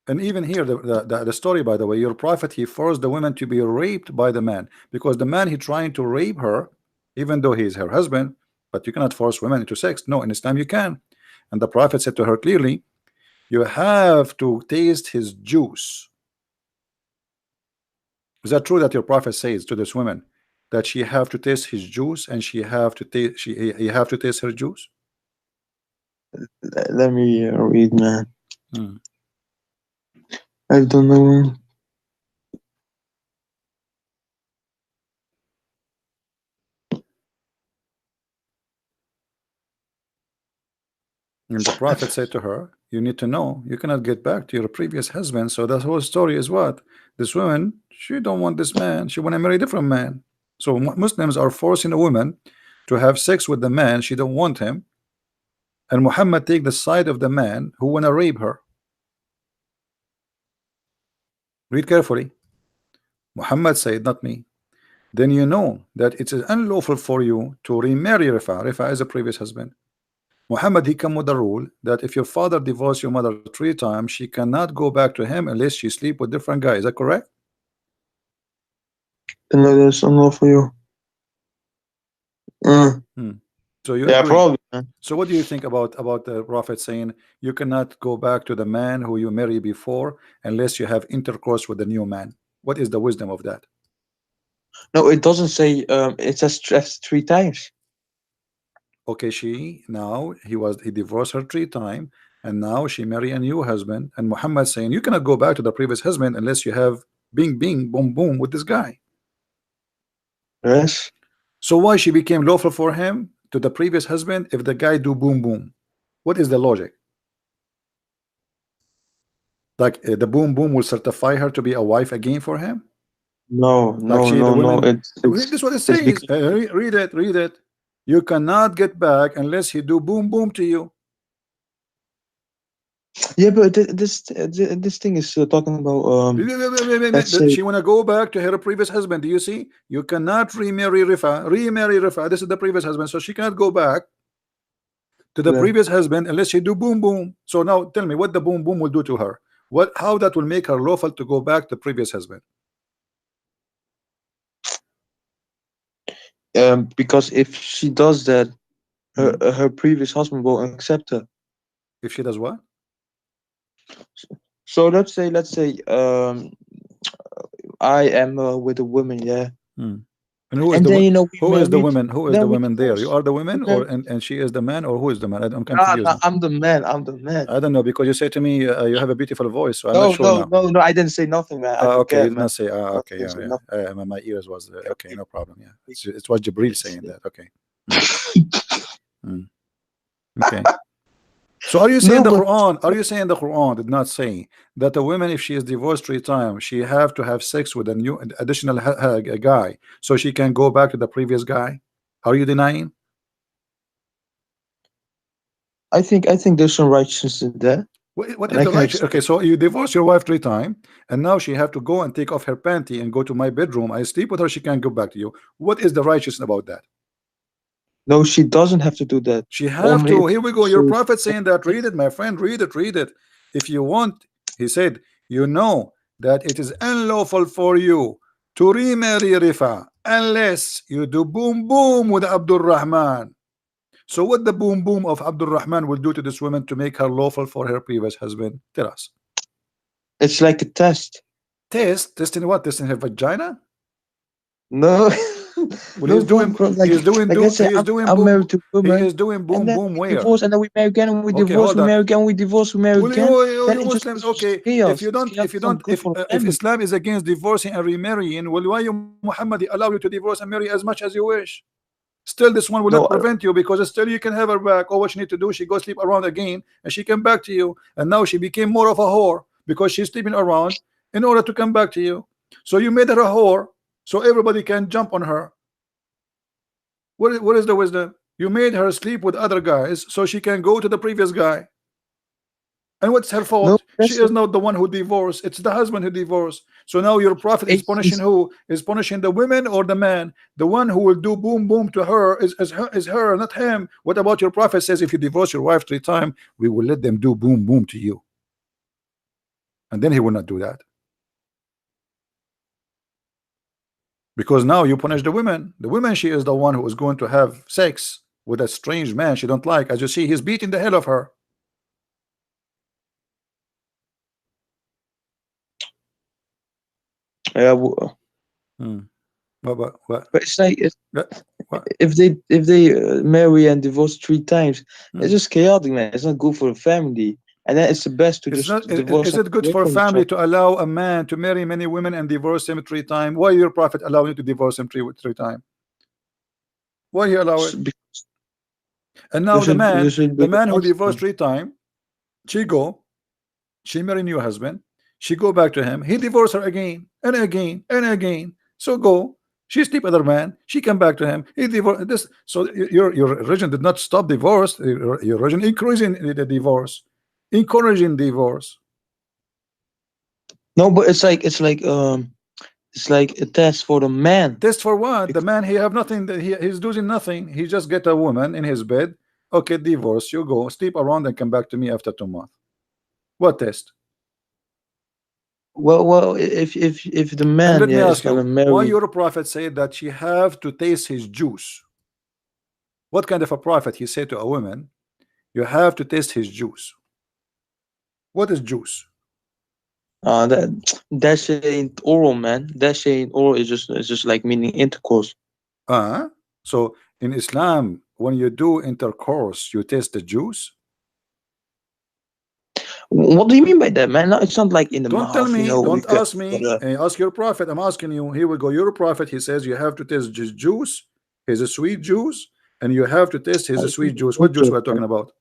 And even here, the story, by the way, your prophet, he forced the woman to be raped by the man, because the man, he trying to rape her, even though he is her husband. But you cannot force women into sex. No, in Islam you can. And the prophet said to her clearly, you have to taste his juice. Is that true that your prophet says to this woman that she have to taste his juice, and she have to taste, he have to taste her juice? Let me read, man. Hmm. I don't know. And the prophet said to her, you need to know you cannot get back to your previous husband. So the whole story is what? This woman, she don't want this man. She want to marry a different man. So Muslims are forcing a woman to have sex with the man she don't want him. And Muhammad take the side of the man who want to rape her. Read carefully. Muhammad said, not me. Then you know that it is unlawful for you to remarry Rifa. Rifa is a previous husband. Muhammad, he come with the rule that if your father divorced your mother 3 times, she cannot go back to him unless she sleep with different guys. Is that correct? No, that's enough for you. Hmm. So you Yeah, agree. probably, man. So what do you think about the prophet saying you cannot go back to the man who you married before unless you have intercourse with the new man? What is the wisdom of that? No, it doesn't say. It says stress 3 times. Okay, he divorced her 3 times, and now she marry a new husband, and Muhammad saying you cannot go back to the previous husband unless you have bing bing boom boom with this guy. Yes. So why she became lawful for him to the previous husband if the guy do boom boom? What is the logic? Like the boom boom will certify her to be a wife again for him? No, Like no, she the no, no. women, It's this is what it it's says. because Read it, read it. You cannot get back unless he do boom boom to you. yeah, but this thing is talking about let's say She wanna go back to her previous husband. Do you see? You cannot remarry Rifa. Remarry Rifa. This is the previous husband, so she cannot go back to the yeah. previous husband unless she do boom boom. So now tell me what the boom boom will do to her. What how that will make her lawful to go back to previous husband? Because if she does that, Hmm? her previous husband will accept her. If she does what? So let's say I am with a woman, yeah, Hmm. And who is and the then we who is the married, woman? Who is the then we woman there? You divorce. are the We woman, or married. and she is the man, or who is the man? I'm Ah, confused no, now. I'm the man. I'm the man. I don't know because you say to me you have a beautiful voice, so I'm not No, sure no, now. no, no. I didn't say nothing, man. I Okay, you forget, did man. not say. I Okay, didn't yeah, say yeah. nothing. My ears was okay, Okay. no problem. Yeah, it was Jibril saying that. Okay. Hmm. Hmm. Okay. So are you saying No, the but Quran? Are you saying the Quran did not say that a woman, if she is divorced 3 times, she have to have sex with a new additional guy so she can go back to the previous guy? Are you denying? I think there's some righteousness in that, What and is I the can right? Okay, explain. so you divorce your wife 3 times, and now she have to go and take off her panty and go to my bedroom. I sleep with her. She can't go back to you. What is the righteousness about that? No, she doesn't have to do that. She have Only to. if Here we go. Your she. prophet saying that. Read it, my friend. Read it. Read it. If you want, he said, you know that it is unlawful for you to remarry Rifa unless you do boom boom with Abdul Rahman. So what the boom boom of Abdul Rahman will do to this woman to make her lawful for her previous husband? Tell us. It's like a test. Testing what? Testing her vagina? No, Well, no, bro. Like I said, he is doing I'm boom married to a he woman, is doing and boom then boom we where? divorce, and then we marry again, and we Okay, divorce, hold we on. marry again, we divorce, we marry Well, again. Then it Muslims, it's just okay. chaos. It's chaos. If you It's not don't, good for the if family. Islam is against divorcing and remarrying, well, why you Muhammad allow you to divorce and marry as much as you wish? Still, this one will not No, prevent you because still you can have her back. All what you need to do, she go sleep around again, and she come back to you. And now she became more of a whore because she's sleeping around in order to come back to you. So you made her a whore, so everybody can jump on her. What is the wisdom? You made her sleep with other guys so she can go to the previous guy. And what's her No, fault? She that's is not the one who divorced. It's the husband who divorced. So now your prophet is punishing it's who? Is punishing the women or the man? The one who will do boom boom to her is her, not him. What about your prophet says if you divorce your wife 3 times, we will let them do boom boom to you. And then he will not do that. Because now you punish the women. The woman, she is the one who is going to have sex with a strange man she don't like. As you see, he's beating the hell of her. yeah. Hmm. What? But it's like What? if they marry and divorce 3 times, it's Hmm. just chaotic, man. It's not good for the family. And then it's the best to It's just not. divorce Is them it good away for a from each family other. to allow a man to marry many women and divorce him 3 times? Why your prophet allow you to divorce him three times? Why he allow it? And now You should the be man who divorced constant. 3 times, she go, she marry new husband, she go back to him, he divorce her again and again and again. So go, she sleep other man, she come back to him, he divorce this. So your religion did not stop divorce. Your religion increasing the divorce, encouraging divorce. No, but it's like a test for the man. Test for what? The Because, man, he have nothing, he's doing nothing. He just get a woman in his bed. Okay, divorce, you go sleep around and come back to me after 2 months. What test? well, if the And man, let me yeah, is ask gonna you, why marry. your prophet said that she have to taste his juice? What kind of a prophet he said to a woman, you have to taste his juice? What is juice? That shit ain't oral, man. That shit ain't oral. It's just like meaning intercourse. So in Islam, when you do intercourse, you taste the juice? What do you mean by that, man? No, it's not like in the Don't tell mouth, you me, know. You don't got, ask me. Ask your prophet. I'm asking you. Here we go. Your prophet, he says you have to taste his juice, his sweet juice, and you have to taste his sweet juice. What juice we're talking about?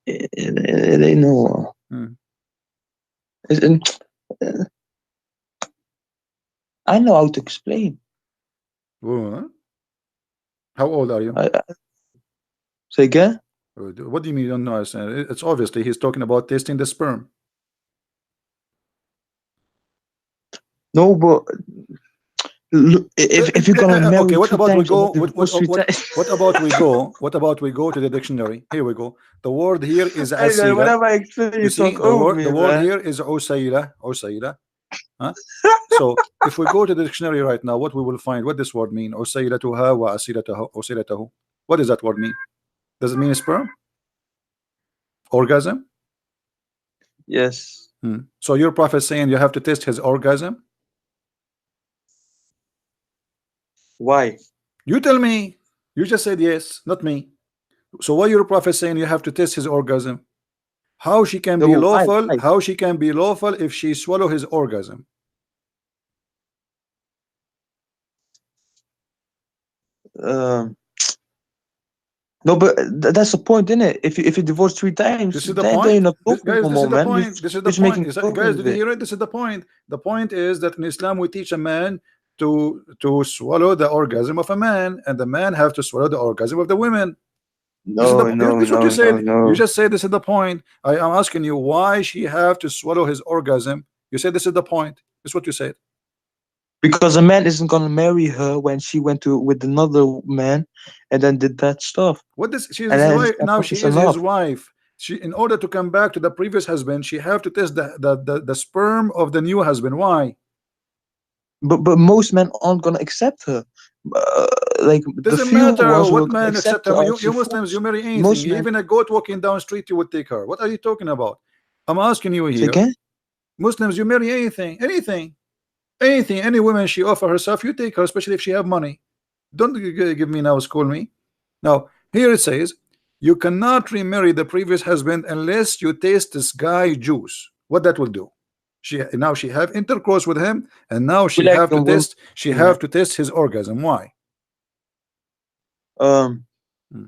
They know. Hmm. It's- uh, I know how to explain. Huh? How old are you? Say again? What do you mean you don't know? It's obviously he's talking about tasting the sperm. No, but look, if you're gonna Okay, marry what three about we times and go? then divorce three times, What about we go? What about we go to the dictionary? Here we go. The word here is hey man, asila. whenever I explain, You you see, talk over the me, word man. here is usayla, usayla. Huh? So if we go to the dictionary right now, what we will find? What this word mean? Usaylatuha wa asilatahu. Usaylatahu. What does that word mean? Does it mean sperm? Orgasm? Yes. So your prophet saying you have to test his orgasm? Why? You tell me. You just said yes, not me. So why your prophet saying you have to test his orgasm? How she can be No, why? lawful? Why? How she can be lawful if she swallow his orgasm? Um, no, but that's the point, isn't it? If you divorce three times, This is the then you're point. not talking Guys, no this more, is the man. point. This is You're the just point. making fun Guys, of did you it. hear it? This is the point. The point is that in Islam we teach a man to swallow the orgasm of a man, and the man have to swallow the orgasm of the women. This is No, no, this is what you no, no, said. You no. just said this is the point. I am asking you why she have to swallow his orgasm. You said this is the point. This is what you said. Because a man isn't gonna marry her when she went to with another man and then did that stuff. What does she is And his then wife now? She it's is his enough. wife. She, in order to come back to the previous husband, she have to test the sperm of the new husband. Why? But most men aren't gonna accept her. Uh, like It the doesn't few matter ones who what are gonna man accept except her them. are You actually Muslims, you fools. marry anything. Most men. Even a goat walking down street, you would take her. What are you talking about? I'm asking you Say here. again? Muslims, you marry anything, anything, anything. Any woman she offer herself, you take her, especially if she have money. Don't give me now, school me. Now here it says you cannot remarry the previous husband unless you taste this guy juice. What that will do? She have intercourse with him, and now We she like have to women, test. She man. have to test his orgasm. Why? Um. Hmm.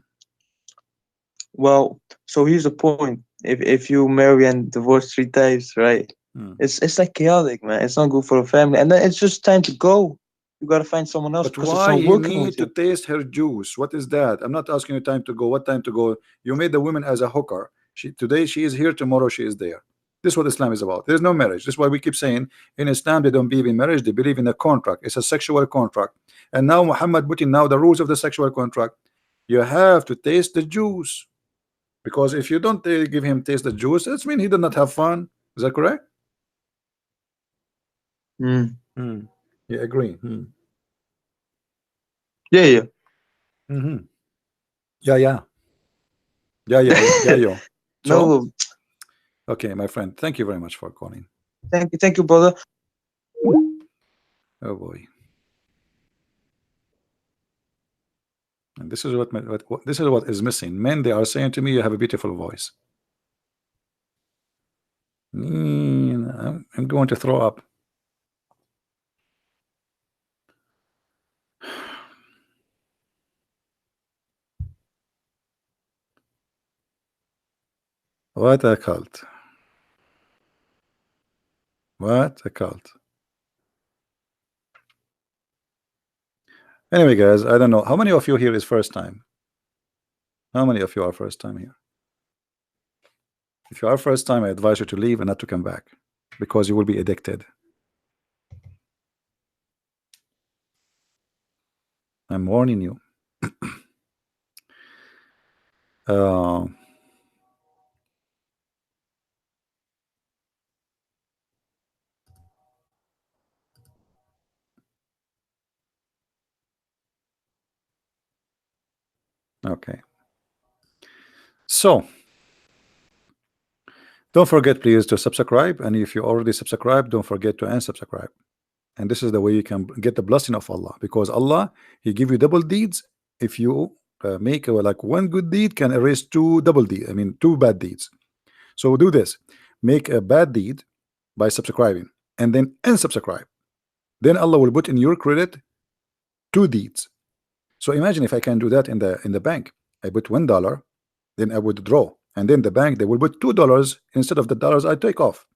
Well, so here's the point. If you marry and divorce three times, right? Hmm. It's like chaotic, man. It's not good for the family, and then it's just time to go. You gotta find someone else But because it's why not he working with need to you. taste her juice? What is that? I'm not asking you time to go. What time to go? You made the woman as a hooker. Today she is here, tomorrow she is there. This is what Islam is about. There's no marriage. This is why we keep saying in Islam they don't believe in marriage, they believe in a contract. It's a sexual contract. And now Muhammad put in now the rules of the sexual contract. You have to taste the juice, because if you don't give him taste the juice, that's mean he did not have fun. Is that correct? Mm. You agree? Yeah, yeah. Yeah, yeah, yeah, yeah, yeah, yo. So No, okay, my friend, thank you very much for calling. thank you, brother. Oh boy. And this is what this is what is missing. Men, they are saying to me, you have a beautiful voice. I'm going to throw up. What a cult. What a cult. Anyway, guys, I don't know. How many of you here is first time? How many of you are first time here? If you are first time, I advise you to leave and not to come back, because you will be addicted. I'm warning you. Uh, okay. So don't forget, please, to subscribe. And if you already subscribed, don't forget to unsubscribe. And this is the way you can get the blessing of Allah, because Allah, He give you double deeds. If you make like one good deed can erase two double deeds. I mean, two bad deeds. So do this: make a bad deed by subscribing, and then unsubscribe. Then Allah will put in your credit two deeds. So imagine if I can do that in the bank. I put $1, then I would draw, and then the bank they will put $2 instead of the dollars I take off,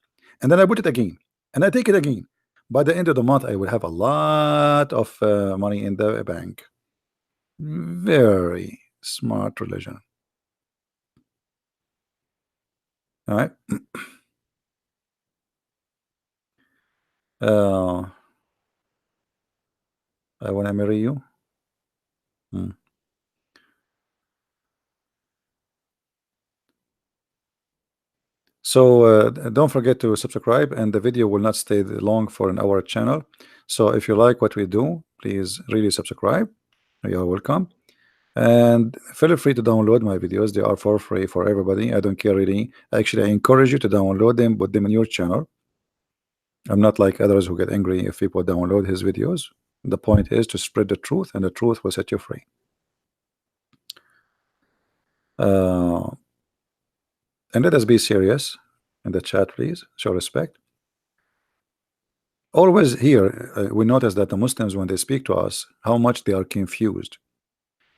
and then I put it again, and I take it again. By the end of the month, I will have a lot of money in the bank. Very smart religion. All right. I want to marry you. So don't forget to subscribe, and the video will not stay long for an hour channel. So if you like what we do, please really subscribe. You are welcome. And feel free to download my videos. They are for free for everybody. I don't care really. Actually, I encourage you to download them, put them in your channel. I'm not like others who get angry if people download his videos. The point is to spread the truth, and the truth will set you free. And let us be serious in the chat, please. Show respect. Always here, we notice that the Muslims, when they speak to us, how much they are confused,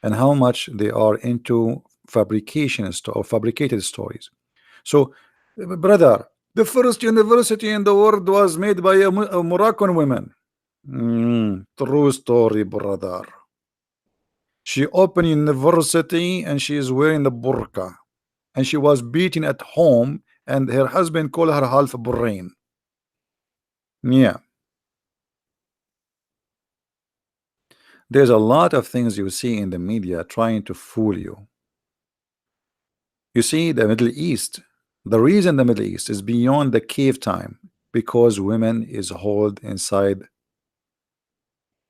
and how much they are into fabrications or fabricated stories. So, brother, the first university in the world was made by a Moroccan woman. True story, brother. She opened university and she is wearing the burqa, and she was beaten at home, and her husband called her half brain. Yeah. There's a lot of things you see in the media trying to fool you. You see, the Middle East, the reason the Middle East is beyond the cave time, because women is held inside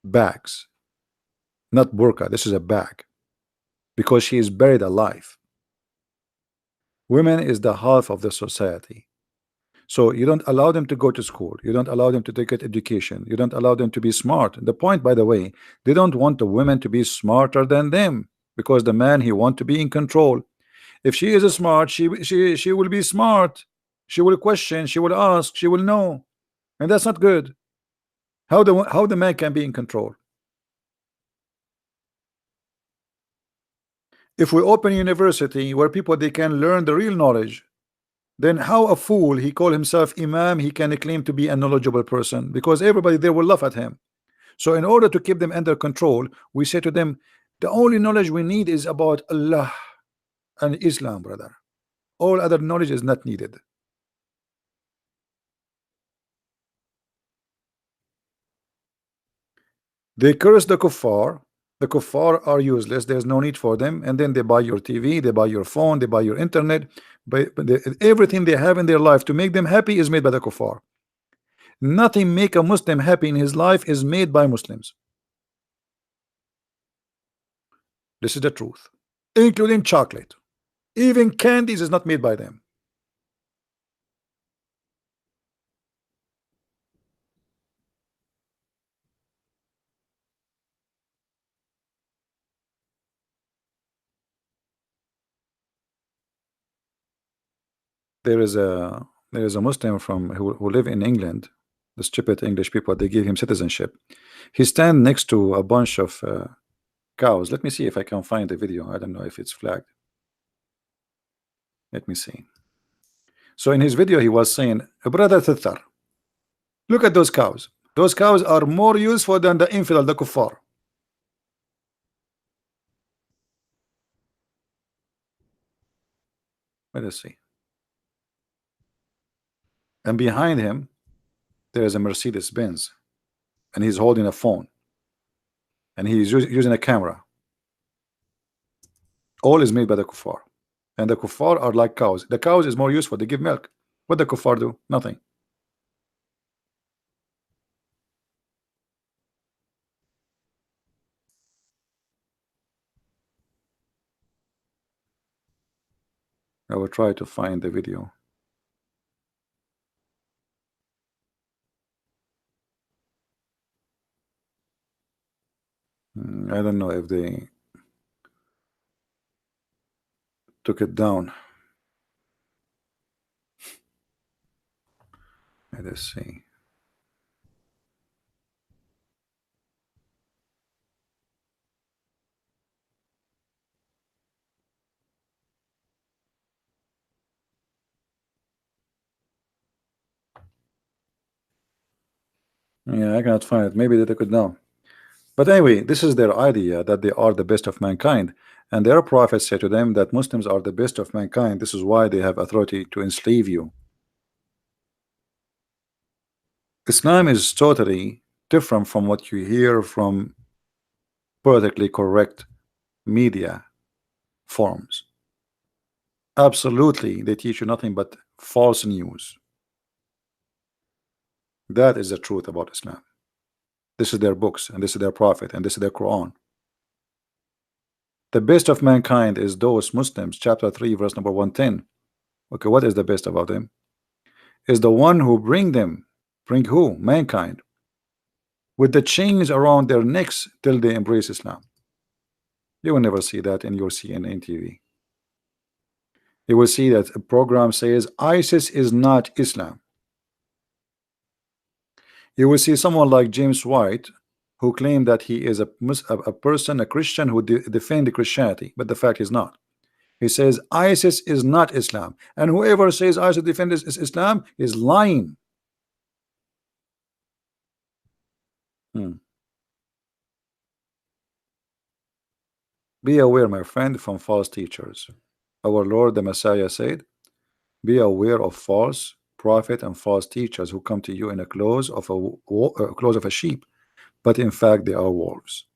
bags, not burqa. This is a bag, because she is buried alive. Women is the half of the society. So you don't allow them to go to school. You don't allow them to take education. You don't allow them to be smart. The point, by the way, they don't want the women to be smarter than them, because the man, he want to be in control. If she is smart, she will be smart. She will question. She will ask. She will know, and that's not good. How the man can be in control? If we open a university where people they can learn the real knowledge, then how a fool he call himself imam, he can claim to be a knowledgeable person, because everybody there will laugh at him. So in order to keep them under control, we say to them, the only knowledge we need is about Allah and Islam, brother. All other knowledge is not needed. They curse the kuffar. The kuffar are useless. There's no need for them. And then they buy your TV, they buy your phone, they buy your internet. But everything they have in their life to make them happy is made by the kuffar. Nothing make a Muslim happy in his life is made by Muslims. This is the truth, including chocolate. Even candies is not made by them. There is a Muslim from who live in England. The stupid English people, they give him citizenship. He stand next to a bunch of cows. Let me see if I can find the video. I don't know if it's flagged. Let me see. So in his video he was saying, brother Thithar, look at those cows. Those cows are more useful than the infidel, the kuffar. Let us see. And behind him there is a Mercedes Benz, and he's holding a phone, and he's using a camera. All is made by the kuffar, and the kuffar are like cows. The cows is more useful. They give milk. What the kuffar do? Nothing. I will try to find the video. I don't know if they took it down. Let us see. Yeah, I cannot find it. Maybe they took it down. But anyway, this is their idea that they are the best of mankind. And their prophets say to them that Muslims are the best of mankind. This is why they have authority to enslave you. Islam is totally different from what you hear from politically correct media forms. Absolutely, they teach you nothing but false news. That is the truth about Islam. This is their books, and this is their prophet, and this is their Quran. The best of mankind is those Muslims, chapter 3, verse number 110. Okay, what is the best about them? Is the one who bring who? Mankind, with the chains around their necks till they embrace Islam. You will never see that in your CNN TV. You will see that a program says ISIS is not Islam. You will see someone like James White who claimed that he is a person, a Christian who defend Christianity, but the fact is not. He says ISIS is not Islam, and whoever says ISIS defends Islam is lying. Be aware, my friend, from false teachers. Our Lord the Messiah said, be aware of false prophet and false teachers who come to you in a clothes of a sheep, but in fact they are wolves.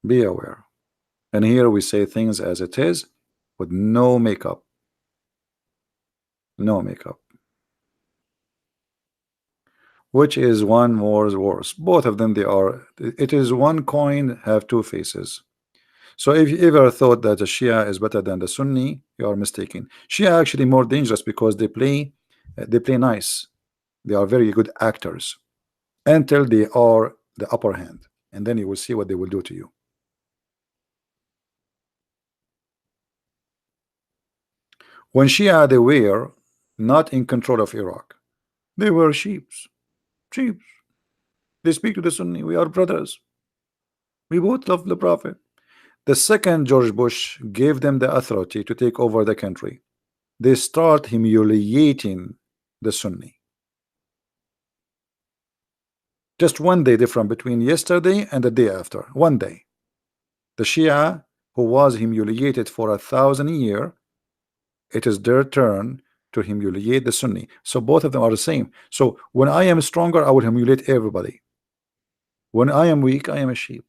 Be aware. And here we say things as it is, with no makeup. No makeup. Which is one more worse? Both of them, they are. It is one coin have two faces. So if you ever thought that the Shia is better than the Sunni, you are mistaken. Shia actually more dangerous because they play nice. They are very good actors until they are the upper hand, and then you will see what they will do to you. When Shia, they were not in control of Iraq. They were sheeps. They speak to the Sunni. We are brothers. We both love the Prophet. The second George Bush gave them the authority to take over the country. They start humiliating the Sunni. Just 1 day different between yesterday and the day after. 1 day. The Shia, who was humiliated for 1,000 years, it is their turn to humiliate the Sunni. So both of them are the same. So when I am stronger, I will humiliate everybody. When I am weak, I am a sheep.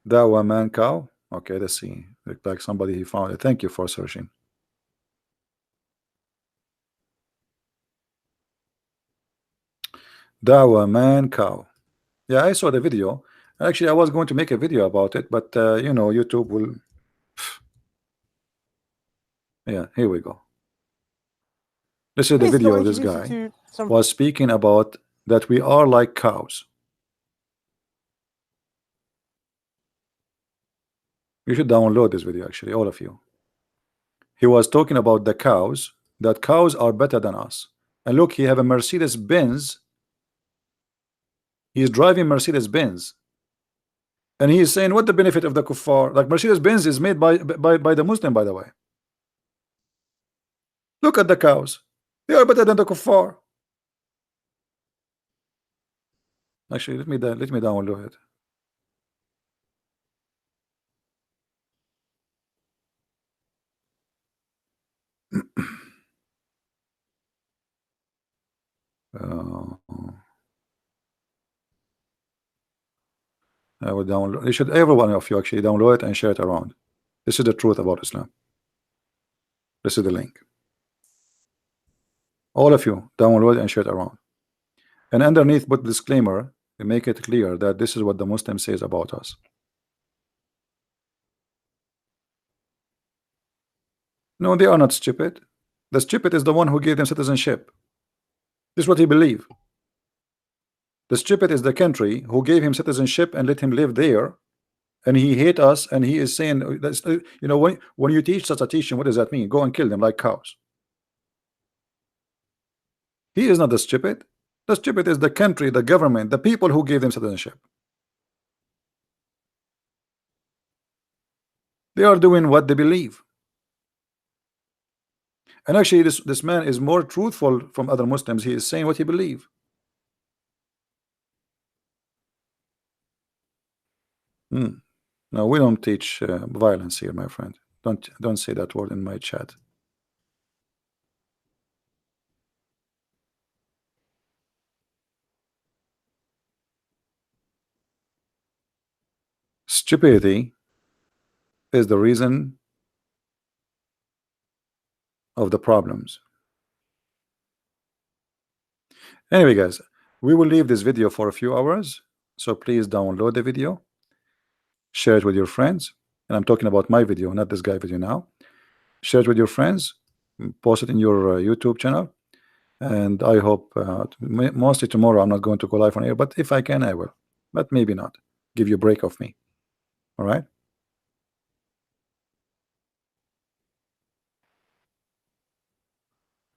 Dawa man cow. Okay, let's see. Look like somebody he found it. Thank you for searching. Dawa man cow. Yeah, I saw the video. Actually, I was going to make a video about it, but you know, YouTube will. Yeah, here we go. This is the Please video go of this introduce you guy to some. was speaking about that we are like cows. You should download this video, actually, all of you. He was talking about the cows, that cows are better than us. And look, he have a Mercedes Benz. He's driving Mercedes Benz. And he is saying, what the benefit of the kuffar? Like Mercedes Benz is made by the Muslim, by the way. Look at the cows. They are better than the kuffar. Actually, let me download it. I will download. You should, every one of you, actually download it and share it around. This is the truth about Islam. This is the link. All of you download and share it around. And underneath, put disclaimer to make it clear that this is what the Muslim says about us. No, they are not stupid. The stupid is the one who gave them citizenship. This is what he believes. The stupid is the country who gave him citizenship and let him live there, and he hate us, and he is saying that's, you know, when you teach such a teaching, what does that mean? Go and kill them like cows. He is not the stupid. The stupid is the country, the government, the people who gave them citizenship. They are doing what they believe. And actually, this man is more truthful from other Muslims. He is saying what he believes. No, we don't teach violence here, my friend. Don't say that word in my chat. Stupidity is the reason of the problems. Anyway, guys, we will leave this video for a few hours, so please download the video, share it with your friends. And I'm talking about my video, not this guy video now. Share it with your friends, post it in your YouTube channel, and I hope mostly tomorrow I'm not going to go live on air, but if I can, I will, but maybe not. Give you a break of me. All right.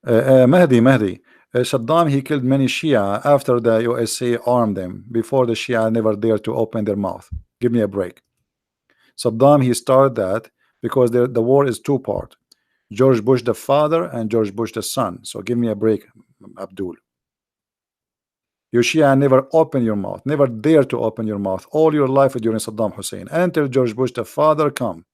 Mahdi, Saddam, he killed many Shia after the USA armed them. Before, the Shia never dared to open their mouth. Give me a break. Saddam, he started that because the war is two-part. George Bush the father and George Bush the son. So give me a break, Abdul. You Shia never open your mouth, never dare to open your mouth all your life during Saddam Hussein until George Bush the father come.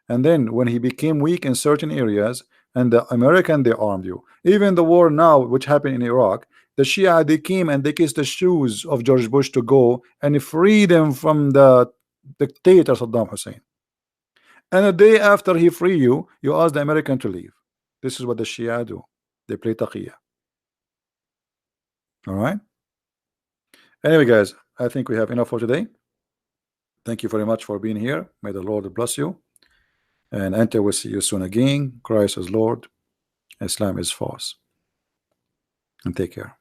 And then when he became weak in certain areas, and the American, they armed you. Even the war now, which happened in Iraq, the Shia, they came and they kissed the shoes of George Bush to go and free them from the dictator Saddam Hussein. And a day after he free you, you ask the American to leave. This is what the Shia do. They play taqiyya. All right. Anyway, guys, I think we have enough for today. Thank you very much for being here. May the Lord bless you. And until we see you soon again, Christ is Lord, Islam is false. And take care.